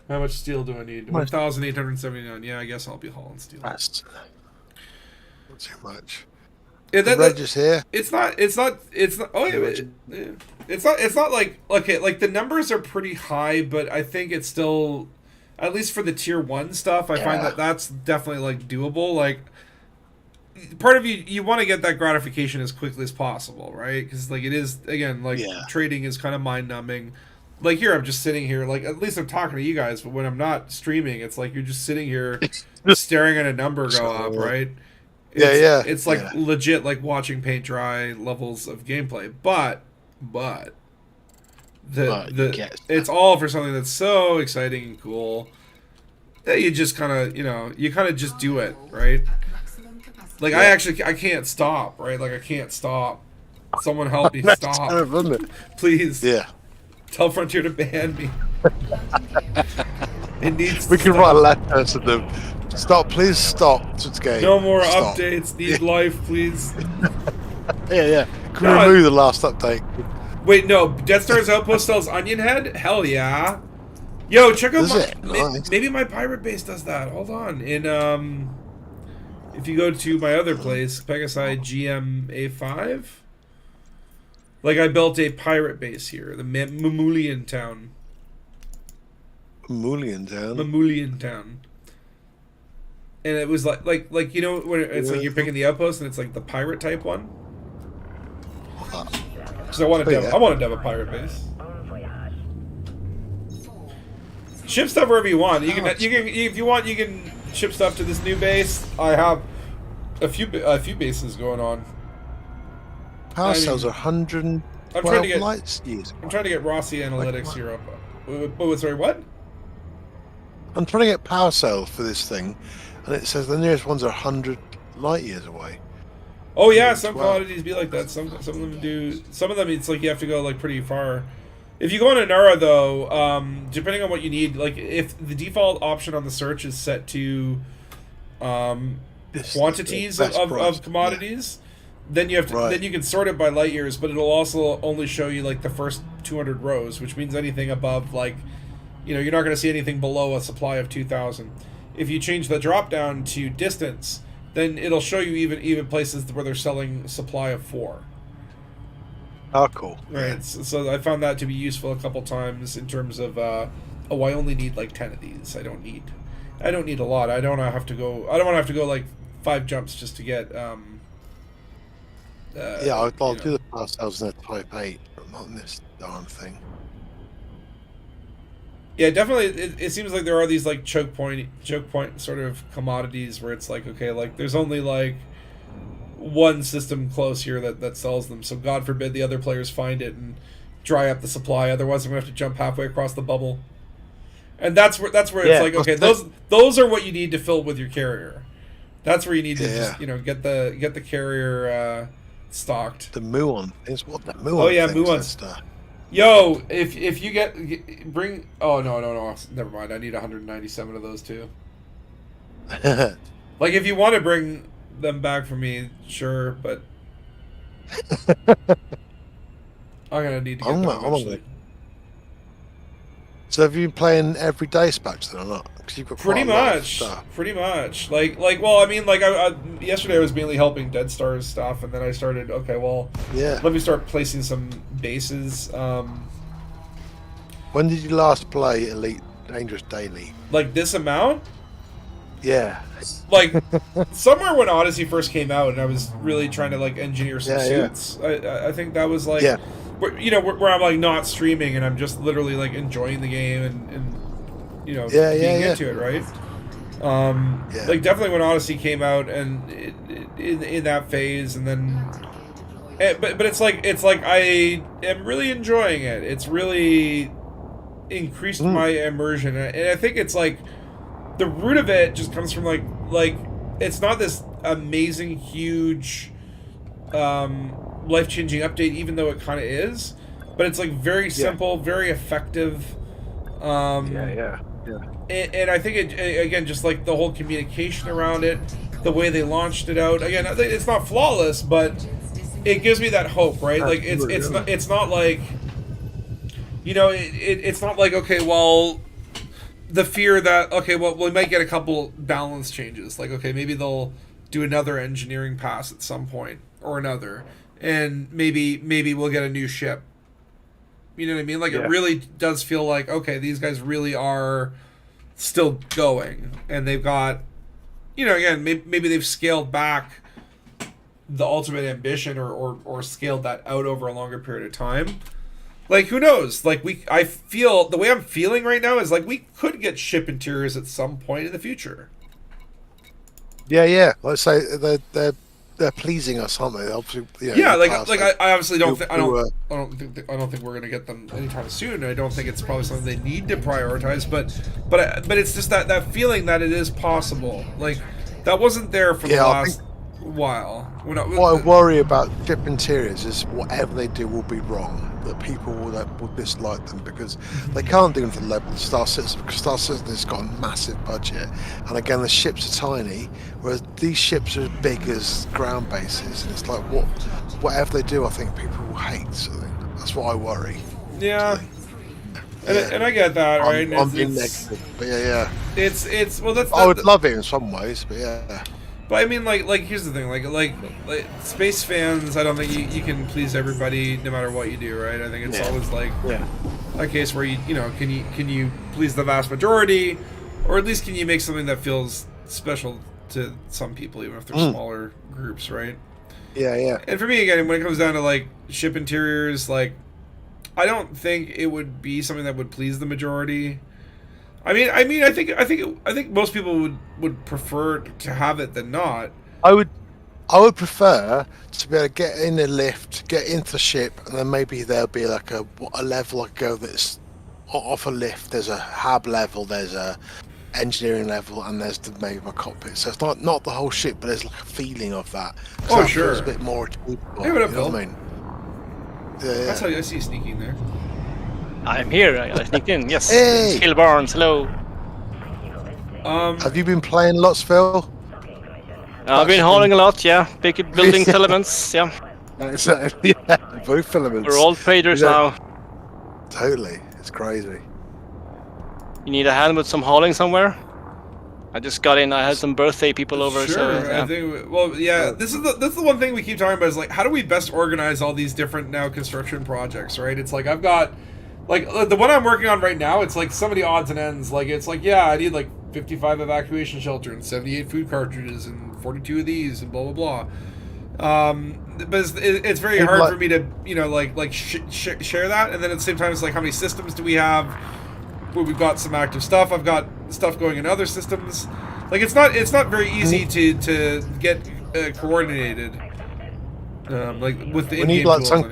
How much steel do I need? 1,879. Yeah, I guess I'll be hauling steel. That's not too much. Yeah, Reg is here. It's not. Oh yeah, it's not like, okay. Like the numbers are pretty high, but I think it's still, at least for the tier 1 stuff, I find that that's definitely like doable. Like, part of you want to get that gratification as quickly as possible, right? Because like it is, again, like trading is kind of mind numbing. Like here, I'm just sitting here. Like at least I'm talking to you guys, but when I'm not streaming, it's like you're just sitting here, staring at a number go up, right? It's like legit, like watching paint dry levels of gameplay. But it's all for something that's so exciting and cool that you just kind of just do it, right? Like I can't stop, right? Like I can't stop. Someone help me stop, Terrible, isn't it? please. Yeah. Tell Frontier to ban me. It needs. We can write a letter to them. Stop, please stop. This game. No more Stop. updates. Need life, please. Yeah. Can we remove the last update? Wait, no. Death Star's Outpost sells Onion Head? Hell yeah. Yo, check out maybe my pirate base does that. Hold on. If you go to my other place, Pegasi GMA5, like I built a pirate base here, the Mamulian Town. Mamulian Town. And it was like when it's like you're picking the outpost and it's like the pirate type one. Because I wanted to have a pirate base. Ship stuff wherever you want. You can if you want, you can ship stuff to this new base. I have a few bases going on. Power cells are 112 lights years. I'm trying to get Rossi Analytics here up. Sorry, what? I'm trying to get power cells for this thing, and it says the nearest ones are 100 light years away. Oh yeah, some commodities be like that. Some of them do. Some of them it's like you have to go like pretty far. If you go on Anara though, depending on what you need, like if the default option on the search is set to quantities of commodities, then you have to then you can sort it by light years, but it'll also only show you like the first 200 rows, which means anything above like, you're not going to see anything below a supply of 2,000. If you change the drop down to distance, then it'll show you even places where they're selling supply of 4. Oh, cool. Right. So I found that to be useful a couple times in terms of I only need like 10 of these. I don't need a lot. I don't want to have to go like 5 jumps just to get I'll do the past sales in a Type 8, but not in this darn thing. Yeah, definitely. It seems like there are these like choke point sort of commodities where it's like, okay, like there's only like one system close here that sells them. So God forbid the other players find it and dry up the supply. Otherwise, I'm gonna have to jump halfway across the bubble. And that's where it's like, okay, those are what you need to fill with your carrier. That's where you need to just get the carrier stocked. The Muon is what the Muon. Oh yeah, Muon's. Yo, if you bring no, never mind. I need 197 of those too. Like if you want to bring them back for me, sure, but I'm gonna need to get them eventually. So have you been playing everyday Spax then or not? Because you've got pretty much. Like well, I mean, like I yesterday I was mainly helping Dead Star's stuff, and then I started. Okay, well, let me start placing some bases. When did you last play Elite Dangerous Daily? Like this amount? Yeah. Like somewhere when Odyssey first came out, and I was really trying to like engineer some suits. I think that was like. Where I'm like not streaming and I'm just literally like enjoying the game and being into it, right? Like definitely when Odyssey came out and in that phase, and then, but it's like I am really enjoying it. It's really increased my immersion, and I think it's like the root of it just comes from like it's not this amazing huge. Life-changing update, even though it kind of is, but it's like very simple, very effective. And I think it again, just like the whole communication around it, the way they launched it out. Again, it's not flawless, but it gives me that hope, right? Like it's not like it's not like okay, well, the fear that okay, well, we might get a couple balance changes, like okay, maybe they'll do another engineering pass at some point or another. And maybe we'll get a new ship. You know what I mean? Like it really does feel like okay, these guys really are still going, and they've got, again, maybe they've scaled back the ultimate ambition or scaled that out over a longer period of time. Like who knows? Like I feel the way I'm feeling right now is like we could get ship interiors at some point in the future. Yeah. Let's say they're pleasing us, aren't they? Obviously, I obviously don't think I don't think we're gonna get them anytime soon. I don't think it's probably something they need to prioritize, but it's just that feeling that it is possible. Like that wasn't there for the last while. What I worry about ship interiors is whatever they do will be wrong. That people will dislike them because they can't do anything level Star Citizen, because Star Citizen has got a massive budget, and again the ships are tiny, whereas these ships are as big as ground bases, and it's like whatever they do, I think people will hate. So that's what I worry. Yeah. And I get that, right? I'm being negative, but it's well. I would love it in some ways, but yeah. But I mean, like here's the thing, like space fans. I don't think you can please everybody no matter what you do, right? I think it's always like a case where can you please the vast majority, or at least can you make something that feels special to some people, even if they're smaller groups, right? Yeah. And for me, again, when it comes down to like ship interiors, like I don't think it would be something that would please the majority. I mean, I think most people would prefer to have it than not. I would prefer to be able to get in the lift, get into the ship, and then maybe there'll be like a level I go that's off a lift. There's a hab level, there's a engineering level, and there's maybe my cockpit. So it's not the whole ship, but there's like a feeling of that. Oh, sure. It's a bit more achievable. Hey, what up, you know Phil? what I mean? Yeah. That's how I see you sneaking there. I'm here. I sneaked in. Yes. Hey. Hill Barnes. Hello. Have you been playing lots, Phil? I've been hauling a lot. Yeah. Big building filaments. Yeah. Yeah. Both filaments. We're all traders now. Totally. It's crazy. You need a hand with some hauling somewhere? I just got in. I had some birthday people over. Sure. So, yeah. I think. Well, yeah. This is the one thing we keep talking about is like how do we best organize all these different now construction projects, right? It's like I've got. Like, the one I'm working on right now, it's like so many odds and ends. Like, it's like, yeah, I need like 55 evacuation shelter and 78 food cartridges and 42 of these and blah, blah, blah. But it's very hard for me to share that. And then at the same time, it's like, how many systems do we have where we've got some active stuff? I've got stuff going in other systems. Like it's not very easy to get coordinated. Like with the we need like some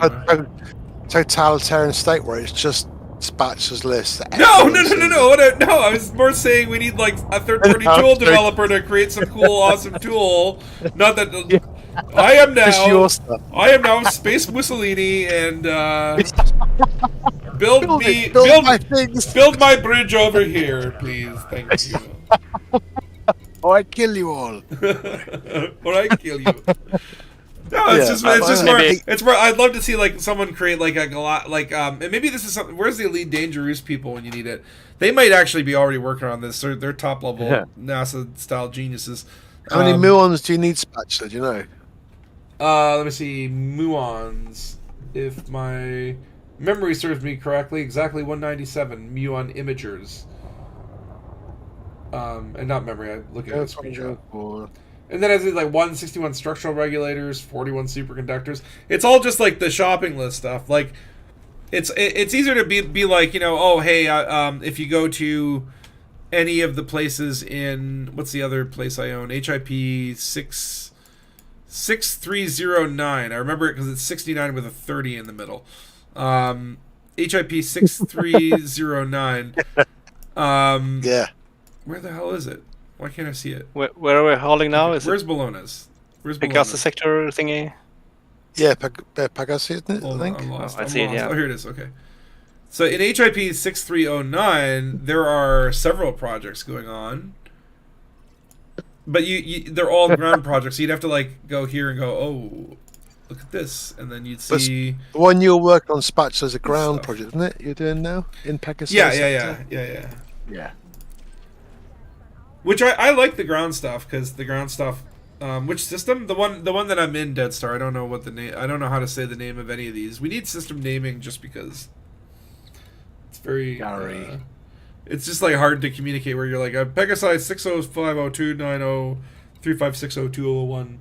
totalitarian state where it's just Spatula's list. No. I was more saying we need like a third-party tool developer to create some cool, awesome tool. Not that I am now Space Mussolini and build my bridge over here, please. Thank you. Or I kill you all. Or I kill you. No, it's more. I'd love to see like someone create like and maybe this is something. Where's the Elite Dangerous people when you need it? They might actually be already working on this. They're top level NASA style geniuses. How many muons do you need, Spatula? Do you know? Let me see. Muons. If my memory serves me correctly, exactly 197 muon imagers. And not memory. I look at a screenshot. And then I did like 161 structural regulators, 41 superconductors. It's all just like the shopping list stuff. Like, it's easier to be like, oh hey, if you go to any of the places in what's the other place I own, HIP 6309. I remember it because it's 69 with a 30 in the middle. HIP 6309. Yeah. Where the hell is it? Why can't I see it? Where are we holding now? Where's Bologna's? Where's Pegasus sector thingy? Yeah, Pegasus, isn't it? I think. I see it, yeah. Oh, here it is. Okay. So in HIP 6309, there are several projects going on. But they're all ground projects. So you'd have to like go here and go, oh, look at this. And then you'd see... The one you're working on, Spatula, is a ground project, isn't it? You're doing now? In Pegasus? Yeah. Which I like the ground stuff because the ground stuff. Which system? The one that I'm in, Dead Star. I don't know what the name. I don't know how to say the name of any of these. We need system naming just because it's very. It's just like hard to communicate where you're like a Pegasus 605029035602001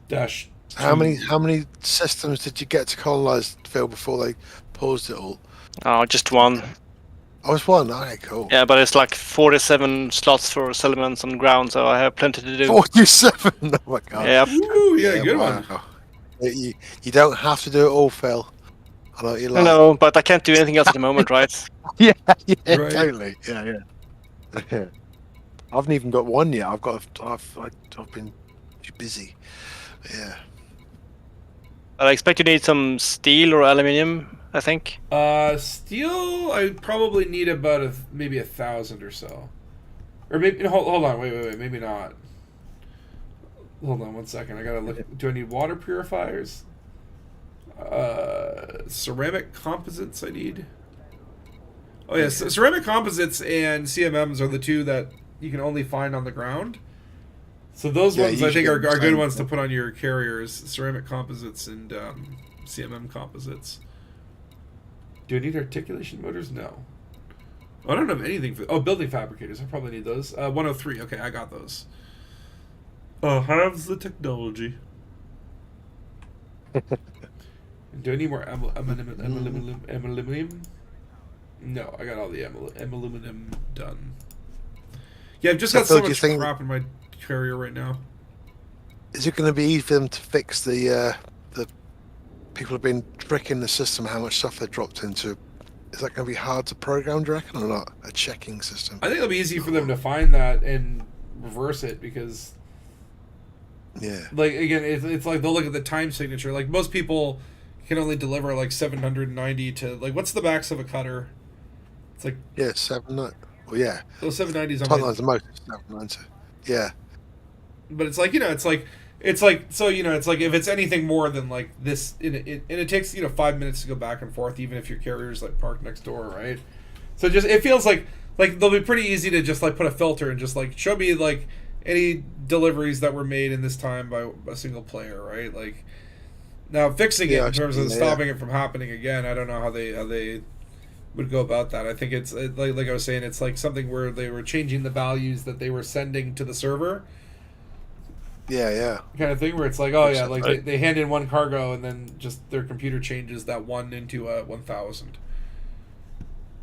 dash. How many systems did you get to colonize, Phil, before they paused it all? Oh, just one. Oh, it's one. Okay, cool. Yeah, but it's like 47 slots for settlements on ground, so I have plenty to do. 47? Oh my god. Yep. Ooh, yeah, good one. You don't have to do it all, Phil. I know what you like. No, but I can't do anything else at the moment, right? Yeah, Right. totally. Yeah. I haven't even got one yet. I've been too busy. Yeah. But I expect you need some steel or aluminium, I think. Steel, I probably need about maybe 1,000 or so. Or maybe hold on, wait, maybe not. Hold on 1 second. I gotta look. Do I need water purifiers? Ceramic composites I need. Oh yes, ceramic composites and CMMs are the two that you can only find on the ground. So those ones I think are good ones to put on your carriers. Ceramic composites and CMM composites. Do I need articulation motors? No. I don't have anything for... Oh, building fabricators. I probably need those. 103. Okay, I got those. How's the technology? Do I need more aluminum? No, I got all the aluminum done. Yeah, I've just got so much crap in my carrier right now. Is it going to be easy for them to fix the people have been tricking the system how much stuff they dropped into? Is that going to be hard to program, do you reckon, or not? A checking system? I think it'll be easy for them to find that and reverse it because... Yeah. Like, again, it's like they'll look at the time signature. Like, most people can only deliver, like, 790 to... Like, what's the max of a cutter? It's like... Yeah, 790. Well, yeah. Those 790s on Sometimes the most 790. Yeah. But it's like, so, it's like if it's anything more than like this, and it takes 5 minutes to go back and forth, even if your carrier's like parked next door, right? So it feels like they'll be pretty easy to just like put a filter and just like show me like any deliveries that were made in this time by a single player, right? Like now fixing it in terms of stopping it from happening again, I don't know how they would go about that. I think it's like I was saying, it's like something where they were changing the values that they were sending to the server. Yeah. kind of thing where it's like, oh yeah, like they hand in one cargo and then just their computer changes that 1 into a 1,000.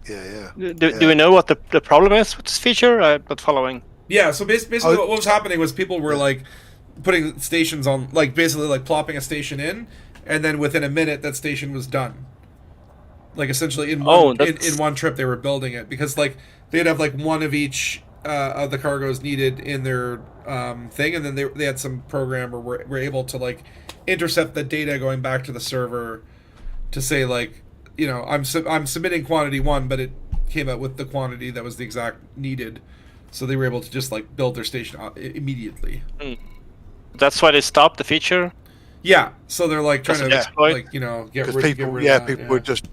Yeah. Do we know what the problem is with this feature? I'm not following. Yeah, so basically what was happening was people were like putting stations on, like basically like plopping a station in, and then within a minute that station was done. Like essentially in one trip they were building it, because like they'd have like one of each of the cargoes needed in their thing, and then they had some program where were able to like intercept the data going back to the server to say like, you know, I'm submitting quantity 1, but it came out with the quantity that was the exact needed. So they were able to just like build their station immediately. That's why they stopped the feature. Yeah, so they're like trying to exploit, like, you know, get rid people, of that. People were just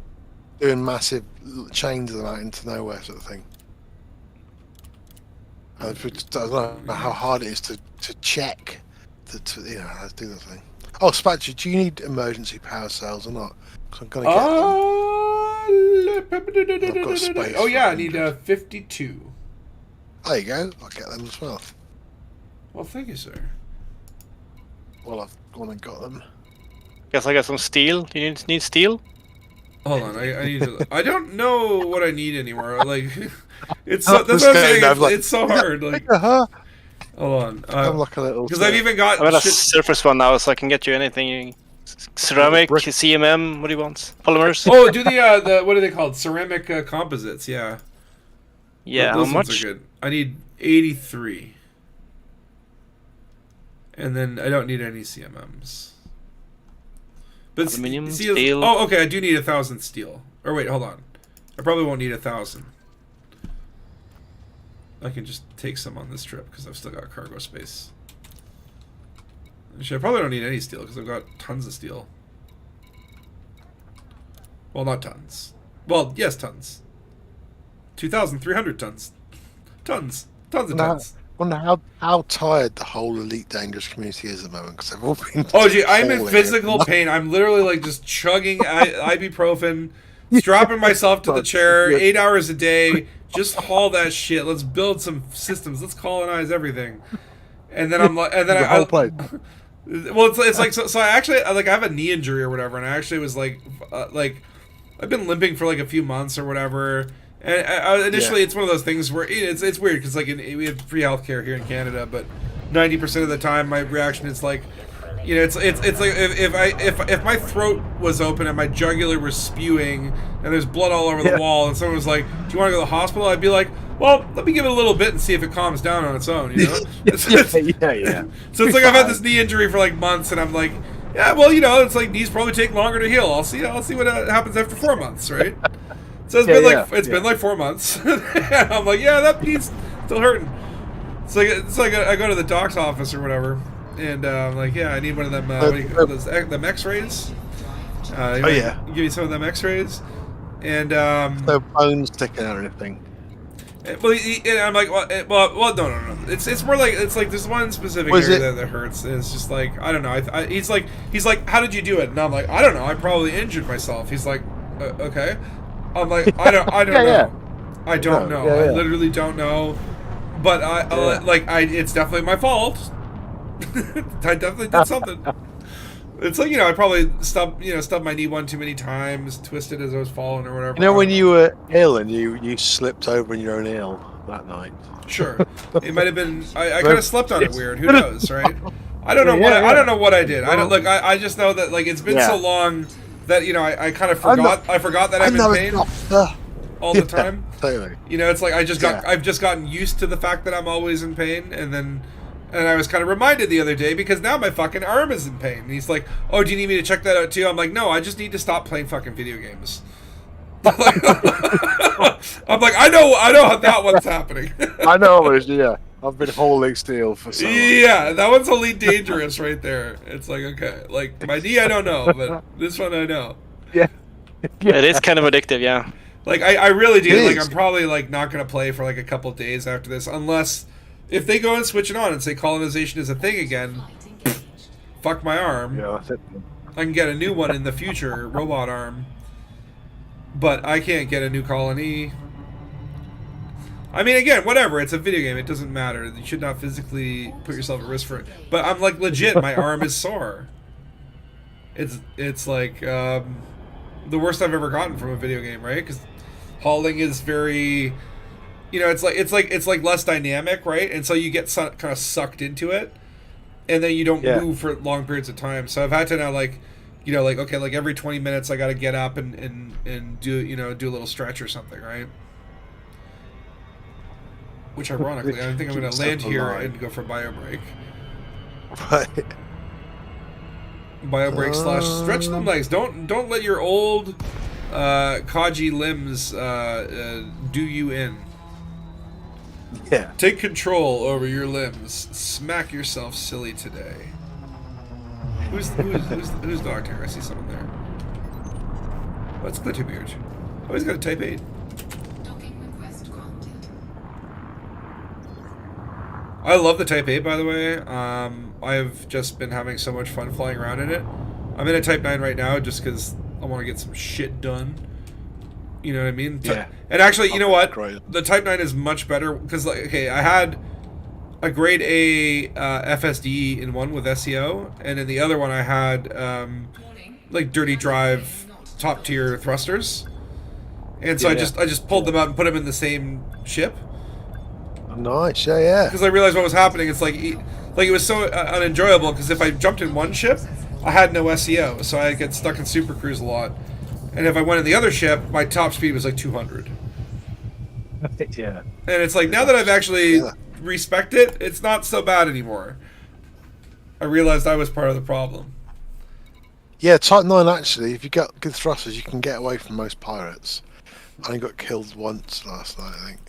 doing massive chains of them out into nowhere, sort of thing. I don't know how hard it is to check to do the thing. Oh, Spatcher, do you need emergency power cells or not? Because I'm gonna get them. I've got space. Oh yeah, I need 52. There you go. I'll get them as well. Well, thank you, sir. Well, I've gone and got them. Guess I got some steel. Do you need steel? Hold on, I need to. I don't know what I need anymore. Like, it's so, that's what I'm saying. It's so hard. Like, hold on. I'm like a little. Because I've even got. I'm at a surface one now, so I can get you anything. Ceramic, CMM. What do you want? Polymers. Oh, do the what are they called? Ceramic composites. Yeah. Yeah. Those how ones much? are good. I need 83. And then I don't need any CMMs. But Aluminium, steel. Oh, okay. I do need 1,000 steel. Or wait, hold on. I probably won't need 1,000. I can just take some on this trip because I've still got cargo space. Actually, I probably don't need any steel because I've got tons of steel. Well, not tons. Well, yes, tons. 2,300 tons. Tons of tons. I wonder how tired the whole Elite Dangerous community is at the moment, because they've all been. Oh, gee, I'm in physical pain. I'm literally like just chugging ibuprofen, strapping myself to the chair 8 hours a day. Just haul that shit. Let's build some systems. Let's colonize everything. And then I'm like, and then well, it's like so I actually I have a knee injury or whatever, and I actually was like I've been limping for like a few months or whatever. And initially, it's one of those things where it's weird because like we have free healthcare here in Canada, but 90% of the time my reaction is like, you know, it's like if my throat was open and my jugular was spewing and there's blood all over the wall and someone was like, "Do you want to go to the hospital?" I'd be like, "Well, let me give it a little bit and see if it calms down on its own." You know? Yeah. So it's like I've had this knee injury for like months, and I'm like, yeah, well, you know, it's like knees probably take longer to heal. I'll see what happens after 4 months, right? So it's been like 4 months. I'm like, yeah, that knee's still hurting. It's like I go to the doc's office or whatever, and I'm like, yeah, I need one of them. What do you call those? Them X-rays. Give me some of them X-rays, and no bones sticking out or anything. Well, and I'm like, well, no. It's more like there's one specific area that hurts, and it's just like I don't know. He's like, how did you do it? And I'm like, I don't know. I probably injured myself. He's like, okay. I'm like, I don't know. I don't know. I literally don't know. But it's definitely my fault. I definitely did something. It's like, you know, I probably stubbed my knee one too many times, twisted as I was falling or whatever. You know when you were ill and you slipped over in your own ill that night? Sure. It might have been I kind of slept on it weird. Who knows, right? I don't know I don't know what I did. I just know that like it's been so long that, you know, I kind of forgot that I'm in pain all the time. Totally. You know, it's like I've just gotten used to the fact that I'm always in pain, and I was kind of reminded the other day because now my fucking arm is in pain. And he's like, "Oh, do you need me to check that out too?" I'm like, "No, I just need to stop playing fucking video games." I'm like, I know how that one's happening. I know it is, I've been holding steel for so long. Yeah, that one's Elite Dangerous right there. It's like, okay, like my knee I don't know, but this one I know. Yeah. It is kind of addictive, yeah. Like I really do. Like I'm probably like not gonna play for like a couple days after this, unless if they go and switch it on and say colonization is a thing again. Fuck my arm. Yeah, that's it. I can get a new one in the future, robot arm. But I can't get a new colony. I mean, again, whatever. It's a video game. It doesn't matter. You should not physically put yourself at risk for it. But I'm like legit. My arm is sore. It's like the worst I've ever gotten from a video game, right? Because hauling is very, it's like less dynamic, right? And so you get kind of sucked into it, and then you don't move for long periods of time. So I've had to now okay, every 20 minutes I got to get up and do a little stretch or something, right? Which ironically, I think I'm going to land here and go for bio break. Right. Bio break / stretch them legs. Don't let your old Kaji limbs do you in. Yeah. Take control over your limbs. Smack yourself silly today. Who's dog here? I see someone there. Oh, it's Glitterbeard. Oh, he's got a Type 8. I love the Type 8, by the way. I've just been having so much fun flying around in it. I'm in a Type 9 right now just because I want to get some shit done. You know what I mean? Yeah. And actually, you know what? Great. The Type 9 is much better because, I had a grade A FSD in one with SEO, and in the other one I had dirty drive top tier thrusters. And so I just pulled them out and put them in the same ship. Nice, yeah. Because I realized what was happening. It's like it was so unenjoyable because if I jumped in one ship, I had no SEO, so I get stuck in Super Cruise a lot. And if I went in the other ship, my top speed was like 200. Yeah. And it's like, now that I've actually respec'd it, it's not so bad anymore. I realized I was part of the problem. Yeah, Type 9 actually, if you got good thrusters, you can get away from most pirates. I only got killed once last night, I think.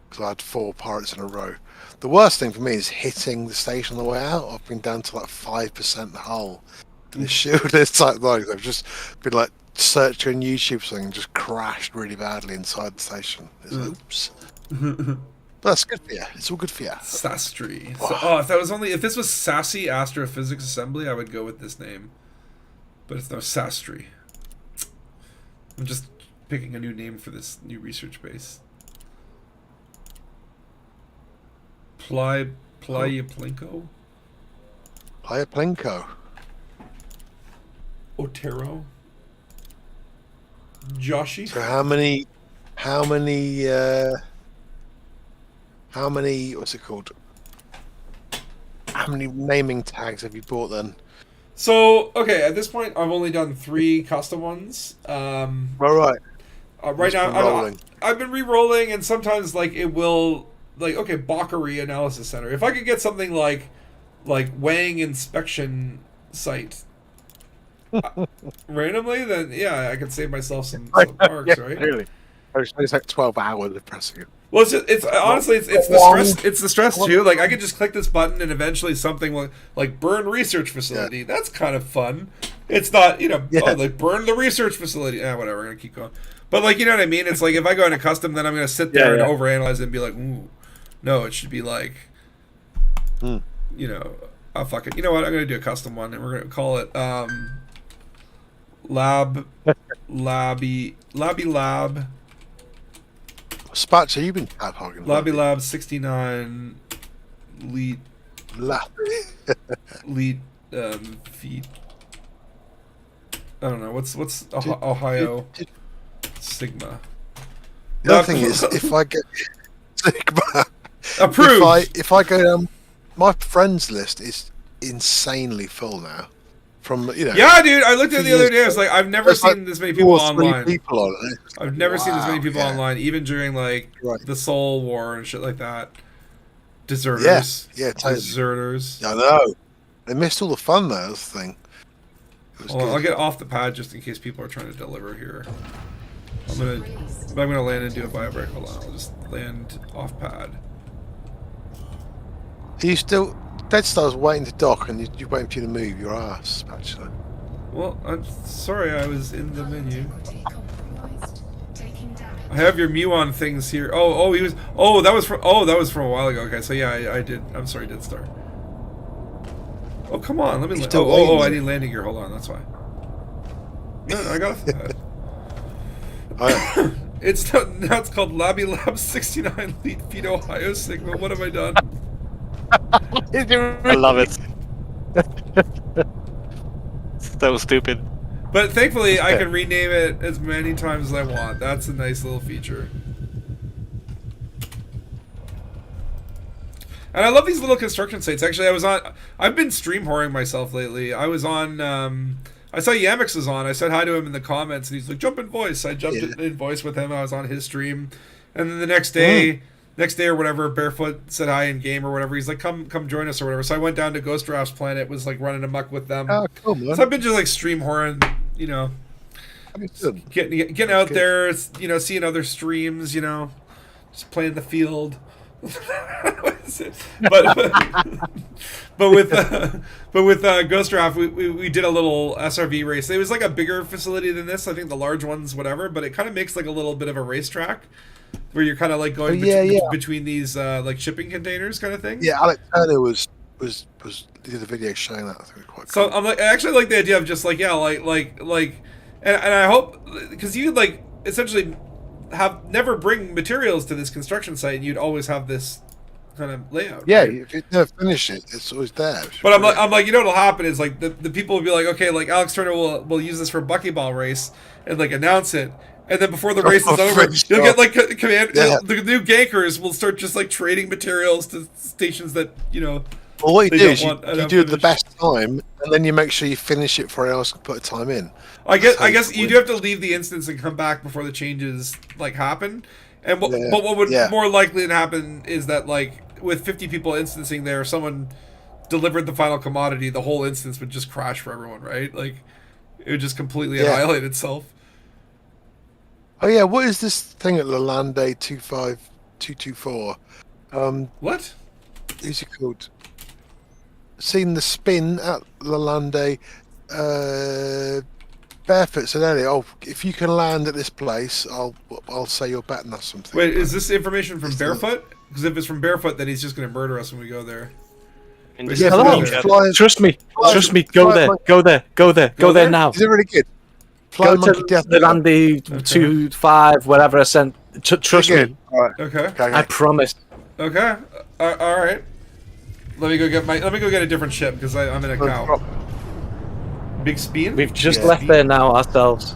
Because I had 4 pirates in a row. The worst thing for me is hitting the station on the way out. I've been down to 5% hull. And the shieldless Type 9. I've just been searching on YouTube or something and just crashed really badly inside the station. It's oops. But that's good for you. It's all good for you. Sastry. If this was Sassy Astrophysics Assembly, I would go with this name. But it's no Sastry. I'm just picking a new name for this new research base. Plyaplenko? Plyaplenko. Otero? Joshi? So how many what's it called? How many naming tags have you bought then? So, okay, at this point I've only done 3 custom ones. Right now I've been re-rolling, and sometimes it will Bakary Analysis Center. If I could get something like weighing inspection site randomly, then yeah, I could save myself some marks, right? Really. It's like 12 hours of pressing it. Well, it's honestly it's the stress. It's the stress too. I could just click this button and eventually something will burn research facility. Yeah. That's kind of fun. It's not burn the research facility. Whatever. I'm gonna keep going. But you know what I mean? It's like if I go into custom, then I'm gonna sit there and overanalyze it and be like, ooh, no, it should be fuck it. You know what? I'm gonna do a custom one, and we're gonna call it Lab. Spatcher, you've been tab hogging. Lobby Lab 69 lead feet. I don't know what's Ohio Sigma. The other thing is, if I get Sigma approved, if I go down, my friends list is insanely full now. Yeah, dude. I looked at it the other day. I was like, I've never seen this many people online. I've never seen this many people online, even during the Soul War and shit like that. Deserters. Yeah, totally. Deserters. I know. They missed all the fun though. That's the thing. I'll get off the pad just in case people are trying to deliver here. I'm gonna land and do a bio break. Hold on. I'll just land off pad. Are you still? Dead Star's waiting to dock, and you're waiting for you to move your ass, actually. Well, I'm sorry, I was in the menu. I have your Muon things here. That was from a while ago. Okay, so yeah, I did. I'm sorry, Dead Star. Oh, come on, let me. I need landing gear. Hold on, that's why. No, I got that. It's now it's called Labby Lab 69 Lead Feed Ohio Sigma. What have I done? I love it. So stupid. But thankfully, I can rename it as many times as I want. That's a nice little feature. And I love these little construction sites. Actually, I've been stream whoring myself lately. I was on, I saw Yamix was on. I said hi to him in the comments, and he's like, jump in voice. I jumped in voice with him. I was on his stream. And then the next day or whatever, Barefoot said hi in game or whatever. He's like, come join us or whatever. So I went down to Ghost Draft's planet, was like running amok with them. Oh, cool, man. So I've been just like stream whoring, you know, getting out there, you know, seeing other streams, you know, just playing the field. but with Ghost Draft, we did a little SRV race. It was like a bigger facility than this. I think the large ones, whatever, but it kind of makes like a little bit of a racetrack where you're kind of like going between these like shipping containers kind of thing. Yeah, Alex Turner was did a video showing that. I think it was quite cool. So I'm like, I actually like the idea of just like and I hope, because you like essentially have never bring materials to this construction site, and you'd always have this kind of layout. Yeah, right? if you never finish it, it's always there. But I'm like, you know what'll happen is like the people will be like, okay, like Alex Turner will use this for buckyball race and like announce it, and then before the race is over, you'll get like the new gankers will start just like trading materials to stations that, you know. Well, what you do is you do it the best time, and then you make sure you finish it before anyone else can put a time in. I guess you do have to leave the instance and come back before the changes like happen. And but what would more likely to happen is that like with 50 people instancing there, someone delivered the final commodity, the whole instance would just crash for everyone, right? Like it would just completely annihilate itself. Oh yeah, what is this thing at Lalande 25224? What? Who's it called? Seen the spin at Lalande. Barefoot said earlier, "Oh, if you can land at this place, I'll say you're betting us something." Wait, is this information from Barefoot? Because if it's from Barefoot, then he's just going to murder us when we go there. Trust me. Go there now. Is it really good? Go to the Landy 2-5, whatever I sent. Trust me. Right. Okay. I promise. Okay. All right. Let me go get a different ship because I'm in a cow. Big spin? We've just left there now ourselves.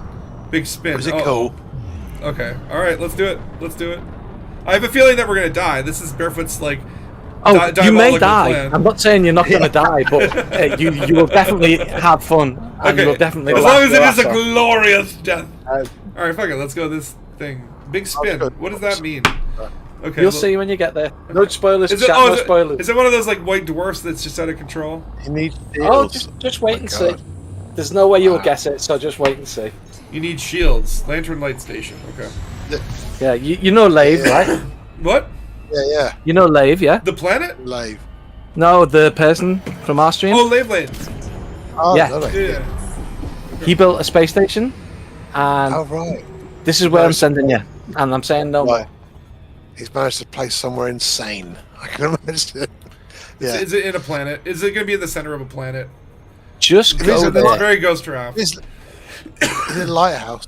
Big spin. Was it cool? Okay. All right. Let's do it. I have a feeling that we're gonna die. This is Barefoot's like. Oh, you may die. Plan. I'm not saying you're not gonna die, but you will definitely have fun. And you will definitely. As long as it is a glorious death. All right. Fuck it. Let's go. This thing. Big spin. What does that mean? Okay. You'll see when you get there. No spoilers. No spoilers. Is it one of those like white dwarfs that's just out of control? You need shields. Just wait and see. There's no way you'll guess it, so just wait and see. You need shields. Lantern light station. Okay. Yeah, you know Lave, right? What? Yeah. You know Lave, yeah? The planet? Lave. No, the person from our stream. Oh, Lave Lane. Oh, yeah. He built a space station, and right. This is where I'm sending you, and I'm saying no more. He's managed to place somewhere insane. I can imagine. Yeah. Is it in a planet? Is it going to be in the center of a planet? Just go there. It's very Ghost Draft. Is it a lighthouse?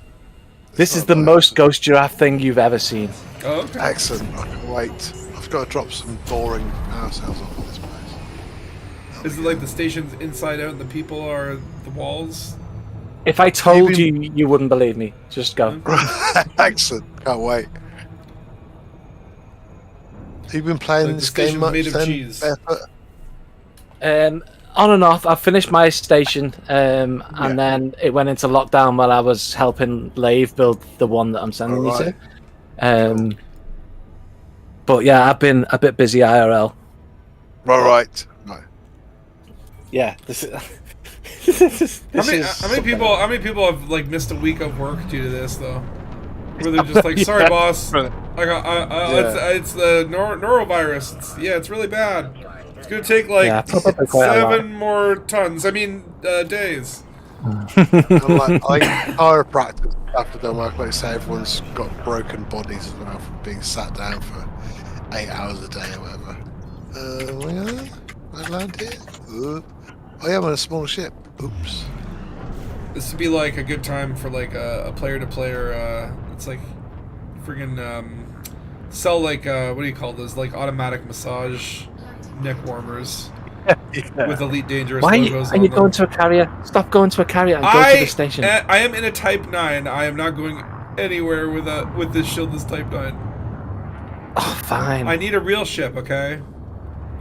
This is the most Ghost Giraffe thing you've ever seen. Oh, okay. Excellent. I can wait. I've got to drop some boring power cells off this place. Is it like the station's inside out and the people are the walls? If I told you, you wouldn't believe me. Just go. Excellent. Can't wait. Have you been playing this game much then? On and off. I finished my station, and then it went into lockdown while I was helping Lave build the one that I'm sending you to. But yeah, I've been a bit busy IRL. Right. Yeah. How many people have like missed a week of work due to this though? Where they're just like, sorry, boss. It's the norovirus. It's really bad. It's gonna take like 7 more tons. Days. Chiropractors after their work, like say everyone's got broken bodies as well from being sat down for 8 hours a day or whatever. I land here. Oh yeah, I'm on a small ship. Oops. This would be like a good time for like a player to player. It's like friggin' sell like what do you call those? Like automatic massage neck warmers with Elite Dangerous logos. Are you going to a carrier? Stop going to a carrier and go to the station. I am in a Type 9. I am not going anywhere with this shieldless Type 9. Oh, fine. I need a real ship, okay?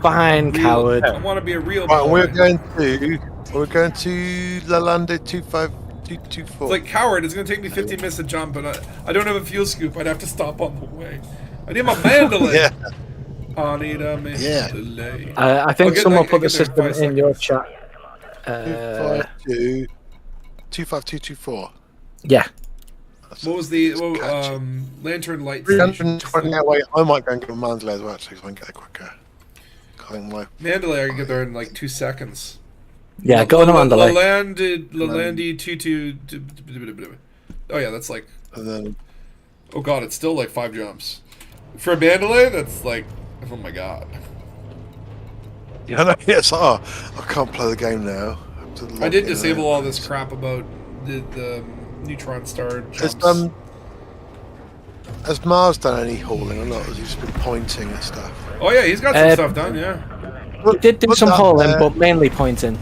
Fine, coward. I want to be a real. Right, we're going to Lalande 25224. It's like, coward, it's going to take me 15 minutes to jump, and I don't have a fuel scoop. I'd have to stop on the way. I need my mandolin. Yeah. I need a mandolin. I think someone put the system in your chat. 25224. Yeah. What was the lantern light? 320 that way. I might go and get a Mandalay as well, actually, so I can get there quicker. Mandalay, I can get there in like 2 seconds. Yeah, go on Mandalay. Lalandi 22. Oh yeah, that's like. And then. Oh god, it's still like 5 jumps. For a Mandalay, that's like, oh my god. Yeah, no, yes. I can't play the game now. I did disable all this crap about the neutron star jumps. Has Mars done any hauling or not? Has he just been pointing and stuff? Oh yeah, he's got some stuff done. Yeah. He did do some hauling, but mainly pointing.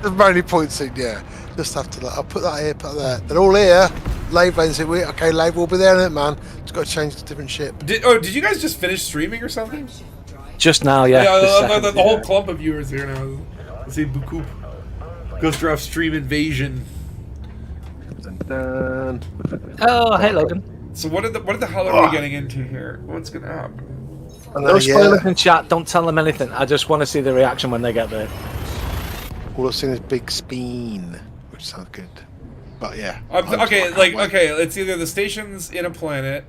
Just mainly pointing, yeah. Just have to. I'll put that here, put that there. They're all here. Lave lanes here. Okay, Lave will be there in it, man. Just got to change to a different ship. Did you guys just finish streaming or something? Just now, yeah. Yeah, the whole clump of viewers here now. Let's see, Bukoop. Ghost Draft stream invasion. Dun. Oh, hey Logan. So what the hell are we getting into here? What's gonna happen? No spoilers in chat. Don't tell them anything. I just want to see the reaction when they get there. All I've seen is big speen, which sounds good. But yeah. Okay, it's either the station's in a planet,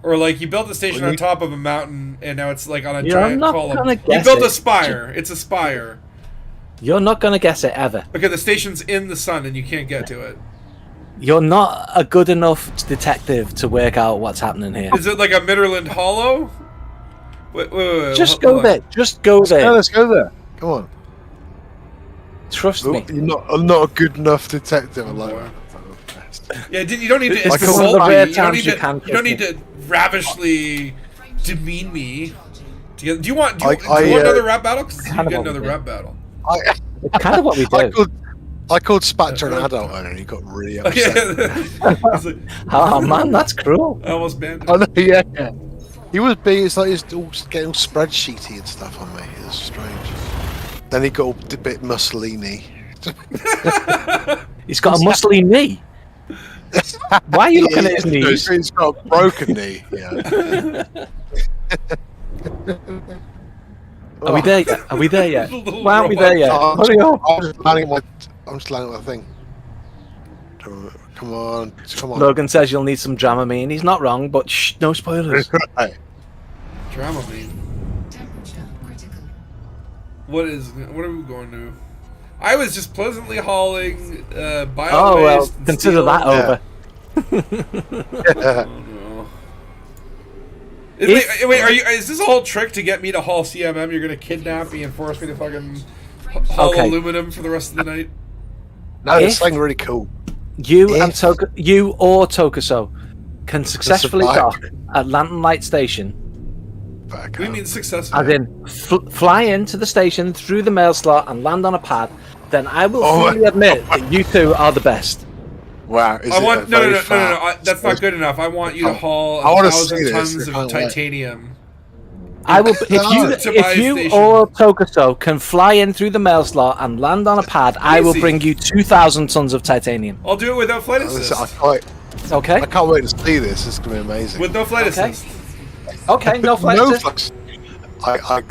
or like you built the station on top of a mountain, and now it's like on a giant column. You built a spire. It's a spire. You're not gonna guess it ever. Okay, the station's in the sun, and you can't get to it. You're not a good enough detective to work out what's happening here. Is it like a Midderland Hollow? Wait. Just go there. Just go there. Let's go there. Come on. Trust me. I'm not a good enough detective. I'm like, yeah, you don't need to it's insult one of the me. rare You don't times you don't need to ravishly demean me. Do you want another rap battle? Because you get another rap battle. It's kind of what we do. I called Spatcher an adult owner and he got really upset. Oh man, that's cruel. I almost banned him. I know, yeah. He was being, it's like he's all getting all spreadsheety and stuff on me. It was strange. Then he got a bit Mussolini. He's got a muscly knee. Why are you looking at his knees? He's got a broken knee. Yeah. Are we there yet? Are we there yet? Why aren't we there yet? Hurry up. I'm just landing my thing. Come on. Logan says you'll need some Dramamine. He's not wrong, but shh, no spoilers. Right. Dramamine. What are we going to? I was just pleasantly hauling bio Oh well, waste and consider steel. that over. Oh no. Wait, is this a whole trick to get me to haul CMM? You're gonna kidnap me and force me to fucking haul aluminum for the rest of the night? No, this thing's really cool. You or Tokuso can successfully dock at Lantern Light Station. What do you mean successfully? As in, fly into the station through the mail slot and land on a pad. Then I will fully admit that you two are the the Wow. No. That's not good enough. I want you to haul 1,000 tons of titanium. I will. If you or Tokuso can fly in through the mail slot and land on a pad, I will bring you 2,000 tons of titanium. I'll do it without flight assist. Okay. I can't wait to see this. It's gonna be amazing. With no flight assist. Okay, no flight assist. I can't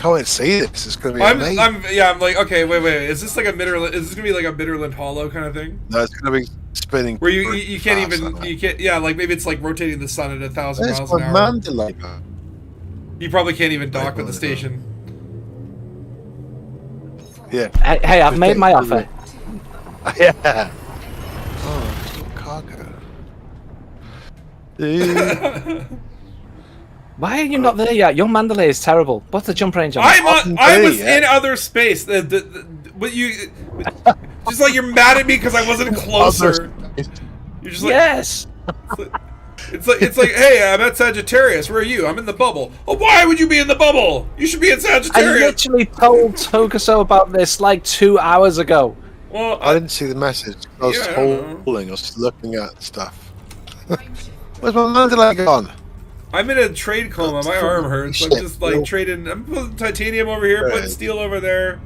wait to see this. It's gonna be amazing. I'm like, okay, wait. Is this like a Midderland? Is this gonna be like a Midderland Hollow kind of thing? No, it's gonna be spinning. Where you can't even like maybe it's like rotating the sun at 1,000 miles an hour. Mandalay. You probably can't even dock with the station. Yeah. Hey, I've made my offer. Yeah. Oh, it's still cargo. Why are you not there yet? Your Mandalay is terrible. What's the jump range on it? I was in outer space. What you just like you're mad at me because I wasn't closer. You're just like yes. It's like, hey, I'm at Sagittarius. Where are you? I'm in the bubble. Oh, why would you be in the bubble? You should be in Sagittarius. I literally told Tokuso about this like 2 hours ago. Well, I didn't see the message. I was holding. I was looking at stuff. Where's my Mandalay gone? I'm in a trade coma. My arm hurts. I'm just like trading. I'm putting titanium over here, putting steel over there.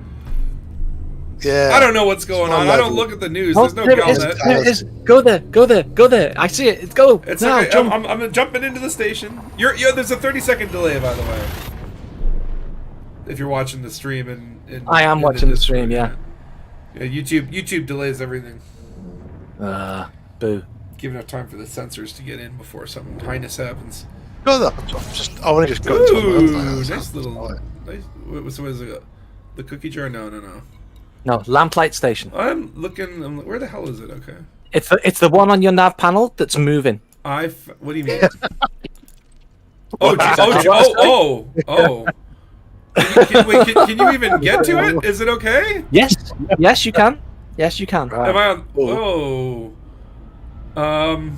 Yeah. I don't know what's going on. I don't look at the news. There's no Galnet. There it is. Go there. I see it. Go. It's now, okay. jump. I'm jumping into the station. There's a 30-second delay, by the way. If you're watching the stream I am watching the stream. Yeah. Yeah. YouTube delays everything. Boo. Give enough time for the sensors to get in before some highness happens. I want to just go into Ooh, nice little. Nice. What is it? The cookie jar? No. No, lamplight station. I'm looking. Where the hell is it? Okay. It's the one on your nav panel that's moving. What do you mean? Oh. Can you even get to it? Is it okay? Yes, you can. Yes, you can. Am I on? Oh.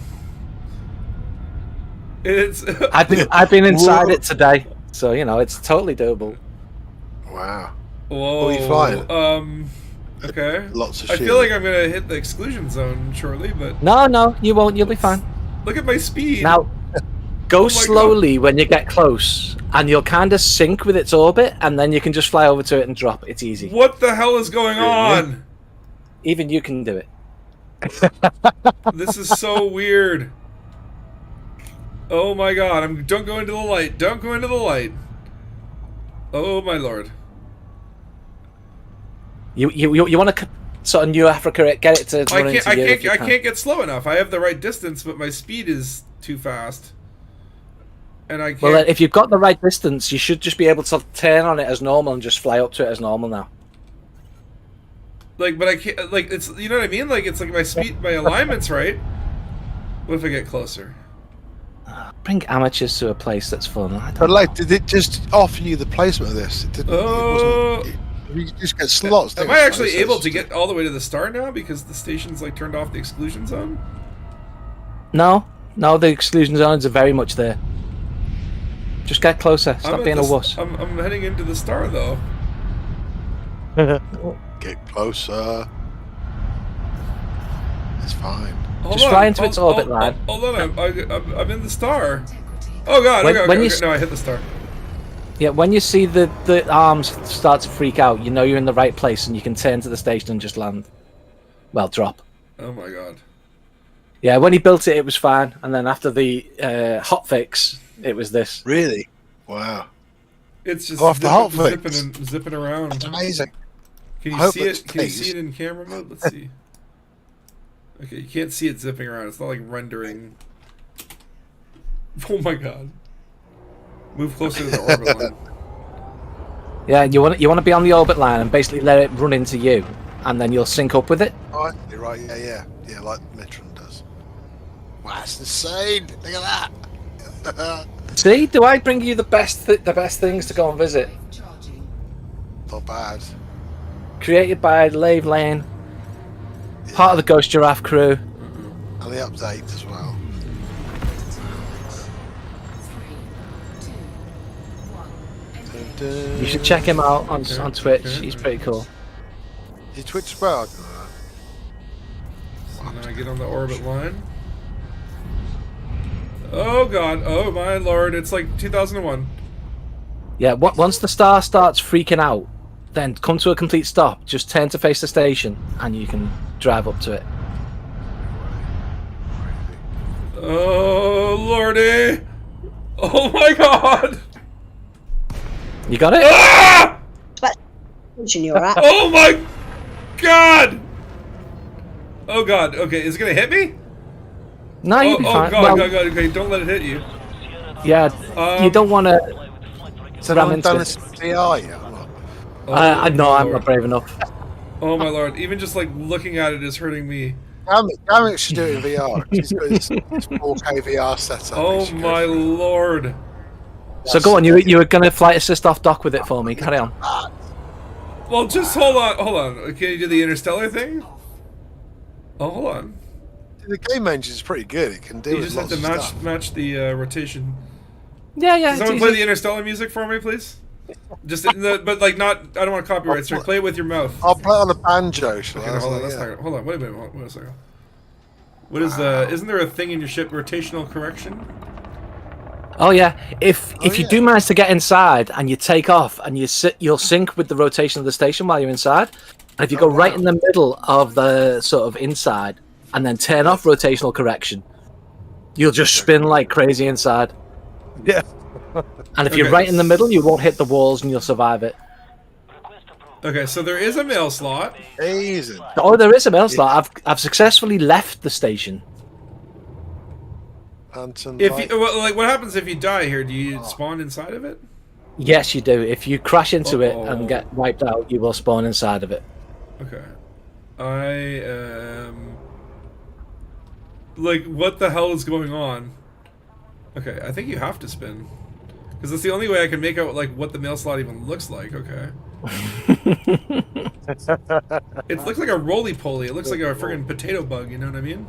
It's. I've been inside it today, so it's totally doable. Wow. Whoa. What are you flying? Okay. Lots of I shit. feel like I'm gonna hit the exclusion zone shortly, but No, you won't. You'll be fine. look at my speed. Now, go my slowly when you get close, and you'll kind of sync with its orbit, and then you can just fly over to it and drop. It's easy. What the hell is going on? Even you can do it. This is so weird. Oh my god! Don't go into the light. Don't go into the light. Oh my lord. You want to sort of New Africa get it to run into you. I can't get slow enough. I have the right distance, but my speed is too fast. And I can't. Well, if you've got the right distance, you should just be able to turn on it as normal and just fly up to it as normal now. But I can't. It's you know what I mean. It's like my speed, my alignment's right. What if I get closer? Bring amateurs to a place that's fun. But did it just offer you the placement of this? It wasn't. You just get slots. Am I actually able to get all the way to the star now because the station's turned off the exclusion zone? No, the exclusion zones are very much there. Just get closer. Stop being a wuss. I'm heading into the star though. Get closer. It's fine. Just fly into its orbit line. Hold on, I'm in the star. Oh god! No, I hit the star. Yeah, when you see the arms start to freak out, you know you're in the right place and you can turn to the station and just land. Well, drop. Oh my god. Yeah, when he built it, it was fine, and then after the hotfix, it was this. Really? Wow. It's just zipping around. That's amazing. Can you see it? Can you see it in camera mode? Let's see. Okay, you can't see it zipping around. It's not like rendering. Oh my god. Move closer to the orbit line. Yeah, you want to be on the orbit line and basically let it run into you, and then you'll sync up with it. Oh, you're right. Yeah, like Metron does. Wow, that's insane! Look at that. See, do I bring you the best things to go and visit? Not bad. Created by Lave Lane, part of the Ghost Giraffe crew, and the update as well. You should check him out on Twitch. He's pretty cool. Is he Twitch as well? And then I get on the orbit line. Oh god! Oh my lord! It's like 2001. Yeah. Once the star starts freaking out, then come to a complete stop. Just turn to face the station, and you can drive up to it. Oh lordy! Oh my god! You got it? Ah! You're at. Oh my god! Oh god, okay, is it gonna hit me? No, you'll be fine. God, okay, don't let it hit you. Yeah, you don't want to ram into done it. this VR yet? No, I'm not brave enough. Oh my lord, even just looking at it is hurting me. Dangus should do it in VR. He's got his 4K VR setup. Oh my lord. So go on, you were going to flight assist off dock with it for me. Carry on. Well, just hold on. Can you do the interstellar thing? Oh, hold on. The game engine is pretty good. It can do. You just have to match the rotation. Yeah. Can someone play the Interstellar music for me, please? Just but like not. I don't want copyright. So play it with your mouth. I'll play it on the banjo. Okay, hold on. Hold on. Wait a minute. Wait a second. What is isn't there a thing in your ship, rotational correction? Oh yeah. If you do manage to get inside and you take off and you'll sync with the rotation of the station while you're inside. And if you go right in the middle of the sort of inside and then turn off rotational correction, you'll just spin like crazy inside. Yeah. And if you're right in the middle, you won't hit the walls and you'll survive it. Okay, so there is a mail slot. Easy. Oh, there is a mail slot. I've successfully left the station. If you, like, what happens if you die here? Do you spawn inside of it? Yes, you do. If you crash into it and get wiped out, you will spawn inside of it. Okay. I am... Like, what the hell is going on? Okay, I think you have to spin. Because that's the only way I can make out, like, what the mail slot even looks like. Okay. It looks like a roly-poly. It looks like a friggin' potato bug, you know what I mean?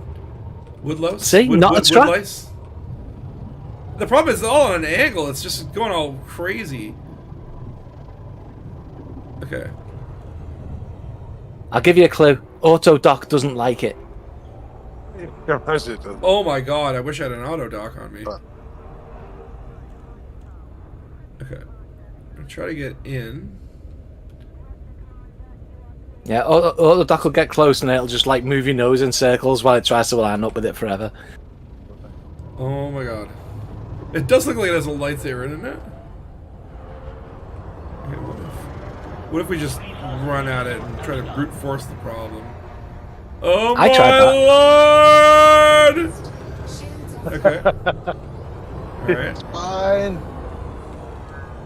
Wood louse? See? Not a trap. Wood lice? The problem is it's all on an angle. It's just going all crazy. Okay. I'll give you a clue. Auto dock doesn't like it. Oh my god, I wish I had an auto dock on me. Okay. I'll try to get in. Yeah, auto dock will get close and it'll just like move your nose in circles while it tries to line up with it forever. Oh my god. It does look like it has a lightsaber, doesn't it? Okay, what if we just run at it and try to brute force the problem? Oh my lord! Okay. Alright. Fine.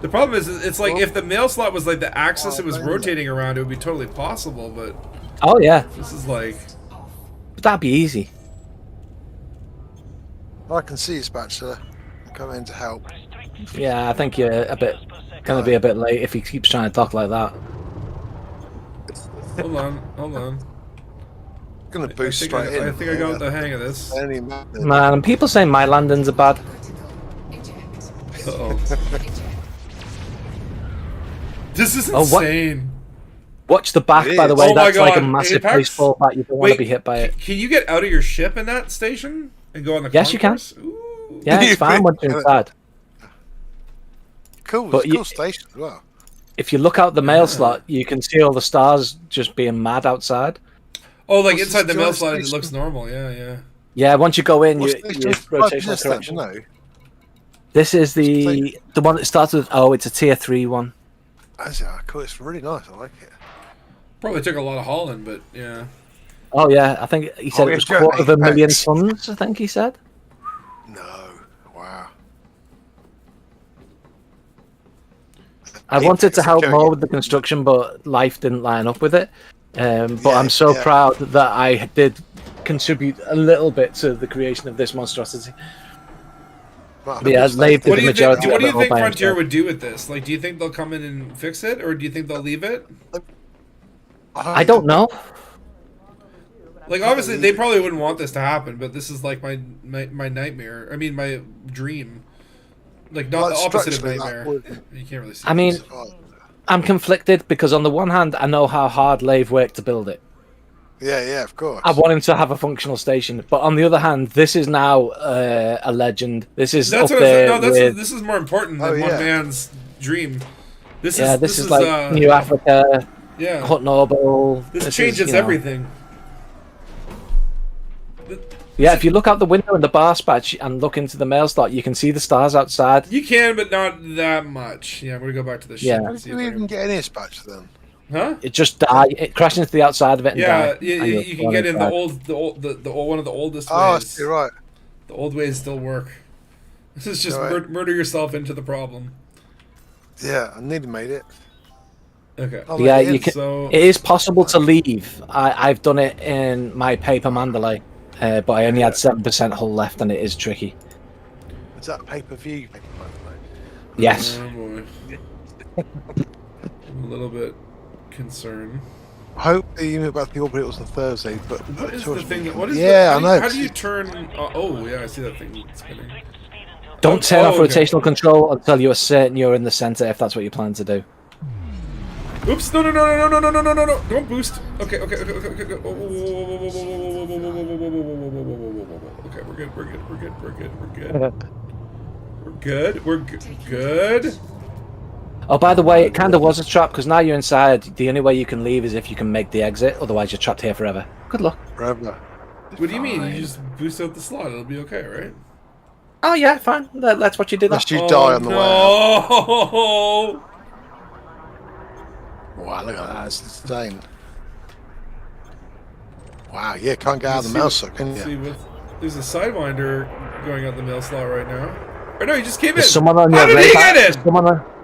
The problem is, it's like if the mail slot was like the axis it was rotating around, it would be totally possible, but... Oh yeah. This is like... But that'd be easy. I can see you, Spatula. Come in to help. Yeah, I think you're gonna be a bit late if he keeps trying to talk like that. Hold on. Gonna boost straight in. I think I got the hang of this. Man, people say my landings are bad. Uh-oh. This is insane. Watch the back, by the way. Oh my That's God. like a massive baseball bat. You don't want to be hit by it. Can you get out of your ship in that station and go on the Yes, concourse? you can. Yeah, it's fine once you're inside. Cool, it's a cool station as well. If you look out the mail slot, you can see all the stars just being mad outside. Oh, like inside the mail slot, it looks normal. Yeah. Yeah, once you go in, you rotational correction. No. This is the one that starts with. Oh, it's a tier 3 one. That's cool. It's really nice. I like it. Probably took a lot of hauling, but yeah. Oh yeah, I think he said it was 250,000 tons. I think he said. No, wow. I wanted to help more with the construction, but life didn't line up with it. But I'm so proud that I did contribute a little bit to the creation of this monstrosity. Well, yeah, what do you think Frontier would do with this? Like, do you think they'll come in and fix it, or do you think they'll leave it? I don't know. Like, obviously, they probably wouldn't want this to happen, but this is like my nightmare. I mean, my dream. Like, not the opposite of nightmare. You can't really see. I mean, I'm conflicted because on the one hand, I know how hard Lave worked to build it. Yeah, of course. I want him to have a functional station, but on the other hand, this is now a legend. This is this is more important than one man's dream. This is like New Africa. Yeah, Hut Noble. This changes everything. Yeah, if you look out the window in the bar spatch and look into the mail slot, you can see the stars outside. You can, but not that much. Yeah, I'm gonna go back to the ship. Yeah. How did you even get any spatch then? Huh? It just died. It crashed into the outside of it. And died, you can get in the old one of the oldest ways. Oh, I see, right. The old ways still work. This is just murder yourself into the problem. Yeah, I nearly made it. Okay. Yeah, you can. So... It is possible to leave. I've done it in my paper Mandalay, but I only had 7% hull left, and it is tricky. Is that pay-per-view? Yes. Oh boy. I'm a little bit concerned. hope the about the orbit was on Thursday, but What is the thing? What is I know. How do you turn? Oh, yeah, I see that thing spinning. Don't turn off okay. rotational control until you are certain you're in the center, if that's what you plan to do. Oops! No! Don't boost. Okay. Okay, we're good. Oh, by the way, it kind of was a trap, because now you're inside. The only way you can leave is if you can make the exit, otherwise you're trapped here forever. Good luck. Forever. What do you mean? You just boost out the slot, it'll be okay, right? Oh yeah, fine. That's what you did. Unless you die on the way out. No! Wow, look at that. It's insane. Wow, yeah, can't get out of the mail slot, can you? There's a Sidewinder going out the mail slot right now. Or no, he just came in. Someone on How your did he radar, get in?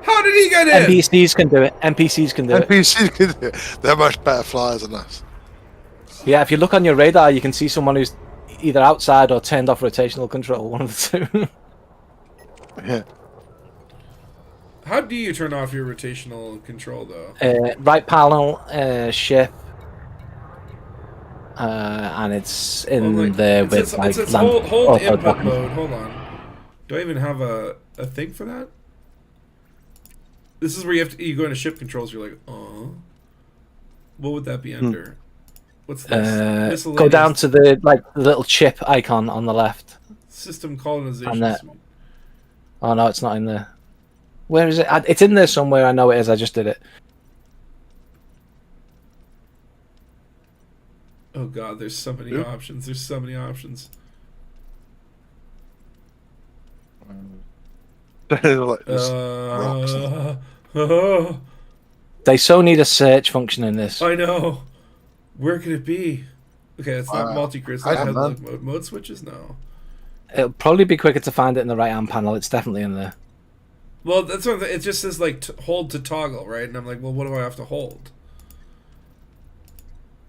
How did he get in? NPCs can do it. NPCs can do it. NPCs can do it. They're much better flyers than us. Yeah, if you look on your radar, you can see someone who's either outside or turned off rotational control. One of the two. Yeah. How do you turn off your rotational control, though? Right panel, ship, and it's in the it says hold input mode. Hold on. Do I even have a thing for that? This is where you go into ship controls. You're like, oh, what would that be under? What's this? Go down to the little chip icon on the left. System colonization. Oh no, it's not in there. Where is it? It's in there somewhere. I know it is. I just did it. Oh god, there's so many options. There's so many options. They so need a search function in this. I know. Where could it be? Okay, it's not multi-crit. It's not mode switches. No. It'll probably be quicker to find it in the right-hand panel. It's definitely in there. Well, that's what it just says, like hold to toggle, right? And I'm like, well, what do I have to hold?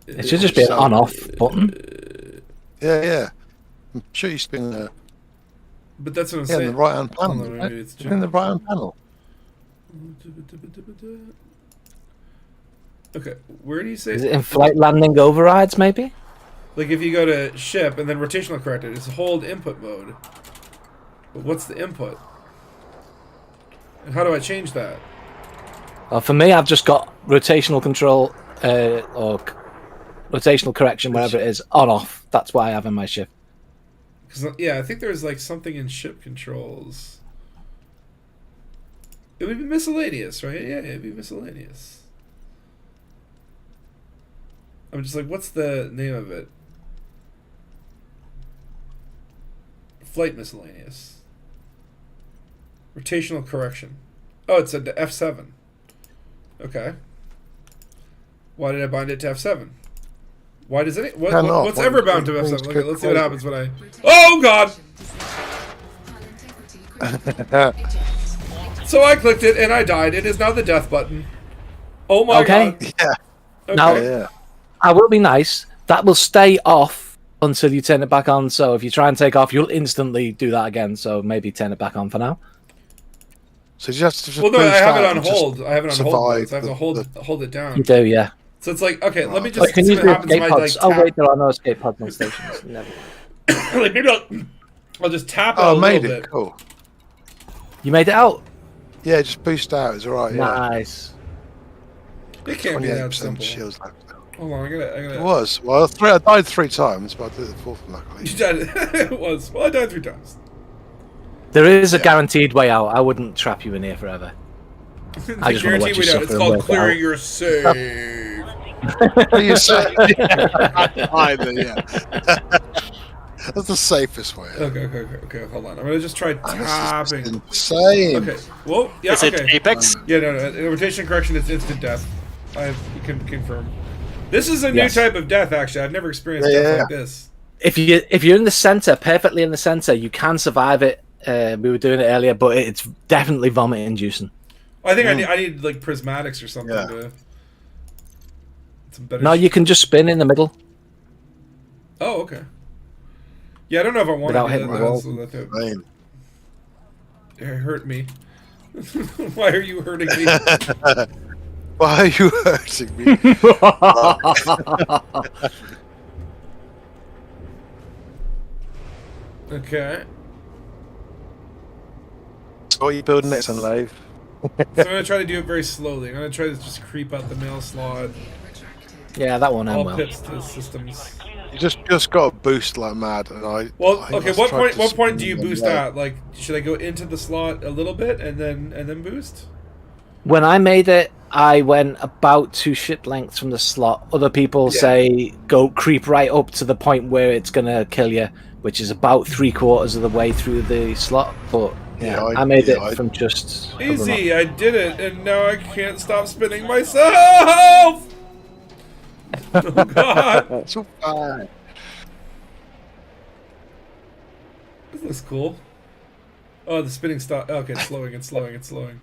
It should just be an on-off button. Yeah. I'm sure you spin there. But that's what I'm saying. In the right-hand panel. It's in the right-hand panel. Okay, where do you say? Is it in flight landing overrides, maybe? Like if you go to ship and then rotational corrected, it's hold input mode. But what's the input? And how do I change that? Well, for me, I've just got rotational control or rotational correction, whatever it is, on-off. That's what I have in my ship. Because yeah, I think there's like something in ship controls. It would be miscellaneous, right? Yeah, it'd be miscellaneous. I'm just like, what's the name of it? Flight miscellaneous. Rotational correction. Oh, it said to F7. Okay. Why did I bind it to F7? Why does it? What's ever bound to F7? Okay, let's see what happens when I. Oh God! So I clicked it and I died. It is now the death button. Oh my God! Yeah. Okay. Now, I will be nice. That will stay off until you turn it back on. So if you try and take off, you'll instantly do that again. So maybe turn it back on for now. So you just well, no, I have it on hold. I have it on hold. So I have to hold it down. You do, yeah. So it's like, okay, let me just can see use what the happens if escape I pods. like Oh wait, there are no escape pods on stations. Never. like maybe I'll just tap it a little made bit. it. Cool. You made it out. Yeah, just boost out. It's alright. Nice. It can't be that simple. Shields left. Hold on, I gotta. It was. Well, I died 3 times, but I did the 4th one luckily. You died. It was. Well, I died 3 times. There is a guaranteed way out. I wouldn't trap you in here forever. I just want to watch you suffer. It's called clearing your save. You say? Either, yeah. That's the safest way. Okay. Hold on. I'm gonna just try tapping. This is insane. Okay. Well, yeah. Is it Apex? Yeah, no. Rotation correction is instant death. I can confirm. This is a new type of death. Actually, I've never experienced death like this. If you're in the center, perfectly in the center, you can survive it. We were doing it earlier, but it's definitely vomit inducing. I think I need like prismatics or something to. Some better. No, you can just spin in the middle. Oh, okay. Yeah, I don't know if I want Without to hitting the wall. It hurt me. Why are you hurting me? Why are you hurting me? Okay. So what are you building next on Lave? So I'm gonna try to do it very slowly. I'm gonna try to just creep out the mail slot. Yeah, that one. All Well. pits to the systems. You just got to boost like mad, and I. Well, I okay. must What try point? to What point do spin you them boost low. at? Like, should I go into the slot a little bit and then boost? When I made it, I went about 2 ship lengths from the slot. Other people say go creep right up to the point where it's gonna kill you, which is about 3/4 of the way through the slot. But yeah, I made it from just easy. I did it, and now I can't stop spinning myself. Oh God! So fine. This looks cool. Oh, the spinning stop. Okay, it's slowing. It's slowing. It's slowing.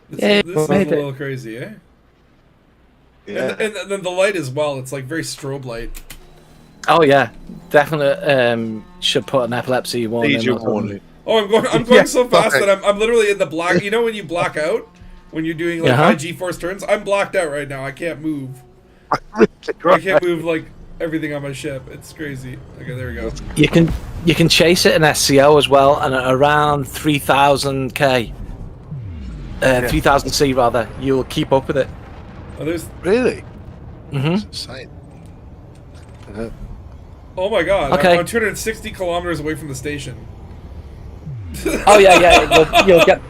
This is a little crazy, eh? Yeah. And then the light as well. It's like very strobe light. Oh yeah, definitely. Should put an epilepsy warning. Need your warning. Oh, I'm going so fast that I'm literally in the black. You know when you black out when you're doing like high G-force turns? I'm blacked out right now. I can't move. I can't move like everything on my ship. It's crazy. Okay, there we go. You can chase it in SCO as well, and at around 3000K, 3000C rather, you'll keep up with it. Oh, there's Really? Mm-hmm. That's insane. Oh my God! Okay. I'm 260 kilometers away from the station. Oh yeah. You'll get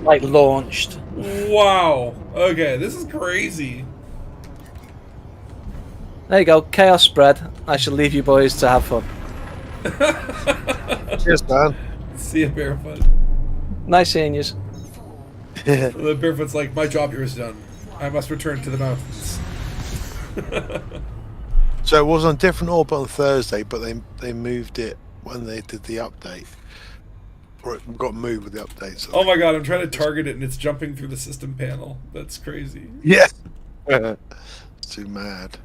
like launched. Wow. Okay, this is crazy. There you go. Chaos spread. I shall leave you boys to have fun. Cheers, man. See you, Barefoot. Nice seeing you. The Barefoot's like, my job here is done. I must return to the mountains. So it was on a different orbit on Thursday, but they moved it when they did the update. Or it got moved with the update. So Oh my God! I'm trying to target it and it's jumping through the system panel. That's crazy. yeah. It's too mad.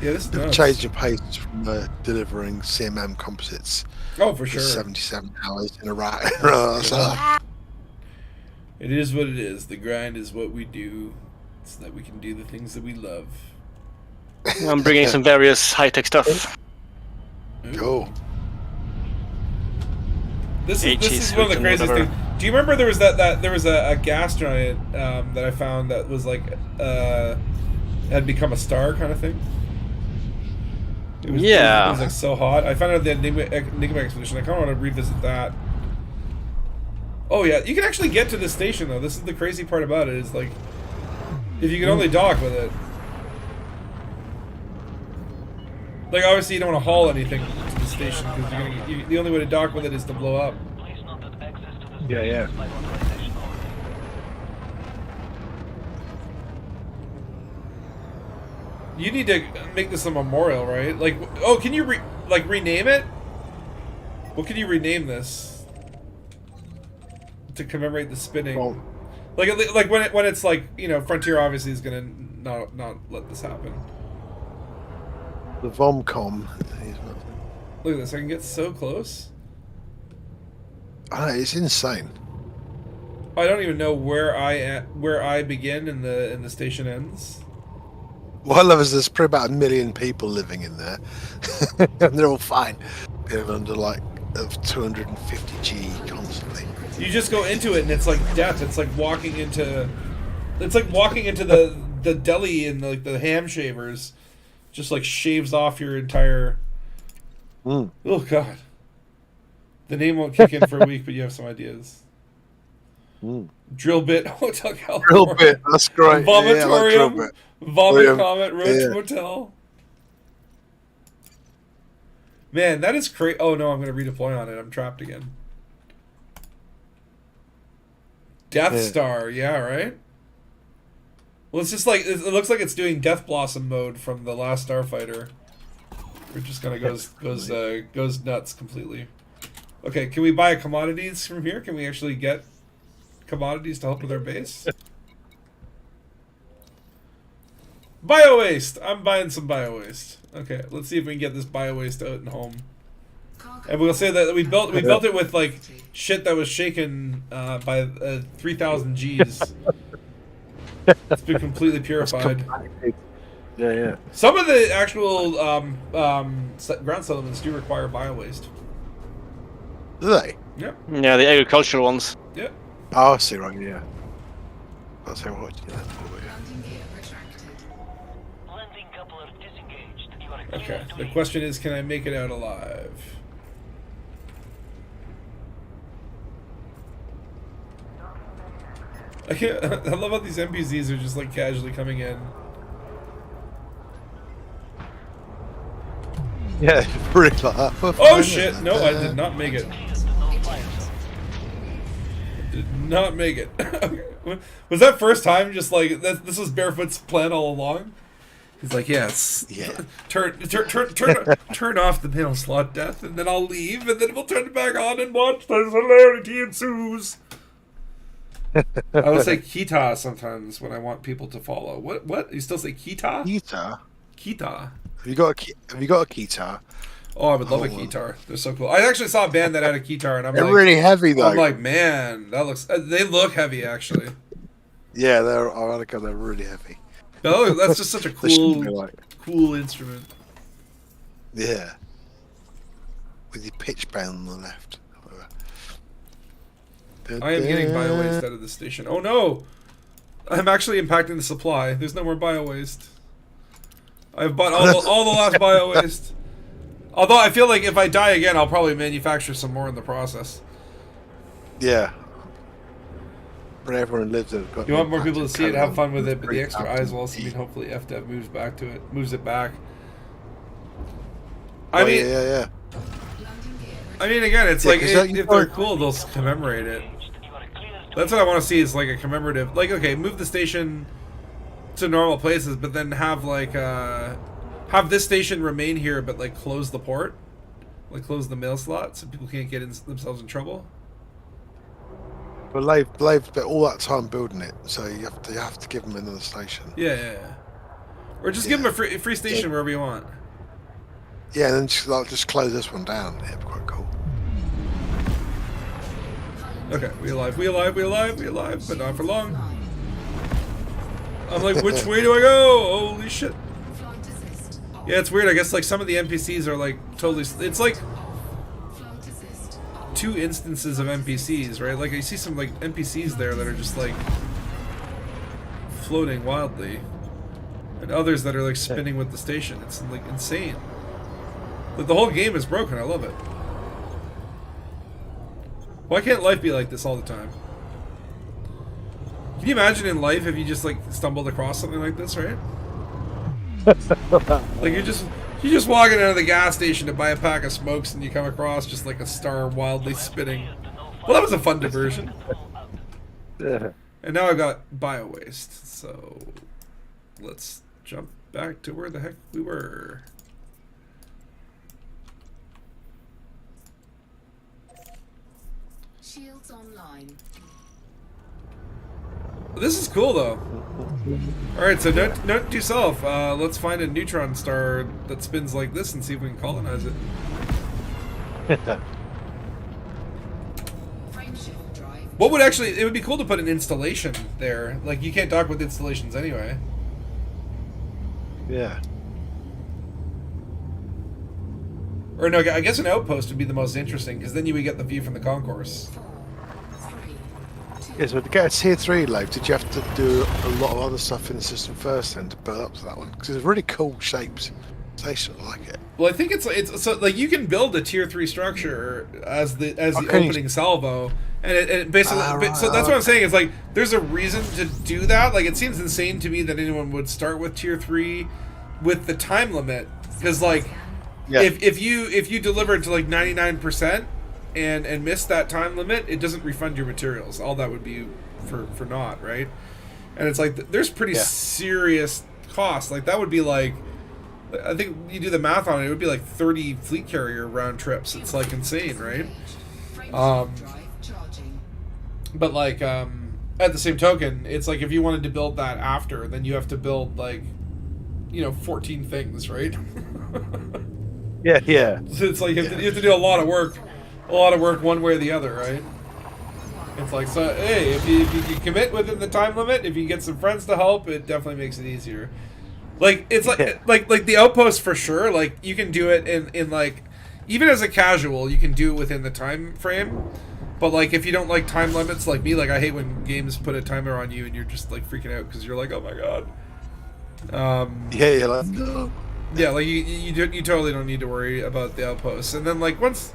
Yeah, this is They've nuts. changed the pace from delivering CMM composites Oh, for to sure. 77 hours in a row. So, It is what it is. The grind is what we do, so that we can do the things that we love. I'm bringing some various high-tech stuff. cool. This HE is one of the suite and craziest whatever. things. Do you remember there was there was a gas giant that I found that was like had become a star kind of thing? It was, Yeah. it was like so hot. I found out the Enigma expedition. I kind of want to revisit that. Oh yeah, you can actually get to this station though. This is the crazy part about it. Is like if you can only dock with it. Like obviously you don't want to haul anything to the station because the only way to dock with it is to blow up. Yeah. You need to make this a memorial, right? Like, oh, can you rename it? What can you rename this to commemorate the spinning? Well, Like when it's like, you know, Frontier obviously is gonna not let this happen. the Vomcom. Look at this, I can get so close. I know, it's insane. I don't even know where I begin and the station ends. What I love is there's probably about 1 million people living in there, and they're all fine. They're under like of 250G constantly. You just go into it and it's like death. It's like walking into the deli and like the ham shavers. Just like shaves off your entire. Mm. Oh God. The name won't kick in for a week, but you have some ideas. Mm. Drill bit Hotel California. Drill bit, that's great. Vomitorium. Yeah, I like drill bit. Vomit Comet Roach Yeah. Motel. Man, that is crazy. Oh no, I'm gonna redeploy on it. I'm trapped again. Death Star, yeah, right? Well, it's just like it looks like it's doing Death Blossom mode from the last Starfighter. It just kind of goes nuts completely. Okay, can we buy commodities from here? Can we actually get commodities to help with our base? Bio waste. I'm buying some bio waste. Okay, let's see if we can get this bio waste out and home. And we'll say that we built it with like shit that was shaken by 3,000 Gs. It's been completely purified. Yeah. Some of the actual ground settlements do require bio-waste. Do they? Yep. Yeah, the agricultural ones. Yep. Oh, I see, right, yeah. That's how what you Okay. The question is, can I make it out alive? I love how these NPCs are just like casually coming in. Yeah, pretty like that. Oh shit! No, I did not make it. Did not make it. Was that first time just like this was Barefoot's plan all along? He's like, yes. Yeah. Turn off the mail slot death, and then I'll leave, and then we'll turn it back on and watch the hilarity ensues. I will say Kita sometimes when I want people to follow. What? You still say Kita? Kita. Kita. Have you got a guitar? Oh, I would love a guitar. They're so cool. I actually saw a band that had a guitar, and they're really heavy though. I'm like, man, that looks. They look heavy, actually. Yeah, they're really heavy. Oh, that's just such a cool instrument. Yeah. With your pitch bend on the left. I am getting bio-waste out of this station. Oh no! I'm actually impacting the supply. There's no more bio-waste. I've bought all the last bio-waste. Although I feel like if I die again, I'll probably manufacture some more in the process. Yeah. But everyone lives it. You want more people to see it, have fun with it, but the extra eyes will also mean hopefully FDev moves it back. I mean, yeah. I mean, again, it's like if they're cool, they'll commemorate it. That's what I want to see is like a commemorative. Like, okay, move the station to normal places, but then have like have this station remain here, but like close the port, like close the mail slot, so people can't get themselves in trouble. But they've spent all that time building it, so you have to give them another station. Yeah. Or just give them a free station wherever you want. Yeah, and then just close this one down. It'd be quite cool. Okay, we alive, but not for long. I'm like, which way do I go? Holy shit. Yeah, it's weird. I guess like some of the NPCs are like totally. It's like 2 instances of NPCs, right? Like I see some like NPCs there that are just like floating wildly, and others that are like spinning with the station. It's like insane. But the whole game is broken. I love it. Why can't life be like this all the time? Can you imagine in life if you just like stumbled across something like this, right? Like you're just walking out of the gas station to buy a pack of smokes and you come across just like a star wildly spinning. Well, that was a fun diversion. And now I've got bio-waste, so let's jump back to where the heck we were. Shields online. This is cool though. Alright, so note to yourself, let's find a neutron star that spins like this and see if we can colonize it. What would actually, it would be cool to put an installation there. Like, you can't dock with installations anyway. Yeah. Or no, I guess an outpost would be the most interesting, because then you would get the view from the concourse. Yes, but to get a tier 3 load, did you have to do a lot of other stuff in the system first then to build up to that one? Because it's really cool shapes. Station, I like it. Well, I think it's so like you can build a tier 3 structure as the opening salvo, and it basically so that's what I'm saying. It's like there's a reason to do that. Like it seems insane to me that anyone would start with tier 3 with the time limit, because like if you deliver to like 99% and miss that time limit, it doesn't refund your materials. All that would be for naught, right? And it's like there's pretty serious costs. Like that would be like, I think you do the math on it, it would be like 30 fleet carrier round trips. It's like insane, right? But like at the same token, it's like if you wanted to build that after, then you have to build like 14 things, right? Yeah. So it's like you have to do a lot of work one way or the other, right? It's like, so hey, if you can commit within the time limit, if you get some friends to help, it definitely makes it easier. Like it's like the outpost for sure. Like you can do it in like, even as a casual, you can do it within the time frame. But like if you don't like time limits, like me, like I hate when games put a timer on you and you're just like freaking out because you're like, oh my god. You're like, no. Yeah, like you totally don't need to worry about the outposts. And then like once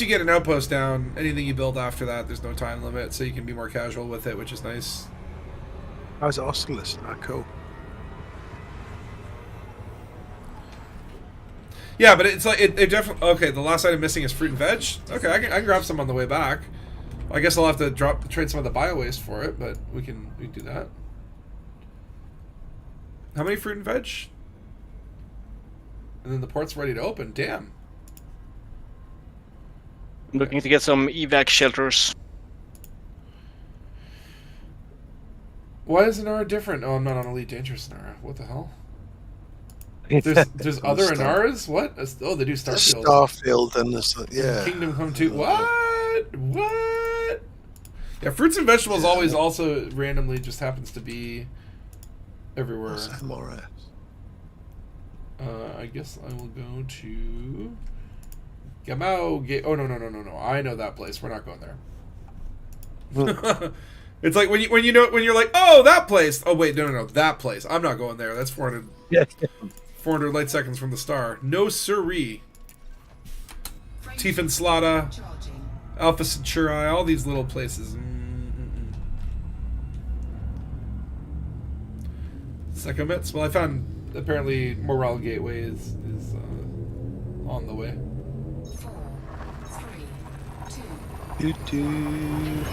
you get an outpost down, anything you build after that, there's no time limit, so you can be more casual with it, which is nice. How's it Oculus? Cool. Yeah, but it's like it definitely okay. The last item missing is fruit and veg. Okay, I can grab some on the way back. I guess I'll have to trade some of the bio waste for it, but we can do that. How many fruit and veg? And then the port's ready to open. Damn. I'm looking to get some evac shelters. Why is Inara different? Oh, I'm not on Elite Dangerous Inara. What the hell? There's other Inaras? What? Oh, they do Starfield. Starfield and this, yeah. Kingdom Come 2. What? Yeah, fruits and vegetables always also randomly just happens to be everywhere. What's MRS? I guess I will go to Gamao. Oh no! I know that place. We're not going there. It's like when you're like, oh, that place. Oh wait, no, that place. I'm not going there. That's 400. Yeah. 400 light seconds from the star. No siree. Tiefin Slada, Alpha Centauri, all these little places. Sekomits. Well, I found apparently Morale Gateway is on the way. 4, 3, 2.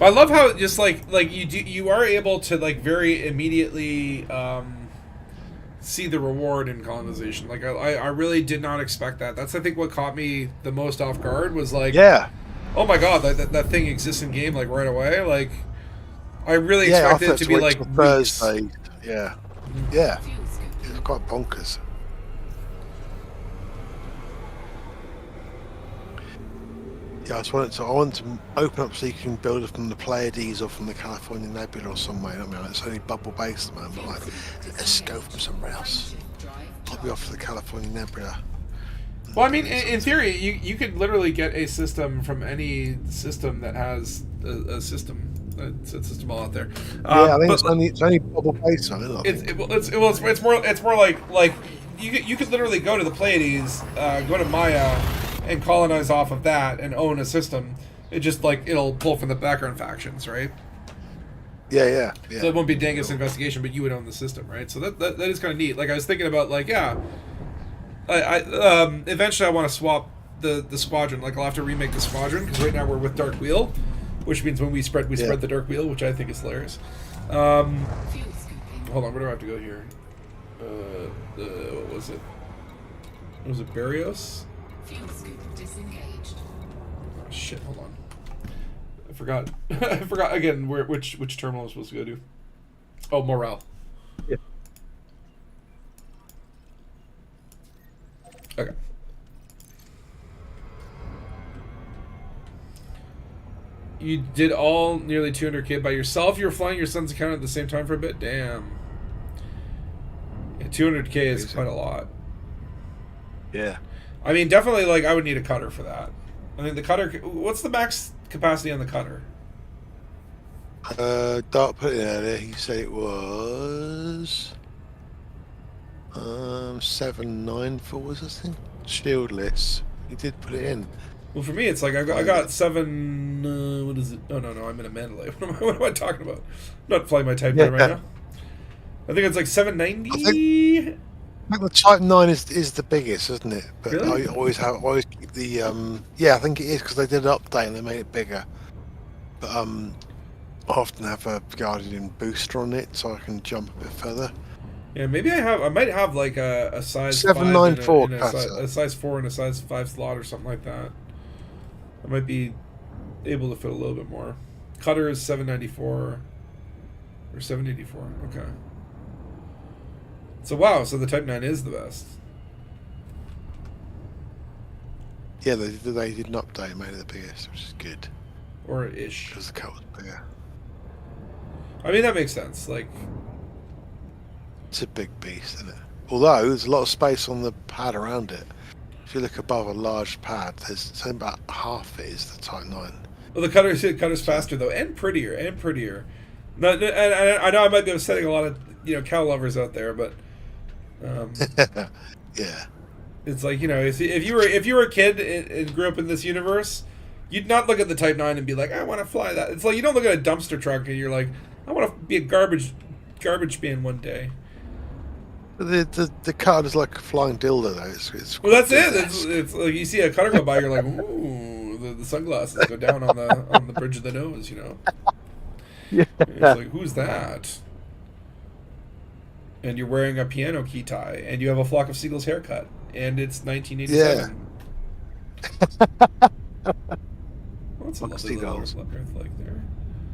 But I love how just like you are able to like very immediately see the reward in colonization. Like I really did not expect that. That's I think what caught me the most off guard was like, oh my god, that thing exists in game like right away. Like I really expected it to be like Thursday. Yeah. Yeah. It's quite bonkers. Yeah, I want to open up so you can build it from the Pleiades or from the California Nebula or somewhere. I mean, it's only bubble based at the moment, but like, let's go from somewhere else. I'll be off to the California Nebula. Well, I mean, in theory, you could literally get a system from any system that has a system. It's a system all out there. Yeah, I think it's only bubble based on it. It's more like you could literally go to the Pleiades, go to Maya, and colonize off of that and own a system. It just like it'll pull from the background factions, right? Yeah. So it won't be Dangus investigation, but you would own the system, right? So that is kind of neat. Like I was thinking about like I eventually I want to swap the squadron. Like I'll have to remake the squadron because right now we're with Dark Wheel, which means when we spread the Dark Wheel, which I think is hilarious. Hold on, where do I have to go here? What was it? Was it Barrios? Oh, shit, hold on. I forgot. I forgot again which terminal I was supposed to go to. Oh, Morale. Yeah. Okay. You did all nearly 200k by yourself? You were flying your son's account at the same time for a bit? Damn. Yeah, 200k is quite a lot. Yeah. I mean, definitely, like, I would need a cutter for that. I mean, the cutter... What's the max capacity on the cutter? Dart put it earlier. He said it was... 794, I think? Shieldless. He did put it in. Well, for me, it's like, I got 7... what is it? No, I'm in a Mandalay. What am I talking about? I'm not flying my Type 9 right now. I think it's like 790... I think the Type 9 is the biggest, isn't it? But really? I always keep the yeah, I think it is because they did an update and they made it bigger. But I often have a Guardian booster on it so I can jump a bit further. Yeah, maybe I might have like a size 794 a size 4 and a size 5 slot or something like that. I might be able to fit a little bit more. Cutter is 794 or 784. Okay. So wow, so the Type 9 is the best. Yeah, they did an update, made it the biggest, which is good. Or ish. Because the cut was bigger. I mean, that makes sense. Like, it's a big beast, isn't it? Although there's a lot of space on the pad around it. If you look above a large pad, there's only about half it is the Type 9. well, the cutter's faster though, and prettier. No, I know I might be upsetting a lot of cow lovers out there, but yeah, it's like if you were a kid and grew up in this universe, you'd not look at the Type 9 and be like, I want to fly that. It's like you don't look at a dumpster truck and you're like, I want to be a garbage bin one day. The car is like a flying dildo though. It's well, that's it. It's like you see a cutter go by, you're like, ooh, the sunglasses go down on the bridge of the nose, Yeah. It's like, who's that? And you're wearing a piano key tie, and you have a flock of seagulls haircut, and it's 1987. Yeah. Well, that's a lovely little Earth like there.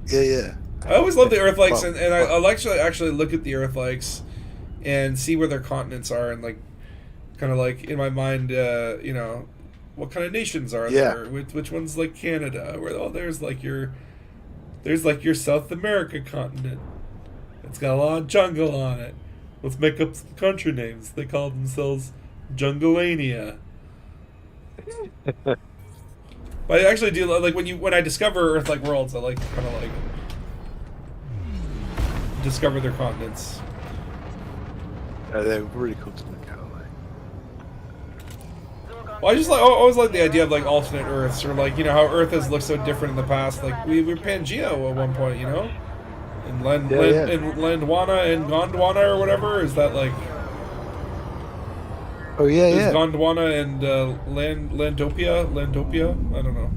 Yeah. I always love the Earth likes, and I like to actually look at the Earth likes and see where their continents are, and like, kind of like in my mind, what kind of nations are there? Which one's like Canada? Where there's like your South America continent. It's got a lot of jungle on it. Let's make up some country names. They call themselves Jungleania. But I actually do like when I discover Earth-like worlds. I like kind of like discover their continents. They're really cool to look at. Well, I always like the idea of like alternate Earths, or like how Earth has looked so different in the past. Like we were Pangea at one point, and Landwana and Gondwana or whatever. Is that like? Oh yeah, Is Gondwana and Landopia? I don't know.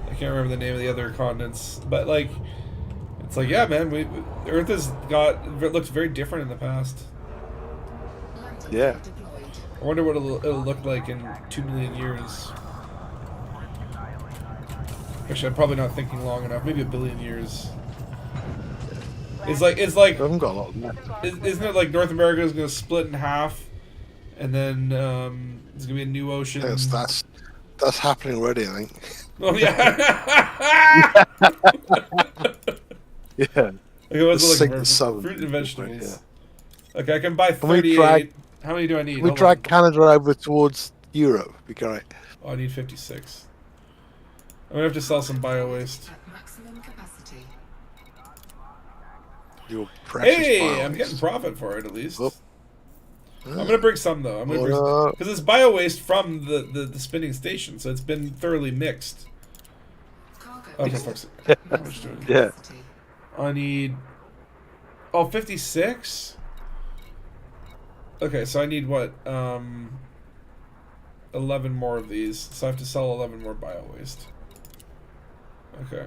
I can't remember the name of the other continents, but like, it's like, yeah, man, Earth looks very different in the past. Yeah. I wonder what it'll look like in 2 million years. Actually, I'm probably not thinking long enough. Maybe 1 billion years. It's like I haven't got a lot of that. Isn't it like North America is going to split in half, and then there's going to be a new ocean? That's happening already, I think. Oh yeah. Yeah. Okay, what's it looking for? Southern Fruit and vegetables. Yeah. Okay, I can buy 38. How many do I need? We drag Canada over towards Europe. Be great. Oh, I need 56. I'm gonna have to sell some bio waste. Your precious Hey, bio I'm waste. getting profit for it at least. Whoop. I'm gonna bring some though. Because it's bio waste from the spinning station, so it's been thoroughly mixed. Okay, folks. Yeah. I need 56. Okay, so I need what? 11 more of these. So I have to sell 11 more bio waste. Okay.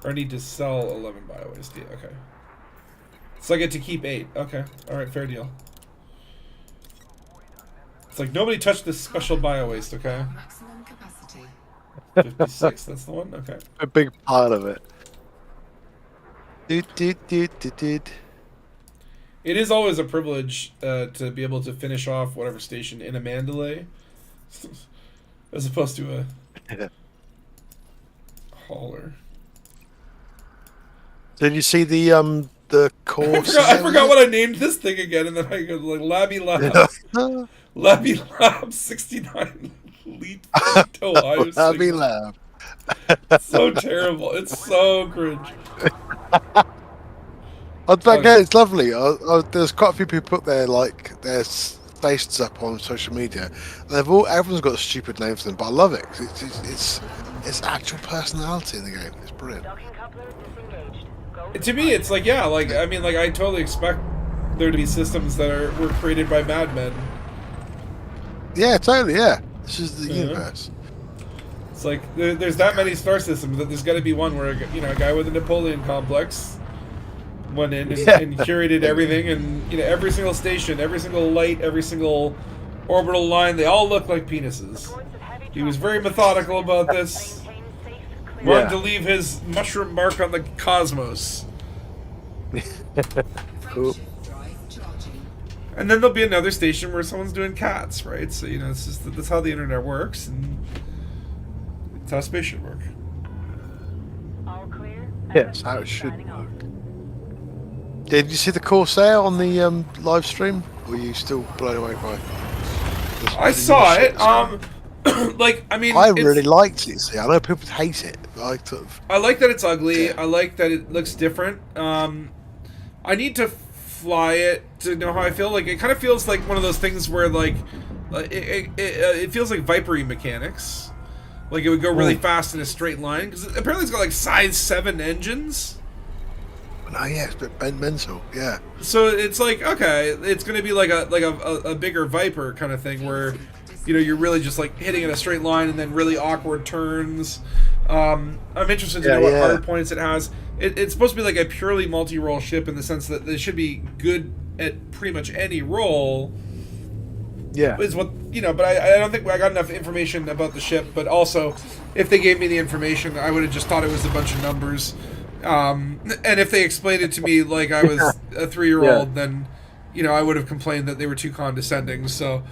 Or I need to sell 11 bio waste. Yeah, okay. So I get to keep 8. Okay. Alright, fair deal. It's like nobody touched this special bio waste, okay? 56, that's the one? Okay. A big part of it. It is always a privilege to be able to finish off whatever station in a Mandalay, as opposed to a hauler. Did you see the course? I forgot what I named this thing again, and then I go like Labby Lab, Labby Lab 69 Elite Ohio. Labby Lab. So terrible. It's so cringe. It's lovely. There's quite a few people put their faces up on social media. And everyone's got a stupid name for them, but I love it. It's actual personality in the game. It's brilliant. To me, it's like, yeah, like I mean, like I totally expect there to be systems that were created by madmen. Yeah, totally. Yeah, this is the universe. It's like there's that many star systems that there's got to be one where a guy with a Napoleon complex went in and curated everything, and every single station, every single light, every single orbital line, they all look like penises. He was very methodical about this. Wanted to leave his mushroom mark on the cosmos. Cool. And then there'll be another station where someone's doing cats, right? So, it's just that's how the internet works, and it's how space should work. All clear. Yeah, that's how it should work. Did you see the Corsair on the live stream? Or were you still blown away by it? I saw it. I really liked it. See, I know people hate it, but I like that it's ugly. Yeah. I like that it looks different. I need to fly it to know how I feel. Like, it kind of feels like one of those things where, like, it feels like Vipery mechanics. Like, it would go really fast in a straight line. Because apparently it's got, like, size 7 engines. Oh, yeah, it's a bit mental, yeah. So it's like, okay, it's going to be like a bigger Viper kind of thing where, you're really just, like, hitting in a straight line and then really awkward turns. I'm interested to know what hard points it has. It's supposed to be like a purely multi-role ship in the sense that they should be good at pretty much any role. Yeah. Is what, but I don't think I got enough information about the ship. But also, if they gave me the information, I would have just thought it was a bunch of numbers. And if they explained it to me like I was a 3-year-old, then, I would have complained that they were too condescending. So,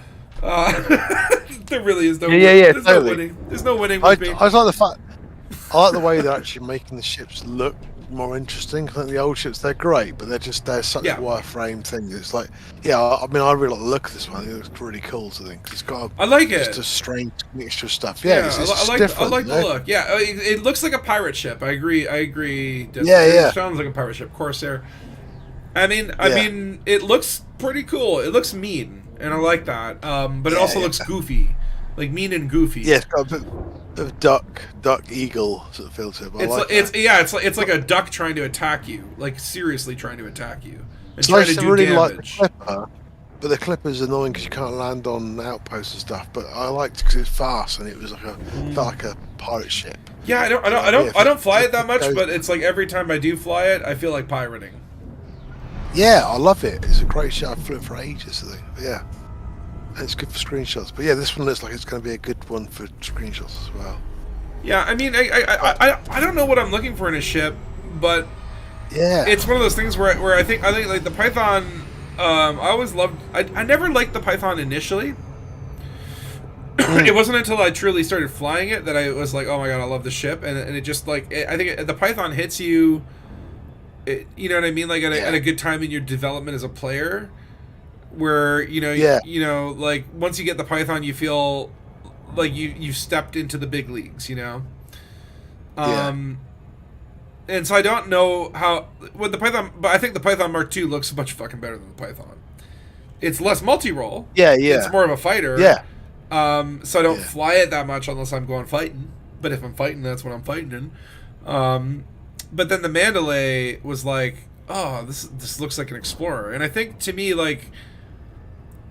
there really is no there's no winning. There's no winning with me. I like the way they're actually making the ships look more interesting. I think the old ships, they're great, but they're such a wireframe thing. It's like, I really like the look of this one. It looks really cool to think. It's got just a strange mixture of stuff. Yeah, I like the look. Yeah, it looks like a pirate ship. I agree. Yeah. It sounds like a pirate ship. Corsair. I mean, it looks pretty cool. It looks mean, and I like that. But it also looks goofy, like mean and goofy. Yeah, it's got a bit of duck eagle sort of feel to it. It's like a duck trying to attack you, like seriously trying to attack you, and trying to do really damage. Like the Clipper, but the Clipper's annoying because you can't land on outposts and stuff. But I liked it because it's fast and it was felt like a pirate ship. Yeah, I don't fly it that much, but it's like every time I do fly it, I feel like pirating. Yeah, I love it. It's a great shot. I've flown for ages, I think. But yeah, and it's good for screenshots. But yeah, this one looks like it's going to be a good one for screenshots as well. Yeah, I mean, I don't know what I'm looking for in a ship, but it's one of those things where I think like the Python. I always loved. I never liked the Python initially. It wasn't until I truly started flying it that I was like, oh my god, I love the ship, and it just like I think the Python hits you. You know what I mean? Like at a good time in your development as a player, where like once you get the Python, you feel like you've stepped into the big leagues, And so I don't know how with the Python, but I think the Python Mark II looks much fucking better than the Python. It's less multi-role. Yeah. It's more of a fighter. Yeah. So I don't fly it that much unless I'm going fighting. But if I'm fighting, that's what I'm fighting in. But then the Mandalay was like, oh, this looks like an explorer. And I think to me, like,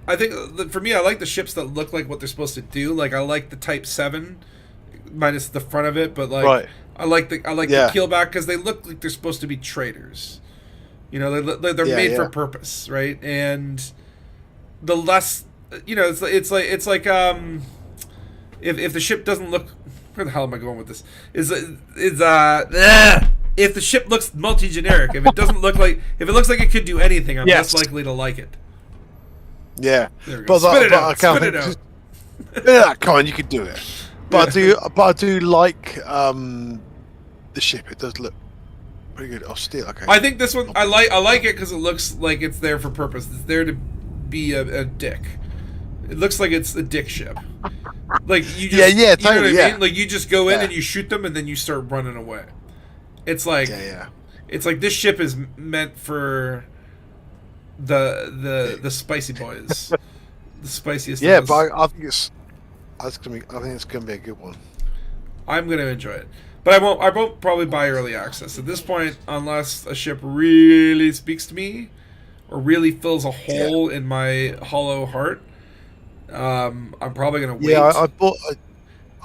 for me, I like the ships that look like what they're supposed to do. Like, I like the Type 7, minus the front of it, but like, I like the keelback because they look like they're supposed to be traders. They're made for purpose, right? And the less, it's like if the ship doesn't look, where the hell am I going with this? If the ship looks multi-generic, if it looks like it could do anything, I'm less likely to like it. Yeah, there we go. Spit it out. Yeah, come on, you can do it. But I do like the ship. It does look pretty good. Oh, still okay. I think this one I like it because it looks like it's there for purpose. It's there to be a dick. It looks like it's a dick ship. Like you just, totally, you know what I mean? Like you just go in and you shoot them and then you start running away. It's like it's like this ship is meant for the spicy boys, the spiciest. Yeah, but I think it's gonna be a good one. I'm gonna enjoy it, but I won't probably buy early access at this point unless a ship really speaks to me or really fills a hole in my hollow heart. I'm probably gonna wait. Yeah,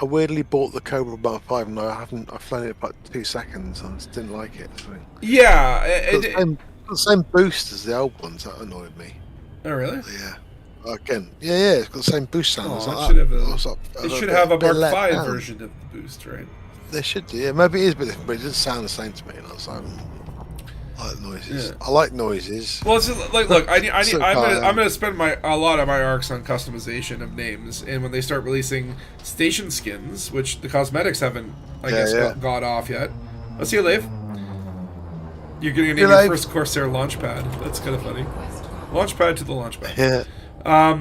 I weirdly bought the Cobra Mark 5 and I've flown it about 2 seconds and I just didn't like it. Yeah, the same boost as the old ones. That annoyed me. Oh really? Yeah. Again, it's got the same boost sound. It should have a Mark 5 version of the boost, right? They should do. Yeah, maybe it is, but it doesn't sound the same to me. And I was like, I like noises. Yeah. I like noises. Well, it's just, like, look, I'm calm. gonna spend a lot of my arcs on customization of names, and when they start releasing station skins, which the cosmetics haven't, I guess, got off yet. I'll see you, Lave. You're gonna name your first Corsair launchpad. That's kind of funny. Launchpad to the launchpad. Yeah. I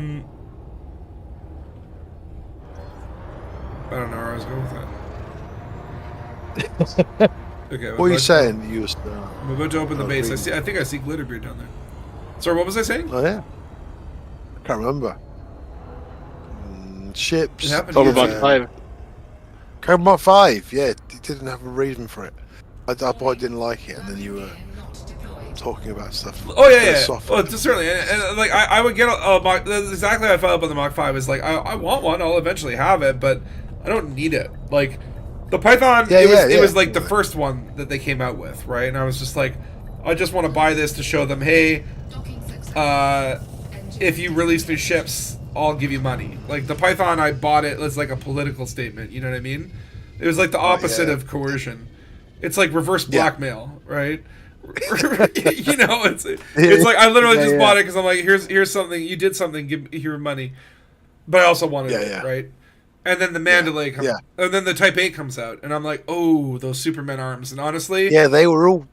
don't know where I was going with that. Okay. What are you saying? You was. I'm about to open the base. I think I see Glitterbeard down there. Sorry, what was I saying? Oh yeah. I can't remember. Ships. Cobra Mark 5. Cobra Mark 5. Yeah, you didn't have a reason for it. I thought I didn't like it, and then you were talking about stuff. Oh yeah. Oh, certainly. And like I would get a Mach. That's exactly how I felt about the Mach 5. Is like I want one. I'll eventually have it, but I don't need it. Like the Python. It was like the first one that they came out with, right? And I was just like, I just want to buy this to show them, hey, if you release new ships, I'll give you money. Like the Python, I bought it as like a political statement. You know what I mean? It was like the opposite of coercion. It's like reverse blackmail, right? You know, it's like I literally just bought it because I'm like, here's something, you did something, give your money, but I also wanted it, right? And then the Mandalay comes, and then the Type 8 comes out, and I'm like, oh, those Superman arms, and honestly, they were all,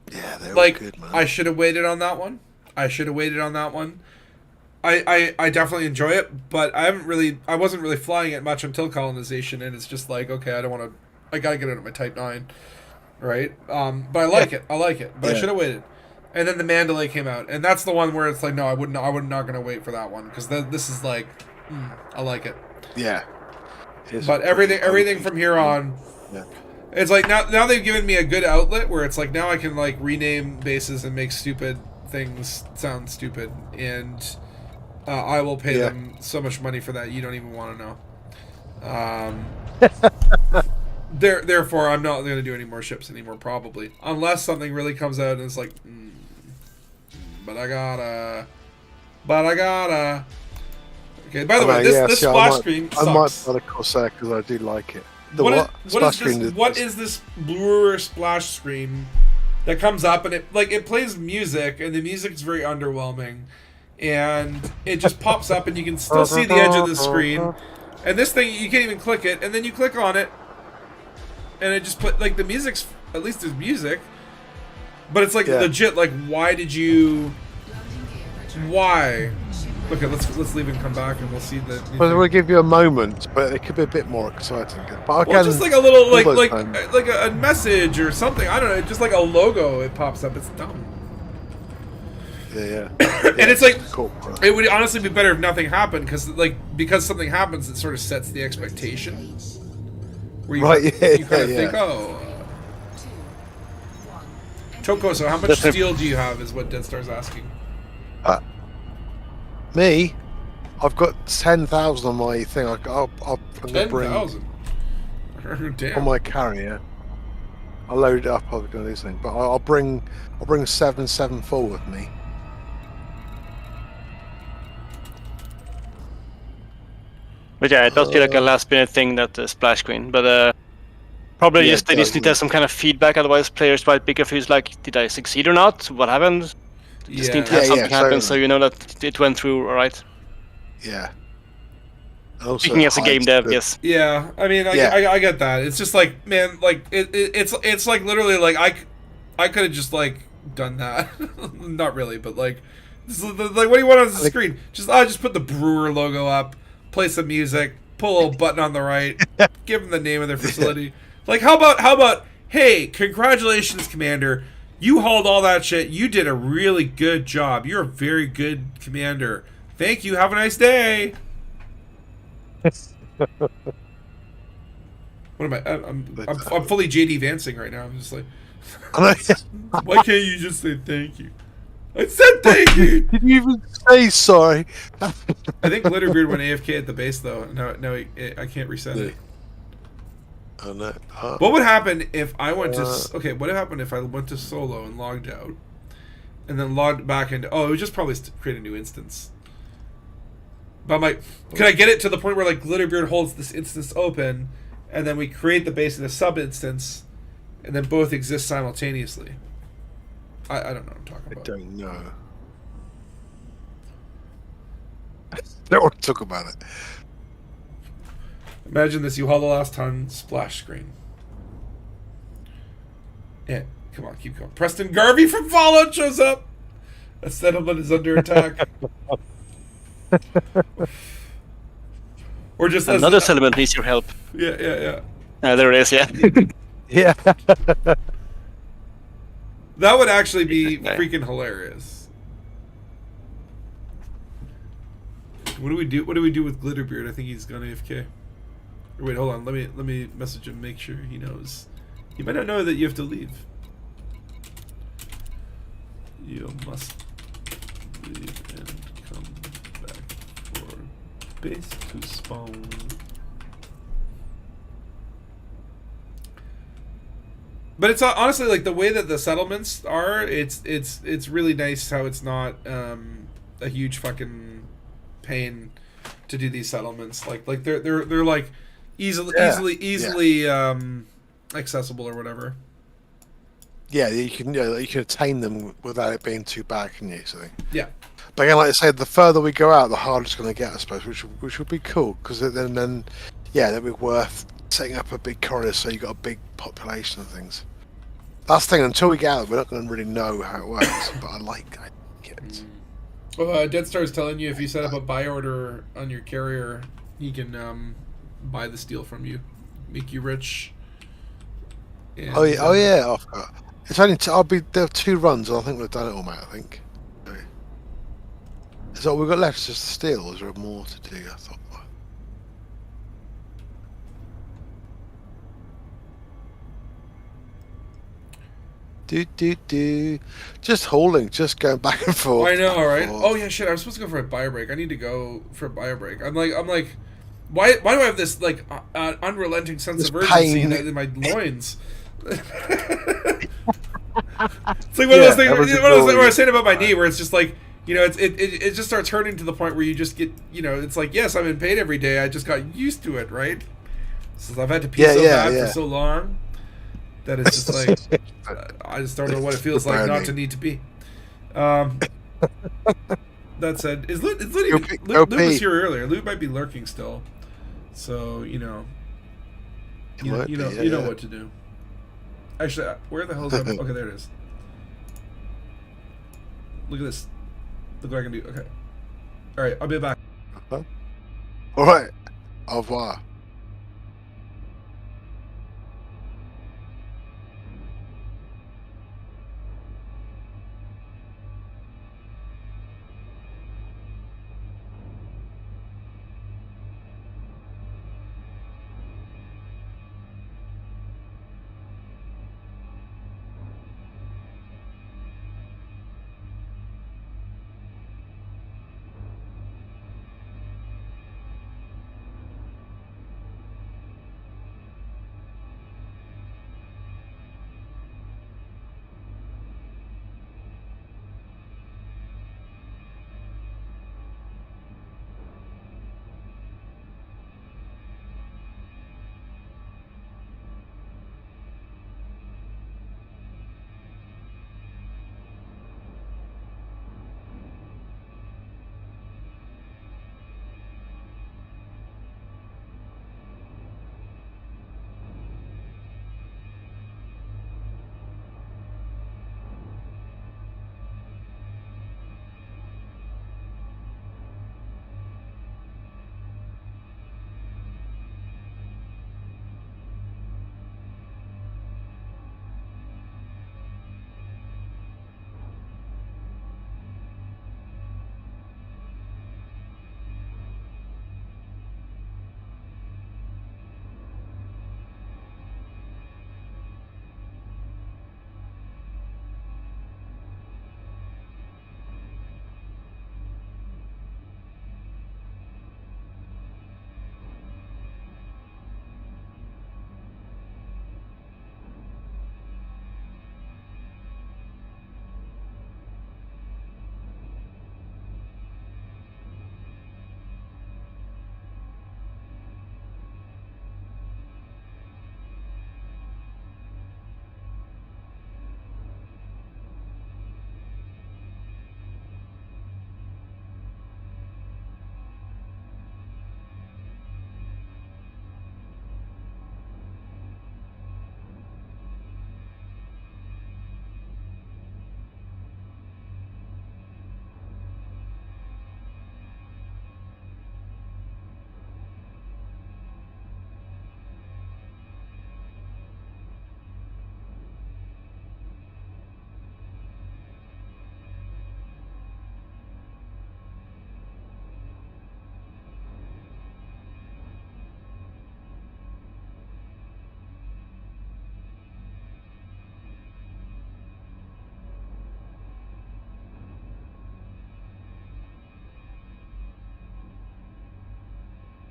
they were like, good, man. I should have waited on that one. I definitely enjoy it, but I wasn't really flying it much until colonization, and it's just like, okay, I gotta get it at my Type 9. Right, but I like it. But I should have waited. And then the Mandalay came out, and that's the one where it's like, no, I would not gonna wait for that one because this is like, I like it. Yeah. But everything from here on, it's like now they've given me a good outlet where it's like now I can like rename bases and make stupid things sound stupid, and I will pay them so much money for that you don't even want to know. Therefore, I'm not going to do any more ships anymore, probably. Unless something really comes out and it's like, but I gotta. Okay, by the way, this splash screen sucks. I might buy the Corsair because I do like it. What is this bluer splash screen that comes up and it plays music, and the music is very underwhelming, and it just pops up and you can still see the edge of the screen, and this thing, you can't even click it, and then you click on it, and it just put like the music's, at least there's music, but it's like legit. Like, why? Okay, let's leave and come back, and we'll see the. Well, we'll give you a moment, but it could be a bit more exciting. But just like a little like a message or something. I don't know. Just like a logo, it pops up. It's dumb. Yeah. And it's like cool, it would honestly be better if nothing happened, because something happens, it sort of sets the expectation. Where you kind of think, Choco, so how much steel do you have is what Dead Star's asking. Me? I've got 10,000 on my thing. I'm going to bring 10,000? Damn. On my carrier. I'll load it up, I'll do this thing. But I'll bring 774 with me. But yeah, it does feel like a last minute thing, that splash screen. But probably they just need to have some kind of feedback, otherwise players might be confused, like, did I succeed or not? What happened? Just need to have something happen so you know that it went through alright. Yeah. Speaking as a game dev, yes. Yeah, I mean, I get that. It's just like, man, like it's like literally like I could have just like done that. Not really, but like what do you want on the screen? Just put the Brewer logo up, play some music, pull a little button on the right, give them the name of their facility. Like, how about, hey, congratulations, Commander. You hauled all that shit. You did a really good job. You're a very good commander. Thank you. Have a nice day. What am I? I'm fully JD Vancing right now. I'm just like, why can't you just say thank you? I said thank you. Did you even say sorry? I think Glitterbeard went AFK at the base though. No, I can't reset it. Oh no. What would happen if I went to... Okay, what would happen if I went to solo and logged out, and then logged back into... Oh, it would just probably create a new instance. But I'm like, can I get it to the point where like Glitterbeard holds this instance open, and then we create the base in a sub-instance, and then both exist simultaneously? I don't know what I'm talking I about. don't know. I don't want to talk about it. Imagine this: you haul the last ton, splash screen. Yeah, come on, keep going. Preston Garvey from Fallout shows up. A settlement is under attack. Or just Another settlement needs your help. Yeah. There it is. Yeah. Yeah. That would actually be Okay. freaking hilarious. What do we do? What do we do with Glitterbeard? I think he's gone AFK. Or wait, hold on. Let me message him. Make sure he knows. He might not know that you have to leave. You must leave and come back for base to spawn. But it's honestly like the way that the settlements are. It's really nice how it's not a huge fucking pain to do these settlements. Like they're like easily accessible or whatever. Yeah, you can attain them without it being too bad, can you? So. Yeah. But again, like I said, the further we go out, the harder it's going to get, I suppose, which would be cool because then that'd be worth setting up a big corridor so you got a big population of things. That's the thing. Until we get out, we're not going to really know how it works. But I like it. Well, Dead Star's telling you if you set up a buy order on your carrier, he can buy the steel from you, make you rich. And, Oh yeah. I forgot. It's only there are 2 runs, and I think we've done it all, mate. I think. Is that all we've got left? Is just the steel? Or is there more to do? I thought. Do. Just hauling, just going back and forth. I know, right? Oh yeah, shit. I was supposed to go for a bio break. I need to go for a bio break. I'm like, why do I have this like unrelenting sense of urgency in my loins? It's like one of those things. One of those things where I was saying about my knee, where it's just like, you know, it just starts hurting to the point where you just get, you know, it's like, yes, I'm in pain every day. I just got used to it, right? Since I've had to pee so bad for so long, that it's just like I just don't know what it feels like not to need to pee. That said, is Loot was here earlier? Loot might be lurking still, so you know what to do. Actually, where the hell is that? Okay, there it is. Look at this. Look what I can do. Okay. All right, I'll be back. All right. Au revoir.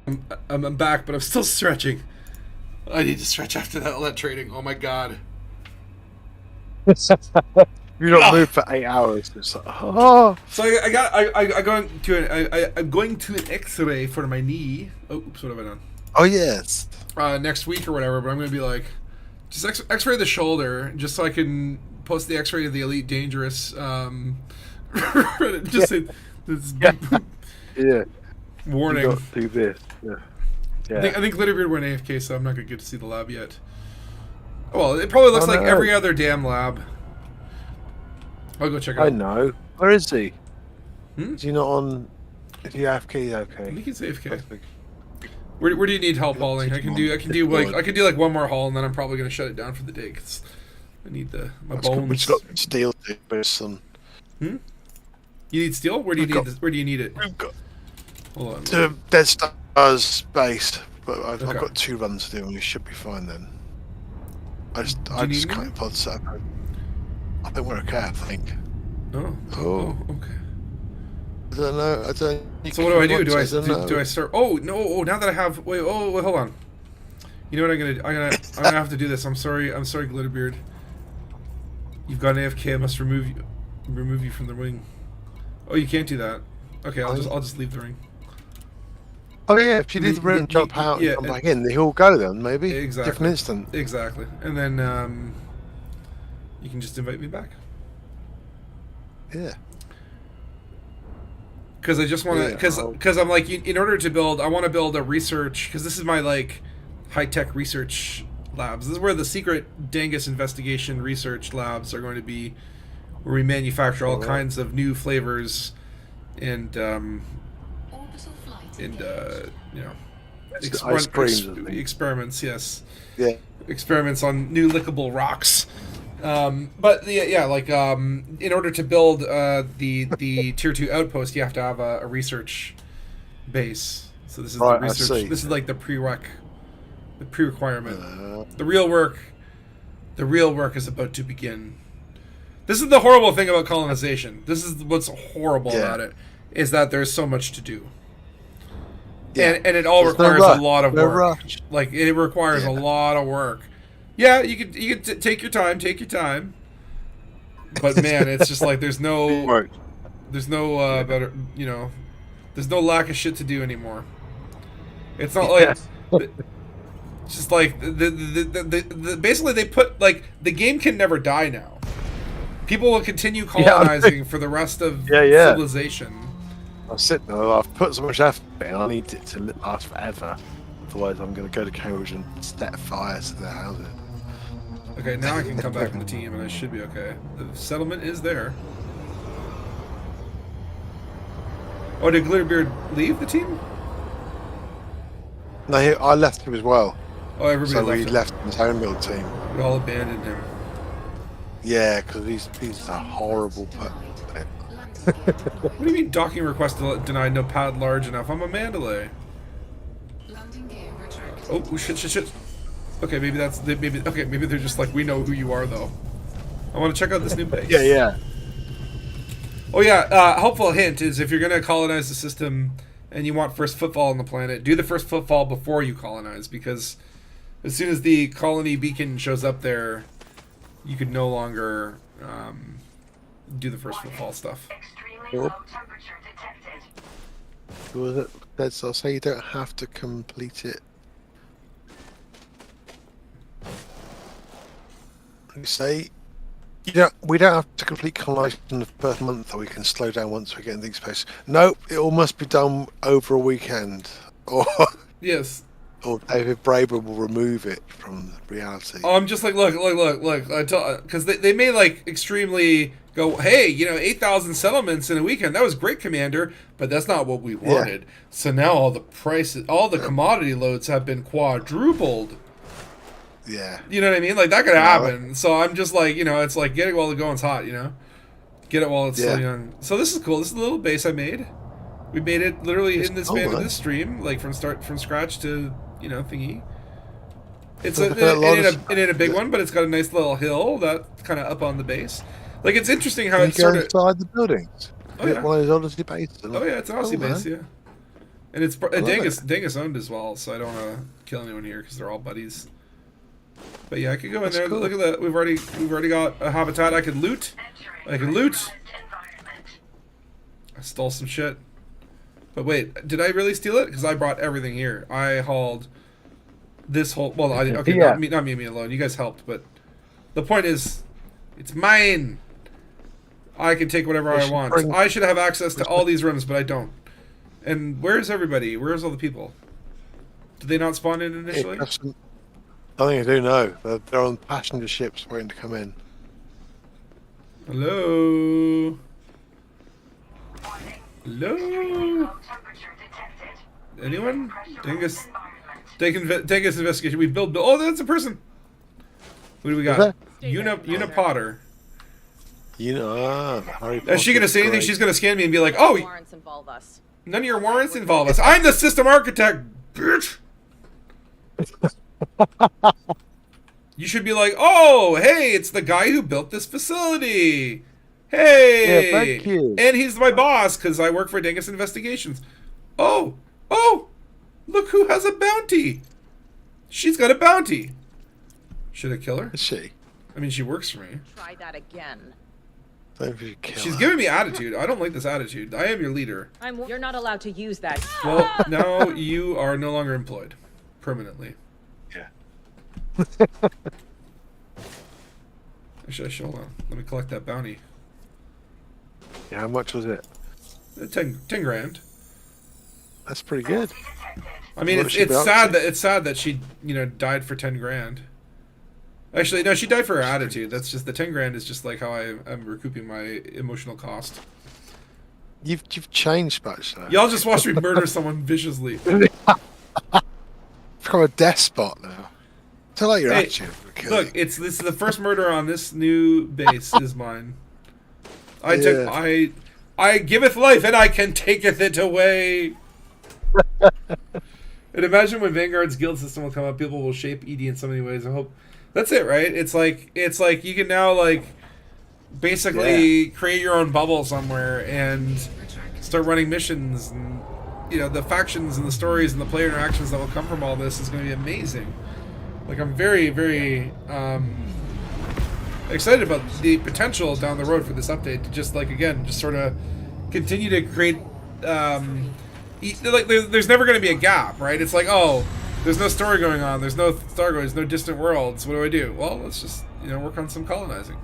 I'm back, but I'm still stretching. I need to stretch after that trading. Oh my god. You don't move for 8 hours. It's like, oh. So I'm going to an X-ray for my knee. Oh, oops, what have I done? Oh yes. Next week or whatever. But I'm gonna be like, just X-ray the shoulder, just so I can post the X-ray of the Elite Dangerous. Just say this. Yeah. Warning. You got to do this. Yeah. Yeah. I think Glitterbeard went AFK, so I'm not gonna get to see the lab yet. Well, it probably looks like every other damn lab. I'll go check it out. I know. Where is he? Hmm? Is he not on? Is he AFK? Okay. I think he's AFK. Where do you need help hauling? I can do like one more haul, and then I'm probably gonna shut it down for the day because I need my bones. We've got steel to boost some. You need steel? Where do you need this? Where do you need it? We've got Hold on. the Dead Stars base, but I've got 2 runs to do, and we should be fine then. I just can't pod set up. I think we're okay. I think. Oh, okay. I don't know. I don't. So what do I do? Do I start? Oh no! Oh, now that I have. Wait. Oh, wait, hold on. You know what I'm gonna have to do this. I'm sorry, Glitterbeard. You've got an AFK. I must remove you from the ring. Oh, you can't do that. Okay, I'll just leave the ring. Oh yeah, if you leave the ring, jump out, and come back in, they all go then. Maybe exactly. Different instant. Exactly, and then you can just invite me back. Yeah. Because I just want to, because I'm like, in order to build, I want to build a research, because this is my like high-tech research labs. This is where the secret Dangus investigation research labs are going to be, where we manufacture all kinds of new flavors and you know, experiments. Yes. Yeah. Experiments on new lickable rocks. But in order to build the tier 2 outpost, you have to have a research base. So this is the research. This is like the pre-requirement. The real work is about to begin. This is the horrible thing about colonization. This is what's horrible about it, is that there's so much to do. Yeah. And it all requires a lot of work. Like it requires a lot of work. Yeah, you could take your time, but man, it's just like there's no better, you know, there's no lack of shit to do anymore. It's not like it's just like the basically they put like the game can never die now. People will continue colonizing for the rest of civilization. I'm sitting there. I've put so much effort in. I need it to last forever. Otherwise, I'm going to go to Cambridge and set fire to their houses. Okay, now I can come back to the team, and I should be okay. The settlement is there. Oh, did Glitterbeard leave the team? No, I left him as well. Oh, everybody left him. So we left his home build team. We all abandoned him. Yeah, because he's a horrible person. What do you mean docking request denied, no pad large enough? I'm a Mandalay. Oh, shit. Okay, maybe they're just like, we know who you are, though. I want to check out this new base. Yeah. Oh, yeah, helpful hint is if you're going to colonize the system and you want first footfall on the planet, do the first footfall before you colonize, because as soon as the colony beacon shows up there, you could no longer do the first footfall stuff. I'll say you don't have to complete it. You say we don't have to complete colonization in the first month, or we can slow down once we get in the space. Nope, it all must be done over a weekend. Or yes. Or David Braber will remove it from reality. Oh, I'm just like, look. Because they may like extremely go, hey, 8,000 settlements in a weekend. That was great, Commander, but that's not what we wanted. Yeah. So now all the prices, all the commodity loads have been quadrupled. Yeah. You know what I mean? Like that could happen. So I'm just like, it's like get it while the going's hot. Get it while it's still young. So this is cool. This is a little base I made. We made it literally in the span of this stream, like from scratch to thingy. It's in a big one, but it's got a nice little hill that kind of up on the base. Like it's interesting how it's sort of inside the buildings. Oh yeah, one of those Odyssey bases. Oh yeah, it's an Odyssey base. Yeah, And it's Dangus owned as well, so I don't want to kill anyone here because they're all buddies. But yeah, I could go in there. Cool. Look at that. We've already got a habitat. I can loot. I stole some shit. But wait, did I really steal it? Because I brought everything here. I hauled this whole. Well, not me alone. You guys helped, but the point is, it's mine. I can take whatever I want. I should have access to all these rooms, but I don't. And where's everybody? Where's all the people? Did they not spawn in initially? I think I do know. They're on passenger ships waiting to come in. Hello? Hello? Anyone? Dangus investigation. We build. Oh, that's a person. Who do we got? Una Potter. Is she gonna say anything? She's gonna scan me and be like, "Oh, none of your warrants involve us. I'm the system architect, bitch." You should be like, "Oh, hey, it's the guy who built this facility. Hey, yeah, thank you. And he's my boss because I work for Dangus Investigations. Oh, look who has a bounty. She's got a bounty. Should I kill her? Is she? I mean, she works for me. Try that again. She's giving me attitude. I don't like this attitude. I am your leader. You're not allowed to use that. Well, now you are no longer employed. Permanently. Yeah. Actually, hold on. Let me collect that bounty. Yeah, how much was it? 10 grand. That's pretty good. I mean, it's sad that she, died for 10 grand. Actually, no, she died for her attitude. That's just the 10 grand is just like how I'm recouping my emotional cost. You've changed much though. Y'all just watched me murder someone viciously. Become a despot now. Tell like your attitude. Look, this is the first murder on this new base is mine. I giveth life and I can taketh it away. And imagine when Vanguard's guild system will come up, people will shape ED in so many ways. I hope that's it, right? It's like you can now basically create your own bubble somewhere and start running missions, and the factions and the stories and the player interactions that will come from all this is going to be amazing. Like, I'm very, very excited about the potential down the road for this update to just sort of continue to create. There's never going to be a gap, right? It's like, oh, there's no story going on, there's no Stargo, there's no distant worlds. What do I do? Well, let's just work on some colonizing.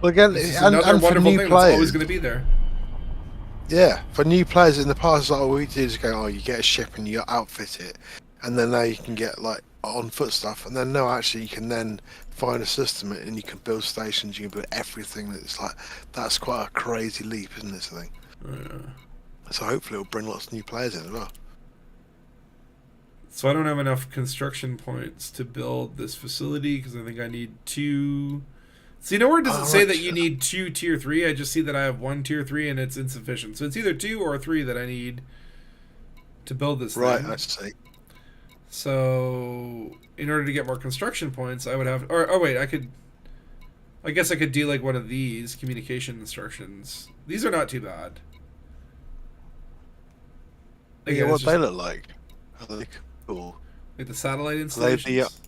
Well, again, another wonderful thing that's always going to be there. Yeah, for new players in the past, all we do is go, you get a ship and you outfit it, and then now you can get on foot stuff, and then actually you can then find a system and you can build stations, you can build everything. That's quite a crazy leap, isn't it? I think. Yeah. So hopefully it'll bring lots of new players in as well. So I don't have enough construction points to build this facility because I think I need 2. So where does it say that you need 2 tier 3? I just see that I have 1 tier 3 and it's insufficient. So it's either 2 or 3 that I need to build this thing. Right, I see. So in order to get more construction points, I would have... wait, I guess I could do one of these communication instructions. These are not too bad. Yeah, what they look like? Are they cool? Like the satellite installations?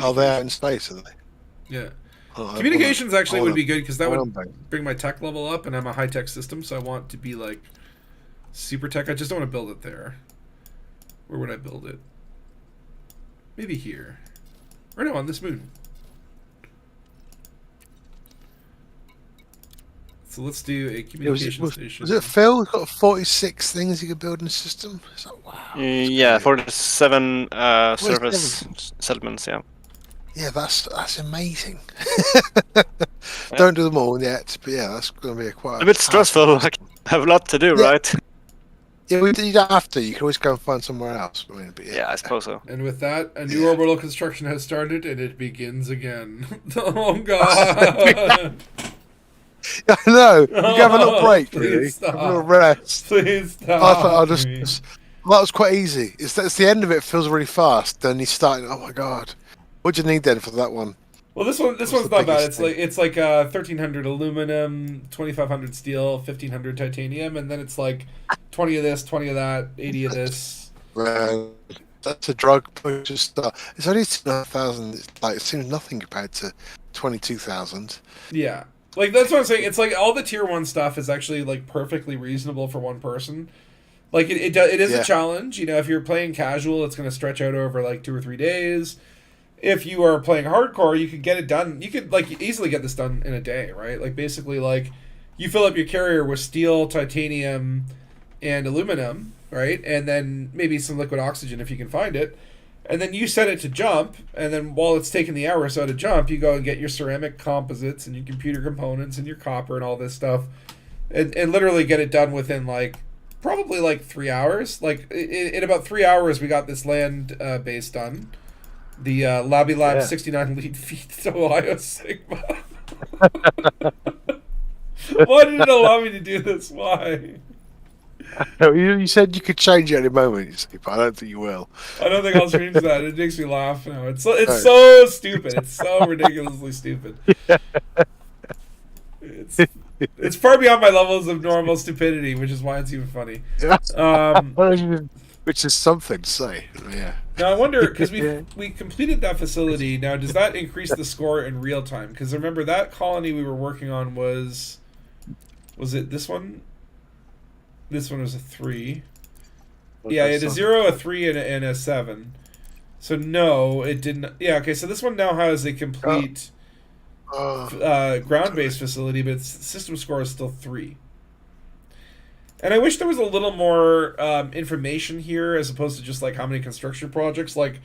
Are they out in space, are they? Yeah. Communications actually would be good because that would bring my tech level up, and I'm a high-tech system, so I want to be super tech. I just don't want to build it there. Where would I build it? Maybe here. Or no, on this moon. So let's do a communication station. Was it Phil? He's got 46 things you could build in a system? Wow. Yeah, 47 service settlements, yeah. Yeah, that's amazing. Don't do them all yet, but yeah, that's going to be a bit stressful. I have a lot to do, right? Yeah, you don't have to. You can always go and find somewhere else. I suppose so. And with that, a new orbital construction has started, and it begins again. Oh, God. I know. You can have a little break, really. Have a little rest. Please stop. That was quite easy. It's the end of it feels really fast. Then you start, oh my God. What do you need then for that one? Well, this one's not bad. It's like 1,300 aluminum, 2,500 steel, 1,500 titanium, and then it's like 20 of this, 20 of that, 80 of this. That's a drug push stuff. It's only 2,500. Like it seems nothing compared to 22,000. Yeah, like that's what I'm saying. It's like all the tier 1 stuff is actually like perfectly reasonable for one person. Like it is a challenge. You know, if you're playing casual, it's going to stretch out over like 2 or 3 days. If you are playing hardcore, you could get it done. You could like easily get this done in a day, right? Like basically, like you fill up your carrier with steel, titanium, and aluminum, right? And then maybe some liquid oxygen if you can find it. And then you set it to jump, and then while it's taking the hour or so to jump, you go and get your ceramic composites and your computer components and your copper and all this stuff, and literally get it done within like probably like 3 hours. Like in about 3 hours, we got this land base done. The Labby Lab 69 lead feet to Ohio Sigma. Why did it allow me to do this? Why? You said you could change it any moment, but I don't think you will. I don't think I'll change that. It makes me laugh now. It's so stupid. It's so ridiculously stupid. It's far beyond my levels of normal stupidity, which is why it's even funny. Which is something to say. Yeah. Now I wonder, because we completed that facility. Now does that increase the score in real time? Because remember that colony we were working on was it this one? This one was a 3. Yeah, it had a 0, a 3, and a 7. So no, it didn't. Yeah, okay. So this one now has a complete ground-based facility, but its system score is still 3. And I wish there was a little more information here, as opposed to just like how many construction projects. Like,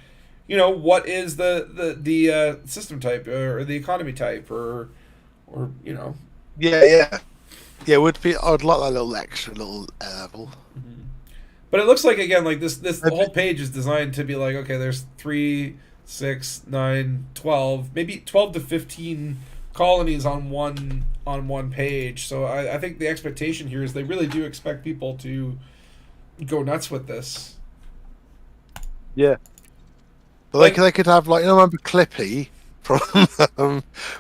you know, what is the system type or the economy type, or you know. Yeah. It would be. I would like that little extra level. Mm-hmm. But it looks like again, like this whole page is designed to be like, okay, there's 3, 6, 9, 12, maybe 12 to 15 colonies on one page. So I think the expectation here is they really do expect people to go nuts with this. Yeah. But they could have, like, you know, remember Clippy from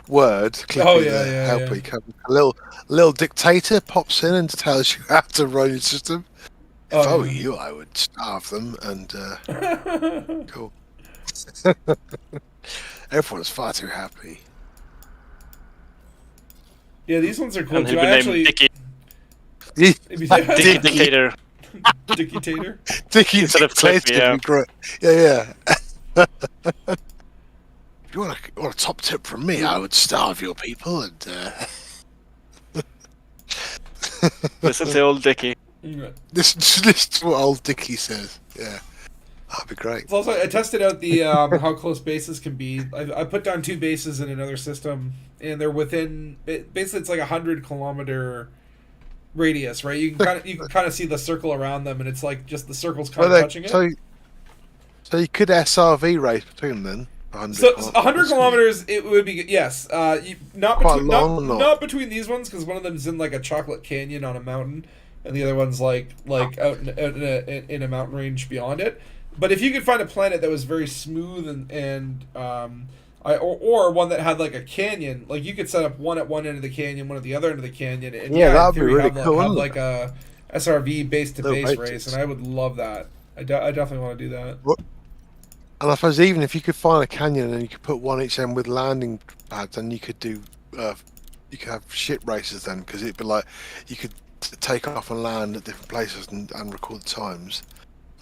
Word? Clippy, Helpy. A little dictator pops in and tells you how to run your system. If I were you, I would starve them and cool. Everyone's far too happy. Yeah, these ones are cool and too. I actually Dictator. Dictator. Dictator. Dickie instead of Clippy, yeah. Great. Yeah. If you want a top tip from me, I would starve your people and listen to old Dickie. This is what old Dickie says. Yeah, that'd be great. So also, I tested out the how close bases can be. I put down 2 bases in another system, and they're within. Basically, it's like 100-kilometer radius, right? You can kind of see the circle around them, and it's like just the circles kind of touching it. So you could SRV race between them. 100 kilometers, it would be yes. Not between these ones, because one of them's in like a chocolate canyon on a mountain, and the other one's like out in a mountain range beyond it. But if you could find a planet that was very smooth or one that had like a canyon, like you could set up one at one end of the canyon, one at the other end of the canyon, and that'd be really cool. Have like a SRV base to base race, and I would love that. I definitely want to do that. And I suppose even if you could find a canyon and you could put one each end with landing pads, then you could do you could have ship races then, because it'd be like you could take off and land at different places and record the times.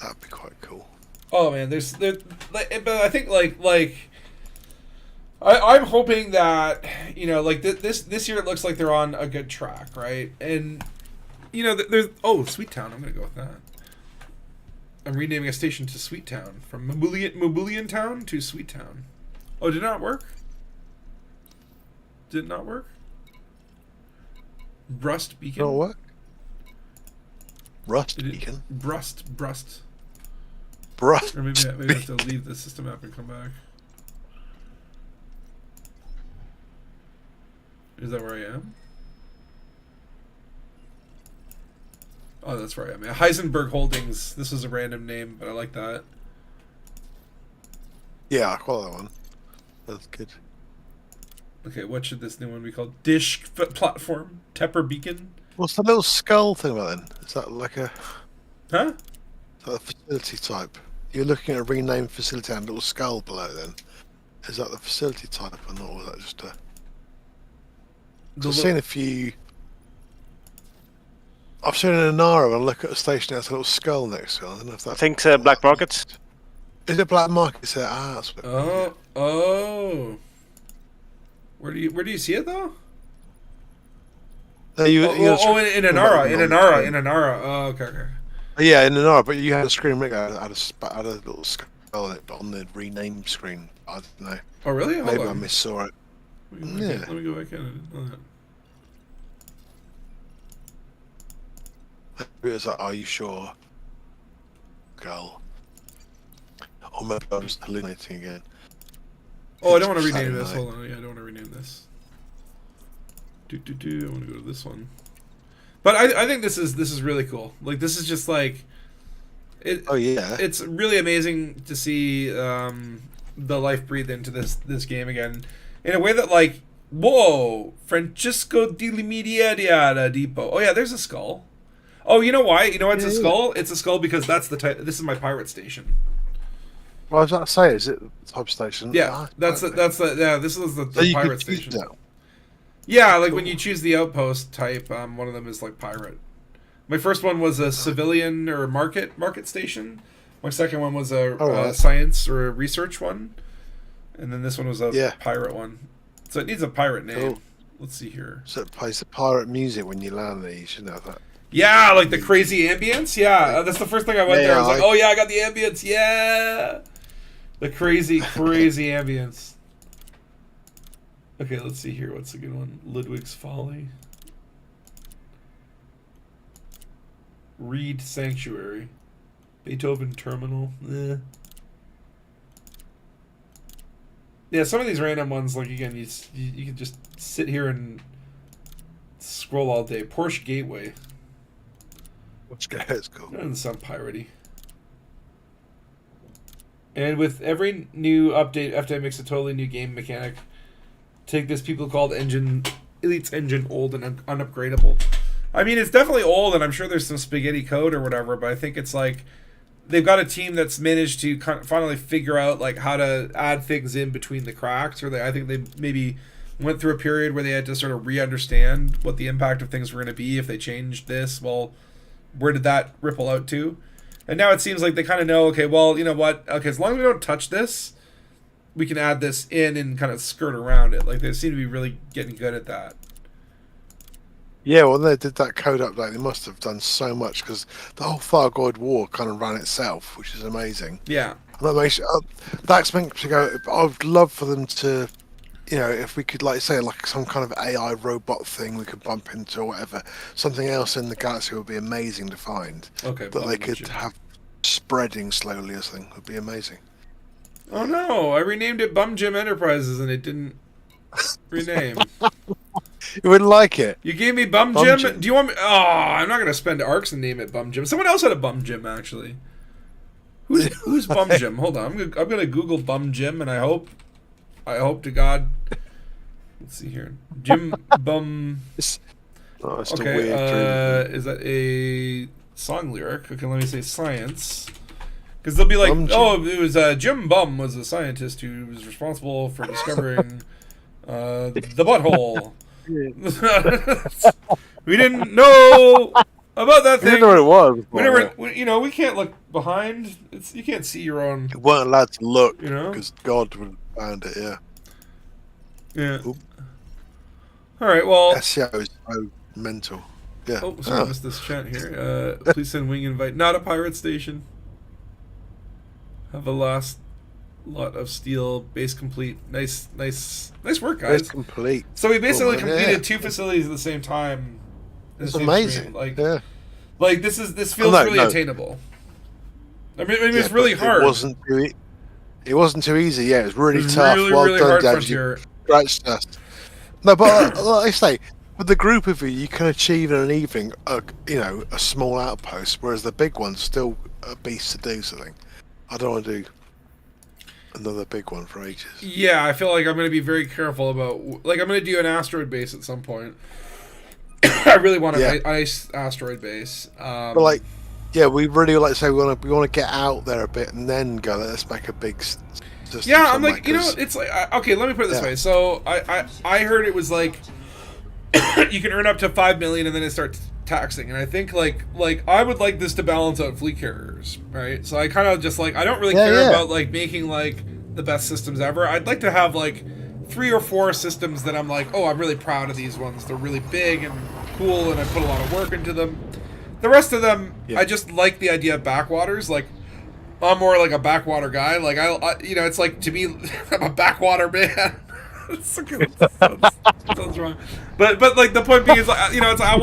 That'd be quite cool. Oh man, but I think I'm hoping that, you know, like this year it looks like they're on a good track, right? And you know, there's Sweet Town. I'm gonna go with that. I'm renaming a station to Sweet Town, from Mobulian Town to Sweet Town. Oh, did it not work? Did it not work? Brust Beacon. Oh, what? Rust Beacon. Brust. Brust. Or maybe I have to leave the system app and come back. Is that where I am? Oh, that's where I am. Heisenberg Holdings. This was a random name, but I like that. Yeah, I call that one. That's good. Okay, what should this new one be called? Dish platform? Tepper beacon? What's the little skull thing about then? Is that like a... Huh? Is that a facility type? You're looking at a renamed facility and a little skull below then. Is that the facility type or not? Or is that just a... I've seen a few... I've seen an Inara and look at a station that's a little skull next to it. I don't know if that... I think Black Market. Is it Black Market? Is it? That's what... Oh. Where do you see it though? No, in Inara. Oh, okay. Yeah, in Inara, but you had a screen rig had a little skull on it, but on the rename screen, I don't know. Oh, really? Hold Maybe on. I missaw it. Let me go back in. I didn't know that. It was like, are you sure? Girl. Or maybe I was hallucinating again. Oh, I don't want to rename this. Hold on. Yeah, I don't want to rename this. I want to go to this one. But I think this is really cool. Like, this is just like... Oh, yeah. It's really amazing to see the life breathed into this game again. In a way that, like, whoa! Francisco di Mediata Depot. Oh, yeah, there's a skull. Oh, you know why? You know why it's a skull? It's a skull because that's the type... This is my pirate station. Well, I was about to say, is it the type station? Yeah, this is the so pirate station. That. Yeah, like when you choose the outpost type, one of them is like pirate. My first one was a civilian or market station. My second one was a science or a research one, and then this one was a pirate one. So it needs a pirate name. Cool. Let's see here. So it plays the pirate music when you land there. You should know that. Yeah, like the crazy ambience. Yeah, that's the first thing I went there. I was like, oh yeah, I got the ambience. Yeah, the crazy ambience. Okay, let's see here. What's a good one? Ludwig's Folly. Reed Sanctuary. Beethoven Terminal. Yeah, some of these random ones, like, again, you can just sit here and scroll all day. Porsche Gateway. Which guy is cool. That doesn't sound piratey. And with every new update, FTI makes a totally new game mechanic. Take this people called Elite's engine old and unupgradable. I mean, it's definitely old, and I'm sure there's some spaghetti code or whatever, but I think it's like they've got a team that's managed to finally figure out like how to add things in between the cracks, or I think they maybe went through a period where they had to sort of re-understand what the impact of things were going to be if they changed this. Well, where did that ripple out to? And now it seems like they kind of know, okay, well, you know what? Okay, as long as we don't touch this, we can add this in and kind of skirt around it. Like, they seem to be really getting good at that. Yeah, well, they did that code update. They must have done so much because the whole Thargoid War kind of ran itself, which is amazing. Yeah. And that makes that's meant to go. I would love for them to, you know, if we could, like, say, like some kind of AI robot thing we could bump into or whatever, something else in the galaxy would be amazing to find. Okay. That they could have spreading slowly or something would be amazing. Oh no! I renamed it Bum Jim Enterprises and it didn't rename. You wouldn't like it. You gave me Bum Jim. Do you want me? Oh, I'm not gonna spend arcs and name it Bum Jim. Someone else had a Bum Jim actually. Who's Bum Jim? Hold on, I'm gonna Google Bum Jim and I hope to God. Let's see here, Jim Bum. Okay, weird is that a song lyric? Okay, let me say science. Because they'll be like, it was Jim Bum was a scientist who was responsible for discovering the butthole. We didn't know about that thing. We didn't know what it was. We can't look behind. You can't see your own. You weren't allowed to look, you know, because God would have found it. Yeah. Yeah. Oop. All right. Well. SEO is so mental. Yeah. Oh, sorry, I missed this chat here. Please send wing invite. Not a pirate station. Have a last lot of steel. Base complete. Nice work, guys. Base complete. So we basically completed 2 facilities at the same time. It's amazing. Like, yeah. Like this feels really attainable. I mean it's really hard. It wasn't too easy. Yeah, it was really tough. Really, well really done, hard Dad. frontier. Scratched us. No, but like I say, with the group of you can achieve in an evening, a small outpost, whereas the big one's still a beast to do something. I don't want to do. another big one for ages. Yeah, I feel like I'm going to be very careful about... Like, I'm going to do an asteroid base at some point. I really want an ice asteroid base. But like, yeah, we really like to say we want to get out there a bit and then go. Let's make a big system. Yeah, I'm like, you know, it's like okay. Let me put it this way. So I heard it was like you can earn up to 5 million and then it starts taxing. And I think like I would like this to balance out fleet carriers, right? So I kind of just like I don't really care about like making like the best systems ever. I'd like to have like 3 or 4 systems that I'm like, oh, I'm really proud of these ones. They're really big and cool, and I put a lot of work into them. The rest of them, I just like the idea of backwaters. Like, I'm more like a backwater guy. Like, I you know, it's like, to me, I'm a backwater man. sounds wrong. But like, the point being is, like, you know, it's I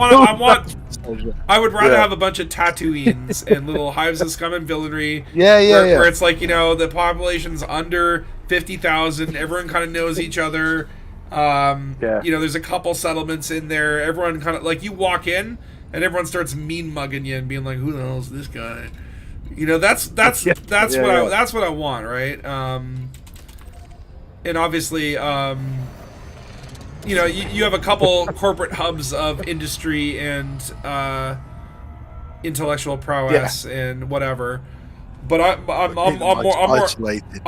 would rather have a bunch of Tatooines and little hives of scum and villainy. Where it's like, you know, the population's under 50,000. Everyone kind of knows each other. You know, there's a couple settlements in there. Everyone kind of, like, you walk in and everyone starts mean mugging you and being like, "Who the hell is this guy?" You know, that's what I want, right? And obviously, you know, you have a couple corporate hubs of industry and intellectual prowess and whatever. But I'm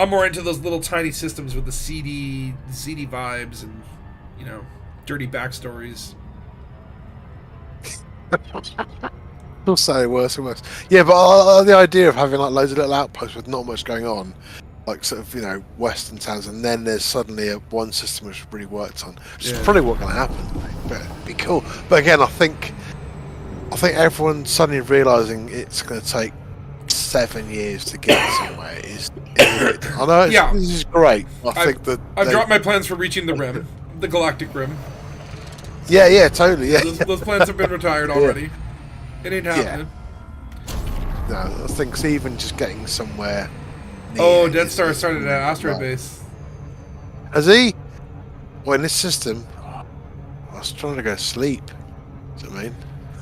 more into those little tiny systems with the seedy vibes and, you know, dirty backstories. It'll say worse and worse. Yeah, but the idea of having like loads of little outposts with not much going on, like sort of, you know, western towns, and then there's suddenly one system which really worked on, which is probably what's going to happen. But it'd be cool. But again, I think everyone's suddenly realizing it's going to take 7 years to get somewhere. I know this is great. I've dropped my plans for reaching the rim, the galactic rim. Yeah, totally. Yeah, those plans have been retired already. It ain't happening. No, I think even just getting somewhere. Death Star started at asteroid base. Has he? Well, in this system, I was trying to go to sleep. Do you know what I mean?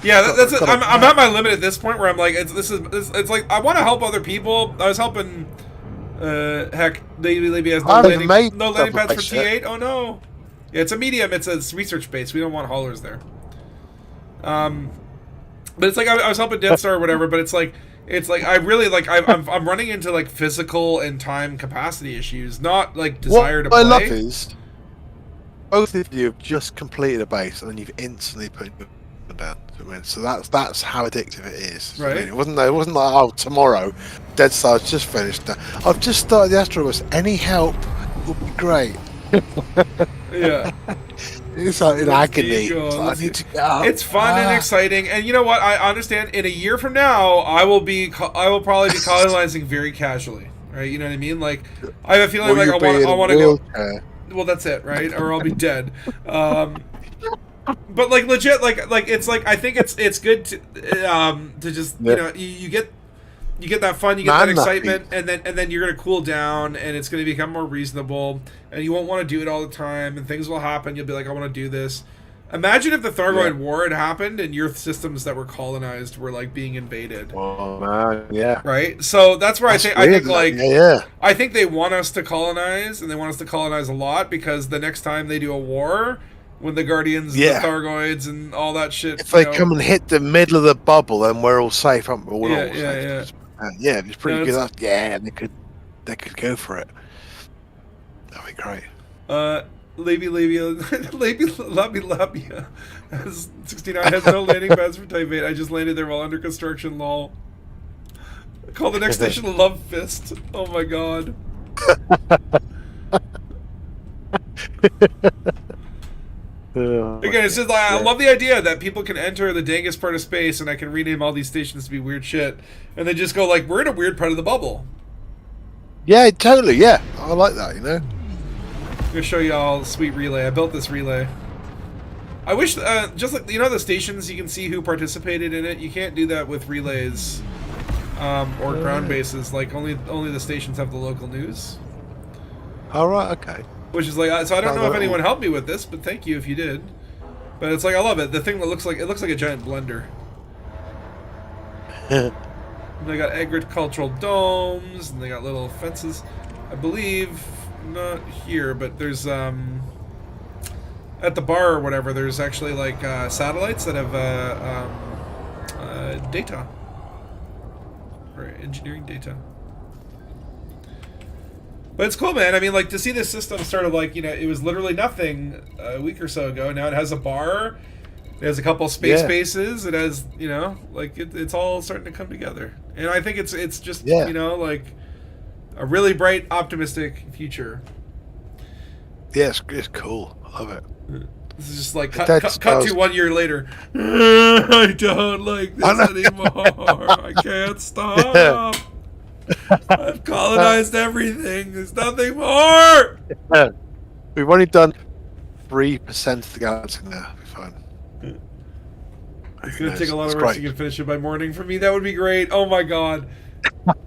Yeah, that's it. I'm at my limit at this point where I'm like, it's like I want to help other people. I was helping. Heck, Libby has no landing pads for T8. Oh no. Yeah, it's a medium. It's a research base. We don't want haulers there. But it's like I was helping Death Star or whatever. But it's like I really like I'm running into like physical and time capacity issues, not like desire to play. What I love is both of you have just completed a base and then you've instantly put it down. So that's how addictive it is. Right. I mean, it wasn't like tomorrow, Dead Star's just finished. I've just started the Astro Bus. Any help would be great. Yeah. It's like in agony. I need to get up. It's fun and exciting, and you know what? I understand. In a year from now, I will probably be colonizing very casually, right? You know what I mean? Like, I have a feeling like I want to go. Well, that's it, right? Or I'll be dead. But like legit, like it's like I think it's good to just you know you get that fun, you get that excitement, and then you're gonna cool down, and it's gonna become more reasonable, and you won't want to do it all the time, and things will happen. You'll be like, I want to do this. Imagine if the Thargoid War had happened and your systems that were colonized were like being invaded. Oh man, yeah. Right. So that's where I think I think they want us to colonize, and they want us to colonize a lot because the next time they do a war, when the Guardians, the Thargoids, and all that shit. If they come and hit the middle of the bubble, then we're all safe, aren't we? Yeah, it's pretty good. Yeah, they could go for it. That'd be great. Labia has 69 has no landing pads for Type 8. I just landed there while under construction. Lol. Call the next station Love Fist. Oh my god. Again, it's just like I love the idea that people can enter the Dangus part of space, and I can rename all these stations to be weird shit, and then just go like, we're in a weird part of the bubble. Yeah, totally. Yeah, I like that. You know, I'm gonna show you all a sweet relay. I built this relay. I wish, just like you know, the stations you can see who participated in it. You can't do that with relays or ground bases. Like only the stations have the local news. All right. Okay. Which is like, so I don't know if anyone helped me with this, but thank you if you did. But it's like, I love it. The thing that looks like a giant blender. And they got agricultural domes, and they got little fences. I believe not here, but there's at the bar or whatever. There's actually like satellites that have data or engineering data. But it's cool, man. I mean, like, to see this system sort of like, it was literally nothing a week or so ago. Now it has a bar. It has a couple space bases. It has, like, it's all starting to come together. And I think it's just, like, a really bright, optimistic future. Yeah, it's cool. I love it. This is just like, cut to 1 year later. I don't like this anymore. I can't stop. Yeah. I've colonized everything. There's nothing more. Yeah. We've only done 3% of the galaxy now. It'll be fine. It's going to take a lot of work so you can finish it by morning. For me, that would be great. Oh my god.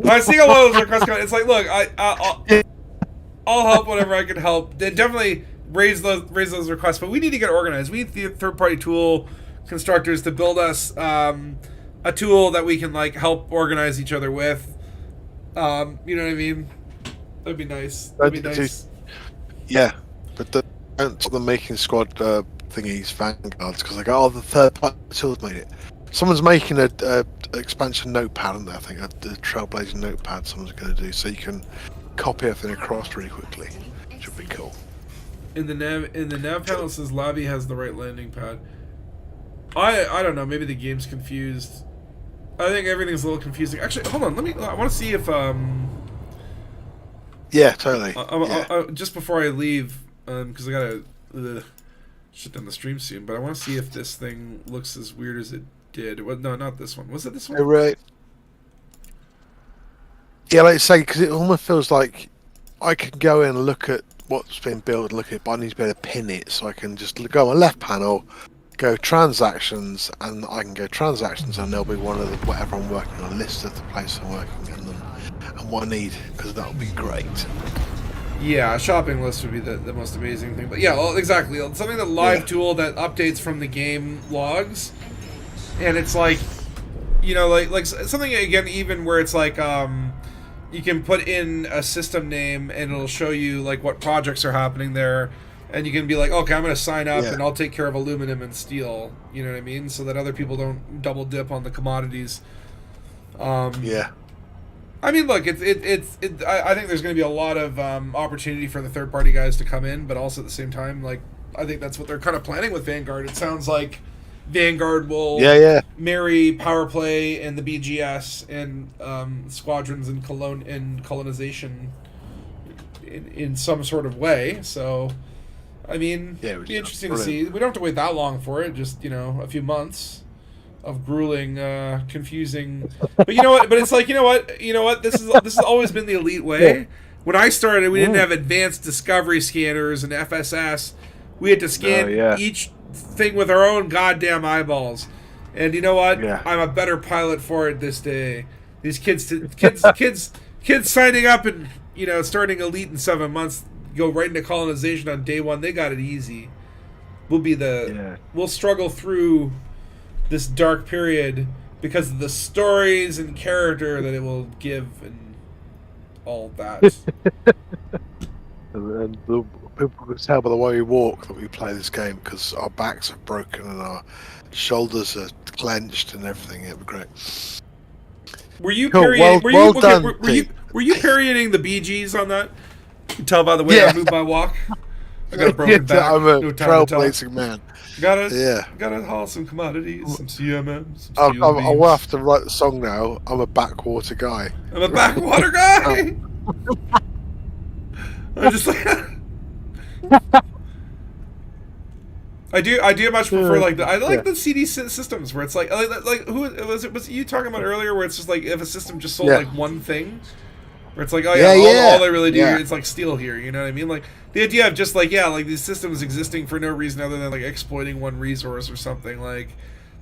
I see a lot of those requests coming. It's like, look, I'll help whatever I can help. They definitely raise those requests, but we need to get organized. We need the third-party tool constructors to build us a tool that we can like help organize each other with. You know what I mean? That'd be nice. Yeah, but the making squad thingies, vanguards, because I got all the third-party tools made it. Someone's making a expansion notepad, isn't there? I think the Trail Blazin notepad someone's going to do, so you can copy everything across really quickly. Should be cool. In the nav panel, it says lobby has the right landing pad. I don't know. Maybe the game's confused. I think everything's a little confusing. Actually, hold on. I want to see if Yeah, totally. Just before I leave, because I gotta shut down the stream soon. But I want to see if this thing looks as weird as it did. Well, no, not this one. Was it this one? Right. Yeah, like I say, because it almost feels like I can go in and look at what's been built, look at it, but I need to be able to pin it, so I can just go on my left panel, go transactions, and I can go transactions, and there'll be one of the whatever I'm working on, a list of the place I'm working on, and what I need, because that would be great. Yeah, a shopping list would be the most amazing thing. But yeah, well, exactly. Something that live tool that updates from the game logs, and it's like, like something again, even where it's like you can put in a system name and it'll show you like what projects are happening there, and you can be like, okay, I'm going to sign up and I'll take care of aluminum and steel. You know what I mean? So that other people don't double dip on the commodities. I mean, look, I think there's going to be a lot of opportunity for the third party guys to come in, but also at the same time, like, I think that's what they're kind of planning with Vanguard. It sounds like Vanguard will marry power play and the BGS and squadrons and colonization in some sort of way. So, I mean, it'd be interesting to see. We don't have to wait that long for it. Just a few months of grueling, confusing. But you know what? But it's like, you know what? This has always been the elite way. When I started, we didn't have advanced discovery scanners and FSS. We had to scan each thing with our own goddamn eyeballs. And you know what? I'm a better pilot for it this day. These kids signing up and starting elite in 7 months go right into colonization on day one. They got it easy. We'll struggle through this dark period because of the stories and character that it will give and all that. And people can tell by the way we walk that we play this game, because our backs are broken and our shoulders are clenched and everything. It'd be great. Were you parrying? Were you parrying the BGs on that? You can tell by the way I move my walk. I got a broken back. I'm a Trail Blazin man. Gotta haul some commodities, some CMMs. Some I will have to write the song now. I'm a backwater guy. I'm a backwater guy. I'm just like. I do much prefer the CD systems where it's like who was it you talking about earlier, where it's just like if a system just sold like one thing, where it's like all they really do is like steal here, you know what I mean? Like the idea of just like these systems existing for no reason other than like exploiting one resource or something, like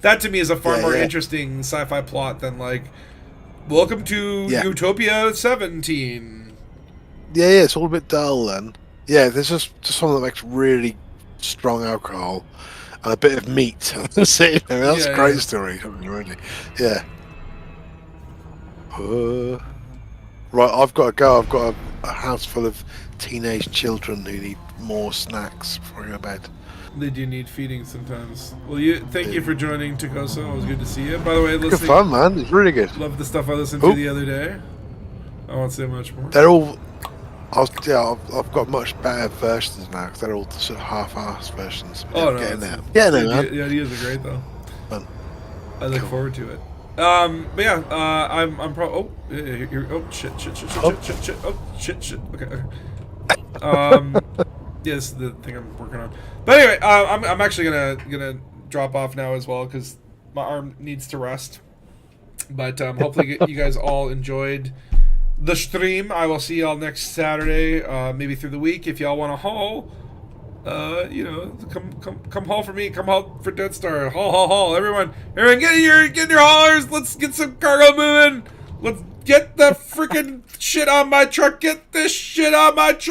that to me is a far more interesting sci-fi plot than like welcome to Utopia 17. It's all a bit dull then. There's just something that makes really strong alcohol and a bit of meat. That's it. That's a great story, really. Right, I've got to go. I've got a house full of teenage children who need more snacks before I go to bed. They do need feeding sometimes. Well, thank you for joining, Takoso. It was good to see you. By the way, Good listening. fun, man. It's really good. Love the stuff I listened to the other day. I won't say much more. They're all. I've got much better versions now because they're all sort of half-assed versions. Oh no, getting there. Yeah, no, man. The ideas are great though. Fun. I look forward to it. But yeah, I'm probably. Oh, shit. Oh, shit. Okay. Yeah, this is the thing I'm working on. But anyway, I'm actually gonna drop off now as well because my arm needs to rest. But hopefully you guys all enjoyed the stream. I will see y'all next Saturday, maybe through the week. If y'all want to haul, come haul for me. Come haul for Dead Star. Haul. Everyone, get in your haulers. Let's get some cargo moving. Let's get the freaking shit on my truck. Get this shit on my truck.